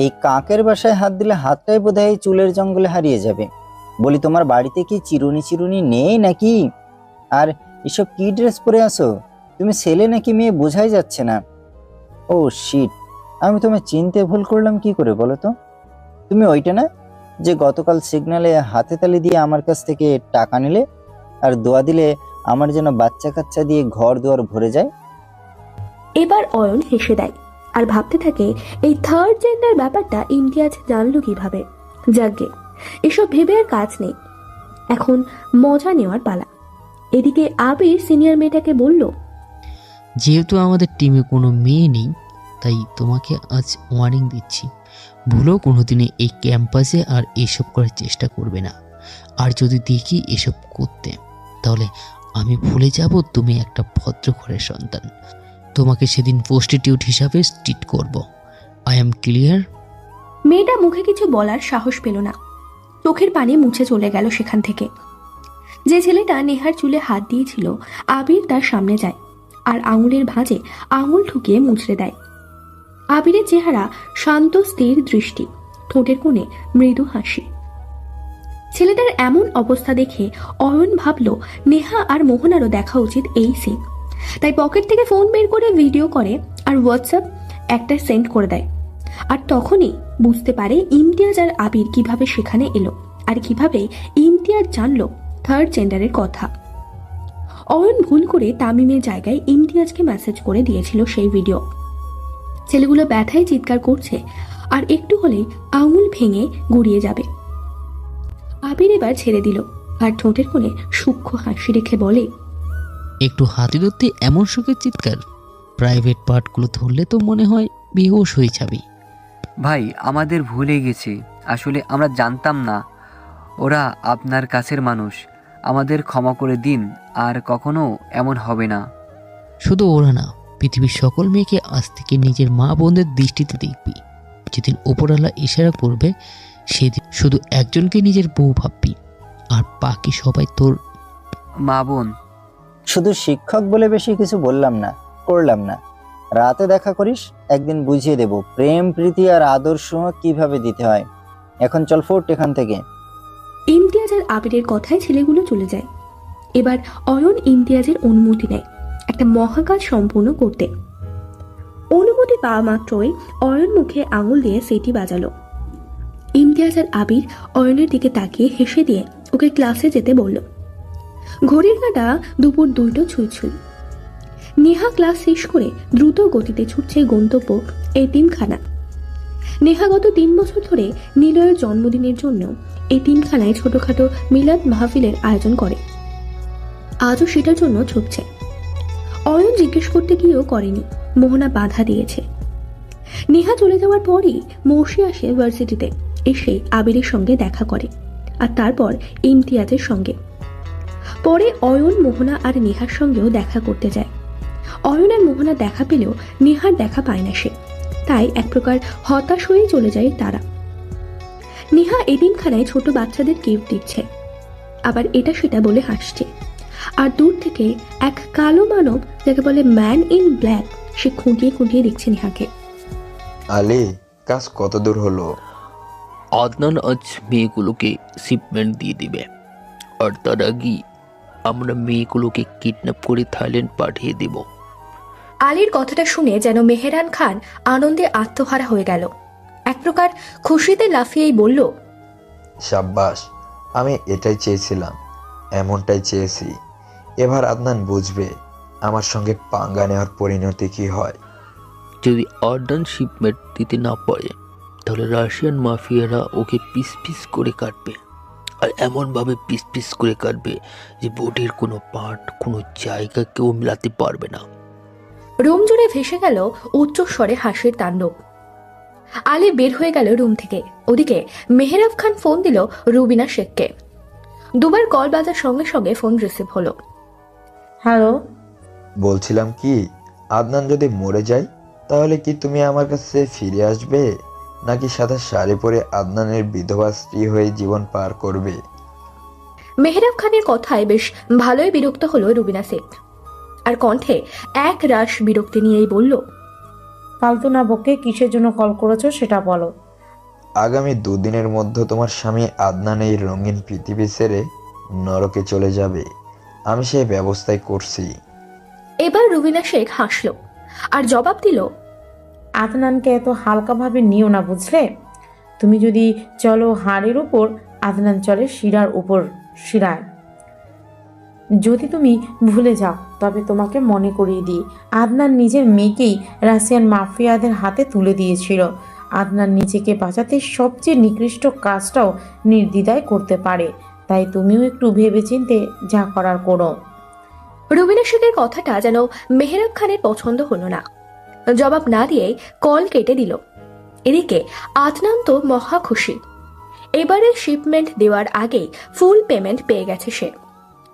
এই কাকের বাসায় হাত দিলে হাতটাই বোধহয় চুলের জঙ্গলে হারিয়ে যাবে। বলি, তোমার বাড়িতে কি চিরুনি নেই নাকি? আর এসব কি ড্রেস পরে আসো? তুমি ছেলে নাকি মেয়ে বোঝাই যাচ্ছে না। ও শিট, আমি তোমায় চিনতে ভুল করলাম কি করে বলো তো? তুমি ওইটা না যে গতকাল সিগন্যালে হাতে তালি দিয়ে আমার কাছ থেকে টাকা নিলে আর দোয়া দিলে আমার যেন বাচ্চা কাচ্চা দিয়ে ঘর দুয়ার ভরে যায়? এবার অয়ন হেসে দেয় আর ভাবতে থাকে এই থার্ড জেন্ডার ব্যাপারটা ইমতিয়াজ জানলো কিভাবে। যাকে এসব ভেবে আর কাজ নেই, এখন মজা নেওয়ার পালা। এদিকে আবির সিনিয়র মেয়েটাকে বলল, যেহেতু আমাদের টিমে কোনো মেয়ে নেই, তাই তোমাকে আজ ওয়ার্নিং দিচ্ছি, ভুলেও কোনোদিনই এই ক্যাম্পাসে আর এসব করার চেষ্টা করবে না। আর যদি দেখি এসব করতে, তাহলে আমি ভুলে যাব তুমি একটা ভদ্র ঘরের সন্তান। তোমাকে সেদিন প্রস্টিটিউট হিসাবে ট্রিট করব। I am clear? মেয়েটা মুখে কিছু বলার সাহস পেল না, চোখের পানি মুছে চলে গেল সেখান থেকে। যে ছেলেটা নেহার চুলে হাত দিয়েছিল, আবির তার সামনে যায় আর আঙুলের ভাঁজে আঙুল ঠুকিয়ে মুছড়ে দেয়। আবিরের চেহারা শান্ত স্থির দৃষ্টি, ঠোঁটের কোণে মৃদু হাসি। ছেলেটার এমন অবস্থা দেখে অয়ন ভাবল নেহা আর মোহনারও দেখা উচিত এই সিন। তাই পকেট থেকে ফোন বের করে ভিডিও করে আর হোয়াটসঅ্যাপ একটা সেন্ড করে দেয়। আর তখনই বুঝতে পারে ইমতিয়াজ আর আবির কিভাবে সেখানে এলো আর কিভাবে ইমতিয়াজ জানলো থার্ড জেন্ডারের কথা। অয়ন ভুল করে তামিমের জায়গায় ইমতিয়াজকে মেসেজ করে দিয়েছিল সেই ভিডিও। ছেলেগুলো ব্যথায় চিৎকার করছে আর একটু হলেই আঙুল ভেঙে গুড়িয়ে যাবে। আবির এবার ছেড়ে দিল আর ঠোঁটের কোণে সূক্ষ্ম হাসি রেখে বলে, একটু হাতি ধরতে এমন সুখের চিৎকার, প্রাইভেট পার্টগুলো ধরলে তো মনে হয় বেহুশ হয়ে যাবে। ভাই, আমাদের ভুলে গেছে, আসলে আমরা জানতাম না ওরা আপনার কাছের মানুষ। আমাদের ক্ষমা করে দিন, আর কখনো এমন হবে না। শুধু ওরা না, পৃথিবীর সকল মেয়েকে আজ থেকে নিজের মা বোনদের দৃষ্টিতে দেখবি। যেদিন ওপরওয়ালা ইশারা করবে সেদিন শুধু একজনকে নিজের বউ ভাববি, আর বাকি সবাই তোর মা বোন। শুধু শিক্ষক বলে বেশি কিছু বললাম না, করলাম না। রাতে দেখা করিস, একদিন বুঝিয়ে দেব প্রেম প্রীতি আর আদর্শ কিভাবে দিতে হয়। এখন চল ফোর্ট এখান থেকে। ইমতিয়াজ আর আবিরের কথায় ছেলেগুলো চলে যায়। এবার অয়ন ইমতিয়াজের অনুমতি নেয় একটা মহাকাজ সম্পূর্ণ করতে। অনুমতি পাওয়া মাত্রই অয়ন মুখে আঙুল দিয়ে সেটি বাজালো। ইমতিয়াজ আর আবির অয়নের দিকে তাকিয়ে হেসে দিয়ে ওকে ক্লাসে যেতে বলল। ঘড়ির কাঁটা দুপুর 2টা ছুঁই। নেহা ক্লাস শেষ করে দ্রুত গতিতে ছুটছে গন্তব্য এতিমখানা। নেহা গত 3 বছর ধরে নিলয়ের জন্মদিনের জন্য এতিমখানায় ছোটখাটো মিলাদ মাহফিলের আয়োজন করে। আজও সেটার জন্য ছুটছে। অয়ন জিজ্ঞেস করতে গিয়েও করেনি, মোহনা বাধা দিয়েছে। নেহা চলে যাওয়ার পরই মৌসি আসে ভার্সিটিতে, এসে আবিরের সঙ্গে দেখা করে আর তারপর ইমতিয়াজের সঙ্গে। পরে অয়ন, মোহনা আর নেহার সঙ্গেও দেখা করতে যায়। অয়ন আর মোহনা দেখা পেলেও নেহার দেখা পায় না সে, তাই এক প্রকার হতাশ হয়ে চলে যায় তারা। নেহা এতিমখানায় ছোট বাচ্চাদের গিফট দিচ্ছে, আবার এটা সেটা বলে হাসছে। আর দূর থেকে এক কালো মানব, যাকে বলে ম্যান ইন ব্ল্যাক, সে খুঁটিয়ে খুঁটিয়ে দেখছে নেহাকে। আলী, কাজ কত দূর হলো? আদনান আজ মেয়েগুলোকে শিপমেন্ট দিয়ে দিবে, আর তার আগেই আমরা মেয়েগুলোকে কিডন্যাপ করে থাইল্যান্ড পাঠিয়ে দেব। আলীর কথাটা শুনে যেন মেহেরান খান আনন্দে আত্মহারা হয়ে গেল। এক প্রকার খুশিতে লাফিয়েই বলল, সাব্বাস, আমি এটাই চেয়েছিলাম, এমনটাই চেয়েছি। এবার আদনান বুঝবে আমার সঙ্গে পাঙ্গা নেওয়ার পরিণতি কি হয়। যদি আদনান শিপমেন্ট দিতে না পারে তাহলে রাশিয়ান মাফিয়ারা ওকে পিস পিস করে কাটবে, আর এমনভাবে পিস পিস করে কাটবে যে বডির কোনো পার্ট, কোনো জায়গা কেউ মেলাতে পারবে না। রুম জুড়ে ভেসে গেল উচ্চস্বরে হাসির তাণ্ডব। আলী বের হয়ে গেল রুম থেকে। ওদিকে মেহরাব খান ফোন দিল রুবিনা শেখকে। দুবার কল বাজার সঙ্গে সঙ্গে ফোন রিসিভ হলো। হ্যালো, বলছিলাম কি, আদনান যদি মরে যায় তাহলে কি তুমি আমার কাছে ফিরে আসবে, নাকি সাদা শাড়ি পরে আদনানের বিধবা স্ত্রী হয়ে জীবন পার করবে? মেহরাব খানের কথায় বেশ ভালোই বিরক্ত হলো রুবিনা শেখ, আর কণ্ঠে এক রাশ বিরক্তি নিয়েই বলল, ফালতু না বকে কিসের জন্য কল করেছো সেটা বলো। আগামী 2 দিনের মধ্যে তোমার স্বামী আদনান এই রঙিন পৃথিবী ছেড়ে নরকে চলে যাবে, আমি সেই ব্যবস্থাই করছি। এবার রুবিনা শেখ হাসলো আর জবাব দিল, আদনানকে এত হালকাভাবে নিও না, বুঝলে? তুমি যদি চলো হাড়ের উপর, আদনান চলে শিরার উপর শিরায়। যদি তুমি ভুলে যাও তবে তোমাকে মনে করিয়ে দিই, আদনান নিজের মেয়েকেই রাশিয়ান মাফিয়াদের হাতে তুলে দিয়েছিল। আদনান নিজেকে বাঁচাতে সবচেয়ে নিকৃষ্ট কাজটাও নির্দ্বিধায় করতে পারে, তাই তুমিও একটু ভেবেচিন্তে যা করার করো। রুবিনা শেখের কথাটা যেন মেহরাব খানের পছন্দ হলো না। জবাব না দিয়ে কল কেটে দিল। এদিকে আদনান তো মহা খুশি। এবারে শিপমেন্ট দেওয়ার আগেই ফুল পেমেন্ট পেয়ে গেছে সে।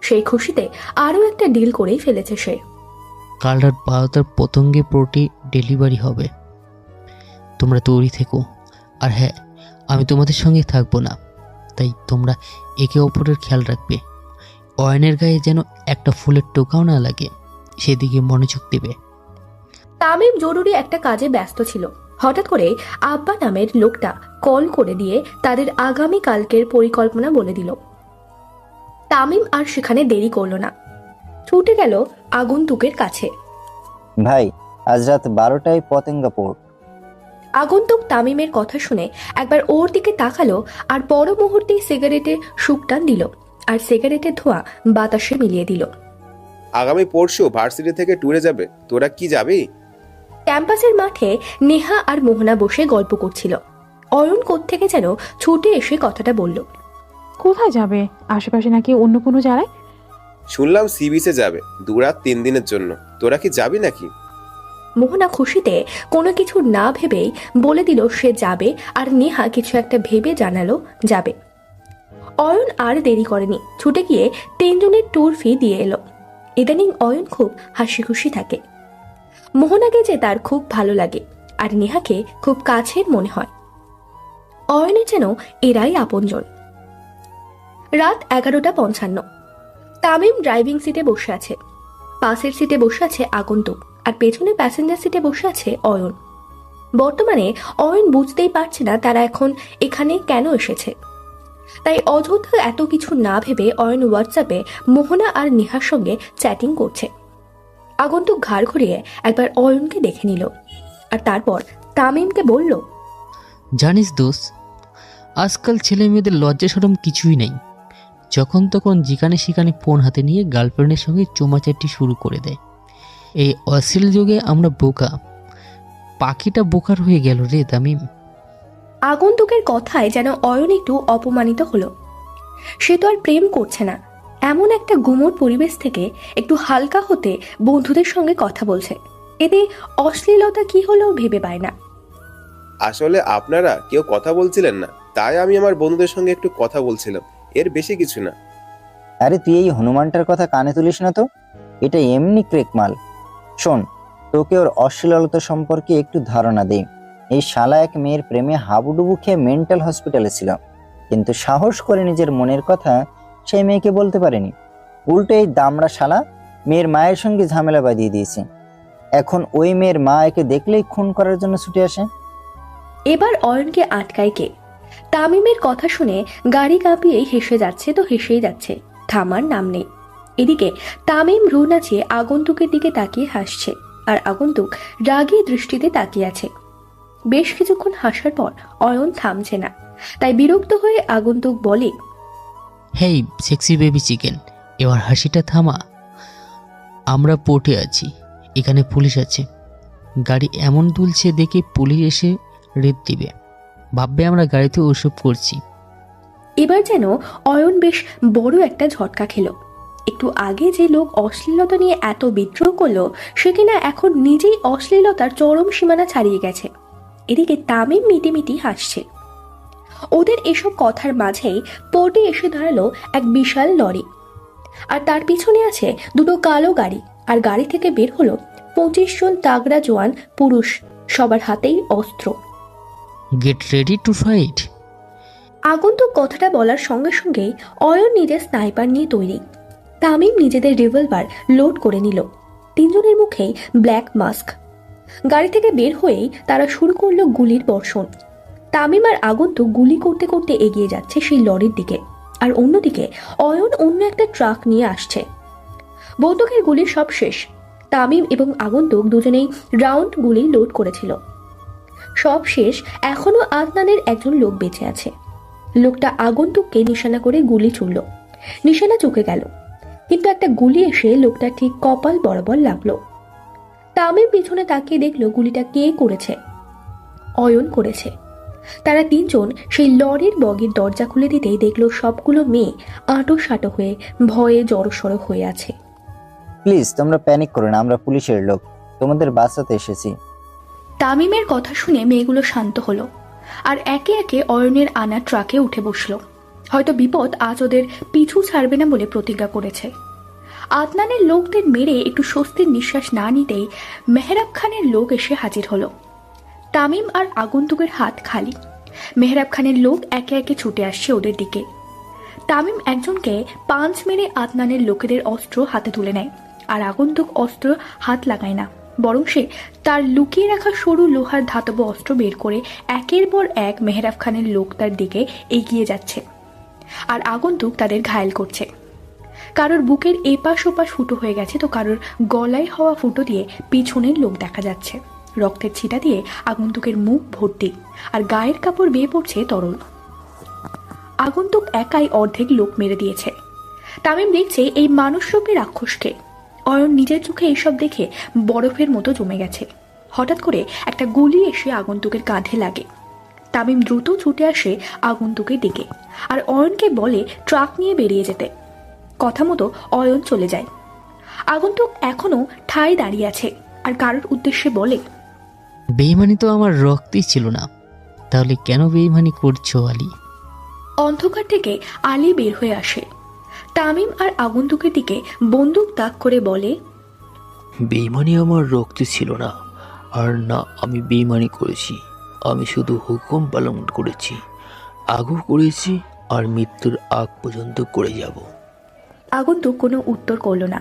সেই খুশিতে আরও একটা ডিল করেই ফেলেছে সে। কাল রাত 12টার পতঙ্গে প্রোটি ডেলিভারি হবে, তোমরা তৈরি থেকো। আর হ্যাঁ, আমি তোমাদের সঙ্গে থাকবো না, তাই তোমরা একে অপরের খেয়াল রাখবে। অয়নের গায়ে যেন একটা ফুলের টোকাও না লাগে, সেদিকে মনোযোগ দেবে। তামিম জরুরি একটা কাজে ব্যস্ত ছিল। হঠাৎ করে আব্বা নামের লোকটা কল করে দিয়ে তাদের আগামী কালকের পরিকল্পনা বলে দিল। তামিম আর সেখানে দেরি করলো না, ছুটে গেল আগন্তুকের কাছে। ভাই, আজ রাত 12টায় পতেঙ্গা পোর্ট। আগন্তুক তামিমের কথা শুনে একবার ওর দিকে তাকালো আর পর মুহূর্তেই সিগারেটের সুকটান দিল আর সিগারেটের ধোঁয়া বাতাসে মিলিয়ে দিল। আগামী পরশু ভার্সিটি থেকে ট্যুরে যাবে, তোরা কি যাবি? ক্যাম্পাসের মাঠে নেহা আর মোহনা বসে গল্প করছিল। অয়ন কোত্থেকে যেন ছুটে এসে কথাটা বলল। কোথায় যাবে? আশেপাশে নাকি অন্য কোনো জায়গায়? শুনলাম সি বিচে যাবে 2 রাত 3 দিনের জন্য, তোরা কি যাবি নাকি? মোহনা খুশিতে কোনো কিছু না ভেবেই বলে দিল সে যাবে, আর নেহা কিছু একটা ভেবে জানালো যাবে। অয়ন আর দেরি করেনি, ছুটে গিয়ে 3 জনের ট্যুর ফি দিয়ে এলো। ইদানিং অয়ন খুব হাসি খুশি থাকে। মোহনাকে যে তার খুব ভালো লাগে, আর নেহাকে খুব কাছের মনে হয়। অয়নের যেন এরাই আপনজন। রাত 11:55। তামিম ড্রাইভিং সিটে বসে আছে, পাশের সিটে বসে আছে আগন্তুক, আর পেছনে প্যাসেঞ্জার সিটে বসে আছে অয়ন। বর্তমানে অয়ন বুঝতেই পারছে না তারা এখন এখানে কেন এসেছে। তাই অযথা এত কিছু না ভেবে অয়ন হোয়াটসঅ্যাপে মোহনা আর নেহার সঙ্গে চ্যাটিং করছে। আগন্তুক ঘাড় ঘুরিয়ে একবার অয়নকে দেখে নিল, আর তারপর তামিমকে বলল, জানিস দোস্ত, আজকাল ছেলে মেয়েদের লজ্জা সরম কিছুই নেই। যখন তখন যেখানে সেখানে ফোন হাতে নিয়ে গার্লফ্রেন্ডের সঙ্গে চোমাচাটি শুরু করে দেয়। এই অশ্লীল যুগে আমরা বোকা, পাখিটা বোকার হয়ে গেল রে তামিম। আগন্তুকের কথায় যেন অয়ন একটু অপমানিত হলো। সে তো আর প্রেম করছে না, এমন একটা গুমোট পরিবেশ থেকে একটু হালকা হতে বন্ধুদের সঙ্গে কথা বলছে। এতে অশ্লীলতা কি হলো ভেবে পায় না। আসলে আপনারা কেউ কথা বলছিলেন না, তাই আমি আমার বন্ধুদের সঙ্গে একটু কথা বলছিলাম, এর বেশি কিছু না। আরে তুই এই হনুমানটার কথা কানে তুলিস না তো, এটা এমনি ক্রেকমাল। শোন, তোকে ওর অশ্লীলতা সম্পর্কে একটু ধারণা দেই। এই শালা এক মেয়ের প্রেমে হাবুডুবু খেয়ে মেন্টাল হসপিটালে ছিল, কিন্তু সাহস করে নিজের মনের কথা সেই মেয়েকে বলতে পারেনি। উল্টো এই দামড়া শালা মেয়ের মায়ের সঙ্গে ঝামেলা বাঁধিয়ে দিয়েছে। এখন ওই মেয়ের মা একে দেখলেই খুন করার জন্য ছুটে আসে। এবার অয়নকে আটকায় কে? তামিমের কথা শুনে গাড়ি কাঁপিয়েই হেসে যাচ্ছে তো হেসেই যাচ্ছে, থামার নাম নেই। এদিকে তামিম ভ্রু নাচিয়ে আগন্তুকের দিকে তাকিয়ে হাসছে, আর আগন্তুক রাগী দৃষ্টিতে তাকিয়ে আছে। বেশ কিছুক্ষণ হাসার পর অয়ন থামছে না, তাই বিরক্ত হয়ে আগন্তুক বলে, হেই সেক্সি বেবি চিকেন, এবার হাসিটা থামা। আমরা পোর্টে আছি, এখানে পুলিশ আছে, গাড়ি এমন তুলছে দেখে পুলিশ এসে রেড দিবে, ভাববে আমরা গাড়িতে ওসব করছি। এবার যেন অয়ন বেশ বড় একটা ঝটকা খেল। একটু আগে যে লোক অশ্লীলতা নিয়ে এত বিদ্রোহ করলো, সে কিনা এখন নিজেই অশ্লীলতার চরম সীমানা ছাড়িয়ে গেছে। এদিকে তামিম মিটিমিটি হাসছে। ওদের এসব কথার মাঝেই পটে এসে দাঁড়ালো এক বিশাল লরি, আর তার পিছনে আছে দুটো কালো গাড়ি। আর গাড়ি থেকে বের হলো 25 জন তাগড়া জোয়ান পুরুষ, সবার হাতেই অস্ত্র। Get ready to fight. আগন্তুক কথাটা বলার সঙ্গে সঙ্গেই অয়ন নিজের স্নাইপার নিয়ে তৈরি। তামিম নিজেদের রিভলভার লোড করে নিল। তিনজনের মুখেই ব্ল্যাক মাস্ক। গাড়ি থেকে বের হয়েই তারা শুরু করলো গুলির বর্ষণ। তামিম আর আগন্তুক গুলি করতে করতে এগিয়ে যাচ্ছে সেই লরির দিকে, আর অন্যদিকে অয়ন অন্য একটা ট্রাক নিয়ে আসছে। বন্দুকের গুলি সব শেষ। তামিম এবং আগন্তুক দুজনেই রাউন্ড গুলি লোড করেছিল। সব শেষ। এখনো আদনানের একজন লোক বেঁচে আছে। লোকটা আগন্তুককে নিশানা করে গুলি ছুড়ল। নিশানা চুকে গেল, কিন্তু একটা গুলি এসে লোকটা ঠিক কপাল বরাবর লাগলো। তামিম পিছনে তাকিয়ে দেখলো গুলিটা কে করেছে। অয়ন করেছে। তারা তিনজন সেই লরির বগির দরজা খুলে দিতেই দেখলো সবগুলো মেয়ে আঁটো সাঁটো হয়ে ভয়ে জড়সড় হয়ে আছে। প্লিজ তোমরা প্যানিক করো না, আমরা পুলিশের লোক, তোমাদের বাঁচাতে এসেছি। তামিমের কথা শুনে মেয়েগুলো শান্ত হলো, আর একে একে অয়নের আনা ট্রাকে উঠে বসলো। হয়তো বিপদ আজ ওদের পিছু ছাড়বে না বলে প্রতিজ্ঞা করেছে। আদনানের লোকদের মেরে একটু স্বস্তির নিঃশ্বাস না নিতেই মেহরাব খানের লোক এসে হাজির হলো। তামিম আর আগন্তুকের হাত খালি। মেহরাব খানের লোক একে একে ছুটে আসছে ওদের দিকে। তামিম একজনকে পাঁচ মেরে আদনানের লোকেদের অস্ত্র হাতে তুলে নেয়, আর আগন্তুক অস্ত্র হাত লাগায় না, বরং সে তার লুকিয়ে রাখা সরু লোহার ধাতব অস্ত্র বের করে একের পর এক মেহরাব খানের লোকটার দিকে এগিয়ে যাচ্ছে। আর আগন্তুক তাদের ঘায়েল করছে। কারোর বুকের এপাশ ওপাশ ফুটো হয়ে গেছে, তো কারোর গলায় হওয়া ফুটো দিয়ে পিছনের লোক দেখা যাচ্ছে। রক্তের ছিটা দিয়ে আগন্তুকের মুখ ভর্তি, আর গায়ের কাপড় বেয়ে পড়ছে তরল। আগন্তুক একাই অর্ধেক লোক মেরে দিয়েছে। তামিম দেখছে এই মানুষরূপী রাক্ষসকে। অয়ন নিজের চোখে এইসব দেখে বরফের মতো জমে গেছে। হঠাৎ করে একটা গুলি এসে আগন্তুকের কাঁধে লাগে। তামিম দ্রুত ছুটে আসে আগন্তুকের দিকে, আর অয়নকে বলে ট্রাক নিয়ে বেরিয়ে যেতে। কথা মতো অয়ন চলে যায়। আগন্তুক এখনো ঠায় দাঁড়িয়ে আছে, আর কারোর উদ্দেশ্যে বলে, বেইমানি তো আমার রক্তই ছিল না, তাহলে কেন বেইমানি করছো আলী? অন্ধকার থেকে আলী বের হয়ে আসে। তামিম আর আগন্তুকের দিকে বন্দুক তাক করে বলে, বেইমানি আমার রক্তে ছিল না, আর না আমি বেইমানি করেছি। আমি শুধু হুকুম পালন করেছি, আগেও করেছি, আর মৃত্যুর আগ পর্যন্ত করে যাব। আগন্তুক কোনো উত্তর করল না।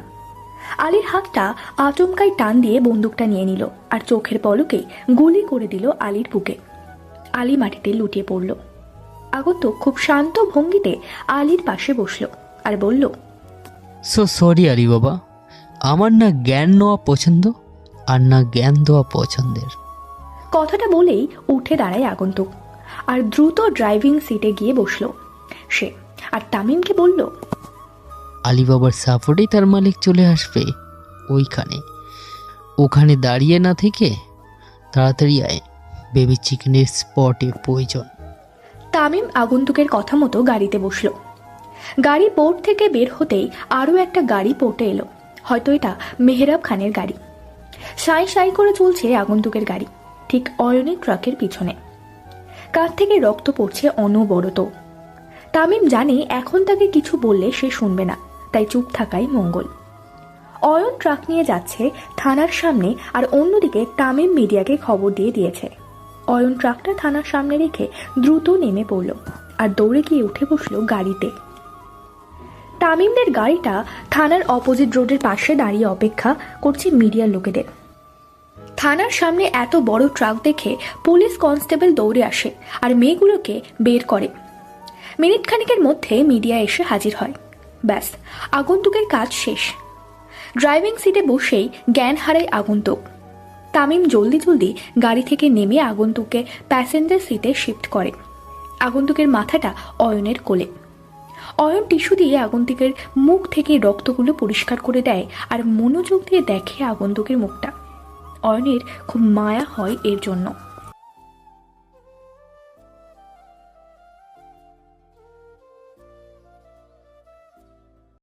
আলীর হাতটা আচমকাই টান দিয়ে বন্দুকটা নিয়ে নিল, আর চোখের পলকে গুলি করে দিল আলীর বুকে। আলী মাটিতে লুটিয়ে পড়ল। আগন্তুক খুব শান্ত ভঙ্গিতে আলীর পাশে বসল আর বলল, সো সরি আলী বাবা, আমার না জ্ঞান নেওয়া পছন্দ, আর না জ্ঞান দেওয়া পছন্দের। কথাটা বলেই উঠে দাঁড়ায় আগন্তুক, আর দ্রুত ড্রাইভিং সিটে গিয়ে বসল সে, আর তামিমকে বলল, আলী বাবার সাপোর্টেই তার মালিক চলে আসবে ওইখানে। ওখানে দাঁড়িয়ে না থেকে তাড়াতাড়ি আয়, বেবি চিকেনের স্পটে প্রয়োজন। তামিম আগন্তুকের কথা মতো গাড়িতে বসল। গাড়ি পোর্ট থেকে বের হতেই আরও একটা গাড়ি পোর্টে এলো। হয়তো এটা মেহরাব খানের গাড়ি। সাই সাই করে চলছে আগন্তুকের গাড়ি, ঠিক অয়নের ট্রাকের পিছনে। কাঁধ থেকে রক্ত পড়ছে অনবরত। তামিম জানে এখন তাকে কিছু বললে সে শুনবে না, তাই চুপ থাকাই মঙ্গল। অয়ন ট্রাক নিয়ে যাচ্ছে থানার সামনে, আর অন্যদিকে তামিম মিডিয়াকে খবর দিয়ে দিয়েছে। অয়ন ট্রাকটা থানার সামনে রেখে দ্রুত নেমে পড়ল, আর দৌড়ে গিয়ে উঠে বসলো গাড়িতে। তামিমদের গাড়িটা থানার অপোজিট রোডের পাশে দাঁড়িয়ে অপেক্ষা করছে মিডিয়ার লোকেদের। থানার সামনে এত বড় ট্রাক দেখে পুলিশ কনস্টেবল দৌড়ে আসে আর মেয়েগুলোকে বের করে। মিনিট খানিকের মধ্যে মিডিয়া এসে হাজির হয়। ব্যাস, আগন্তুকের কাজ শেষ। ড্রাইভিং সিটে বসেই জ্ঞান হারায় আগন্তুক। তামিম জলদি জলদি গাড়ি থেকে নেমে আগন্তুককে প্যাসেঞ্জার সিটে শিফট করে। আগন্তুকের মাথাটা অয়নের কোলে। অয়ন টিস্যু দিয়ে আগন্তুকের মুখ থেকে রক্তগুলো পরিষ্কার করে দেয়, আর মনোযোগ দিয়ে দেখে আগন্তুকের মুখটা। অয়নের খুব মায়া হয় এর জন্য।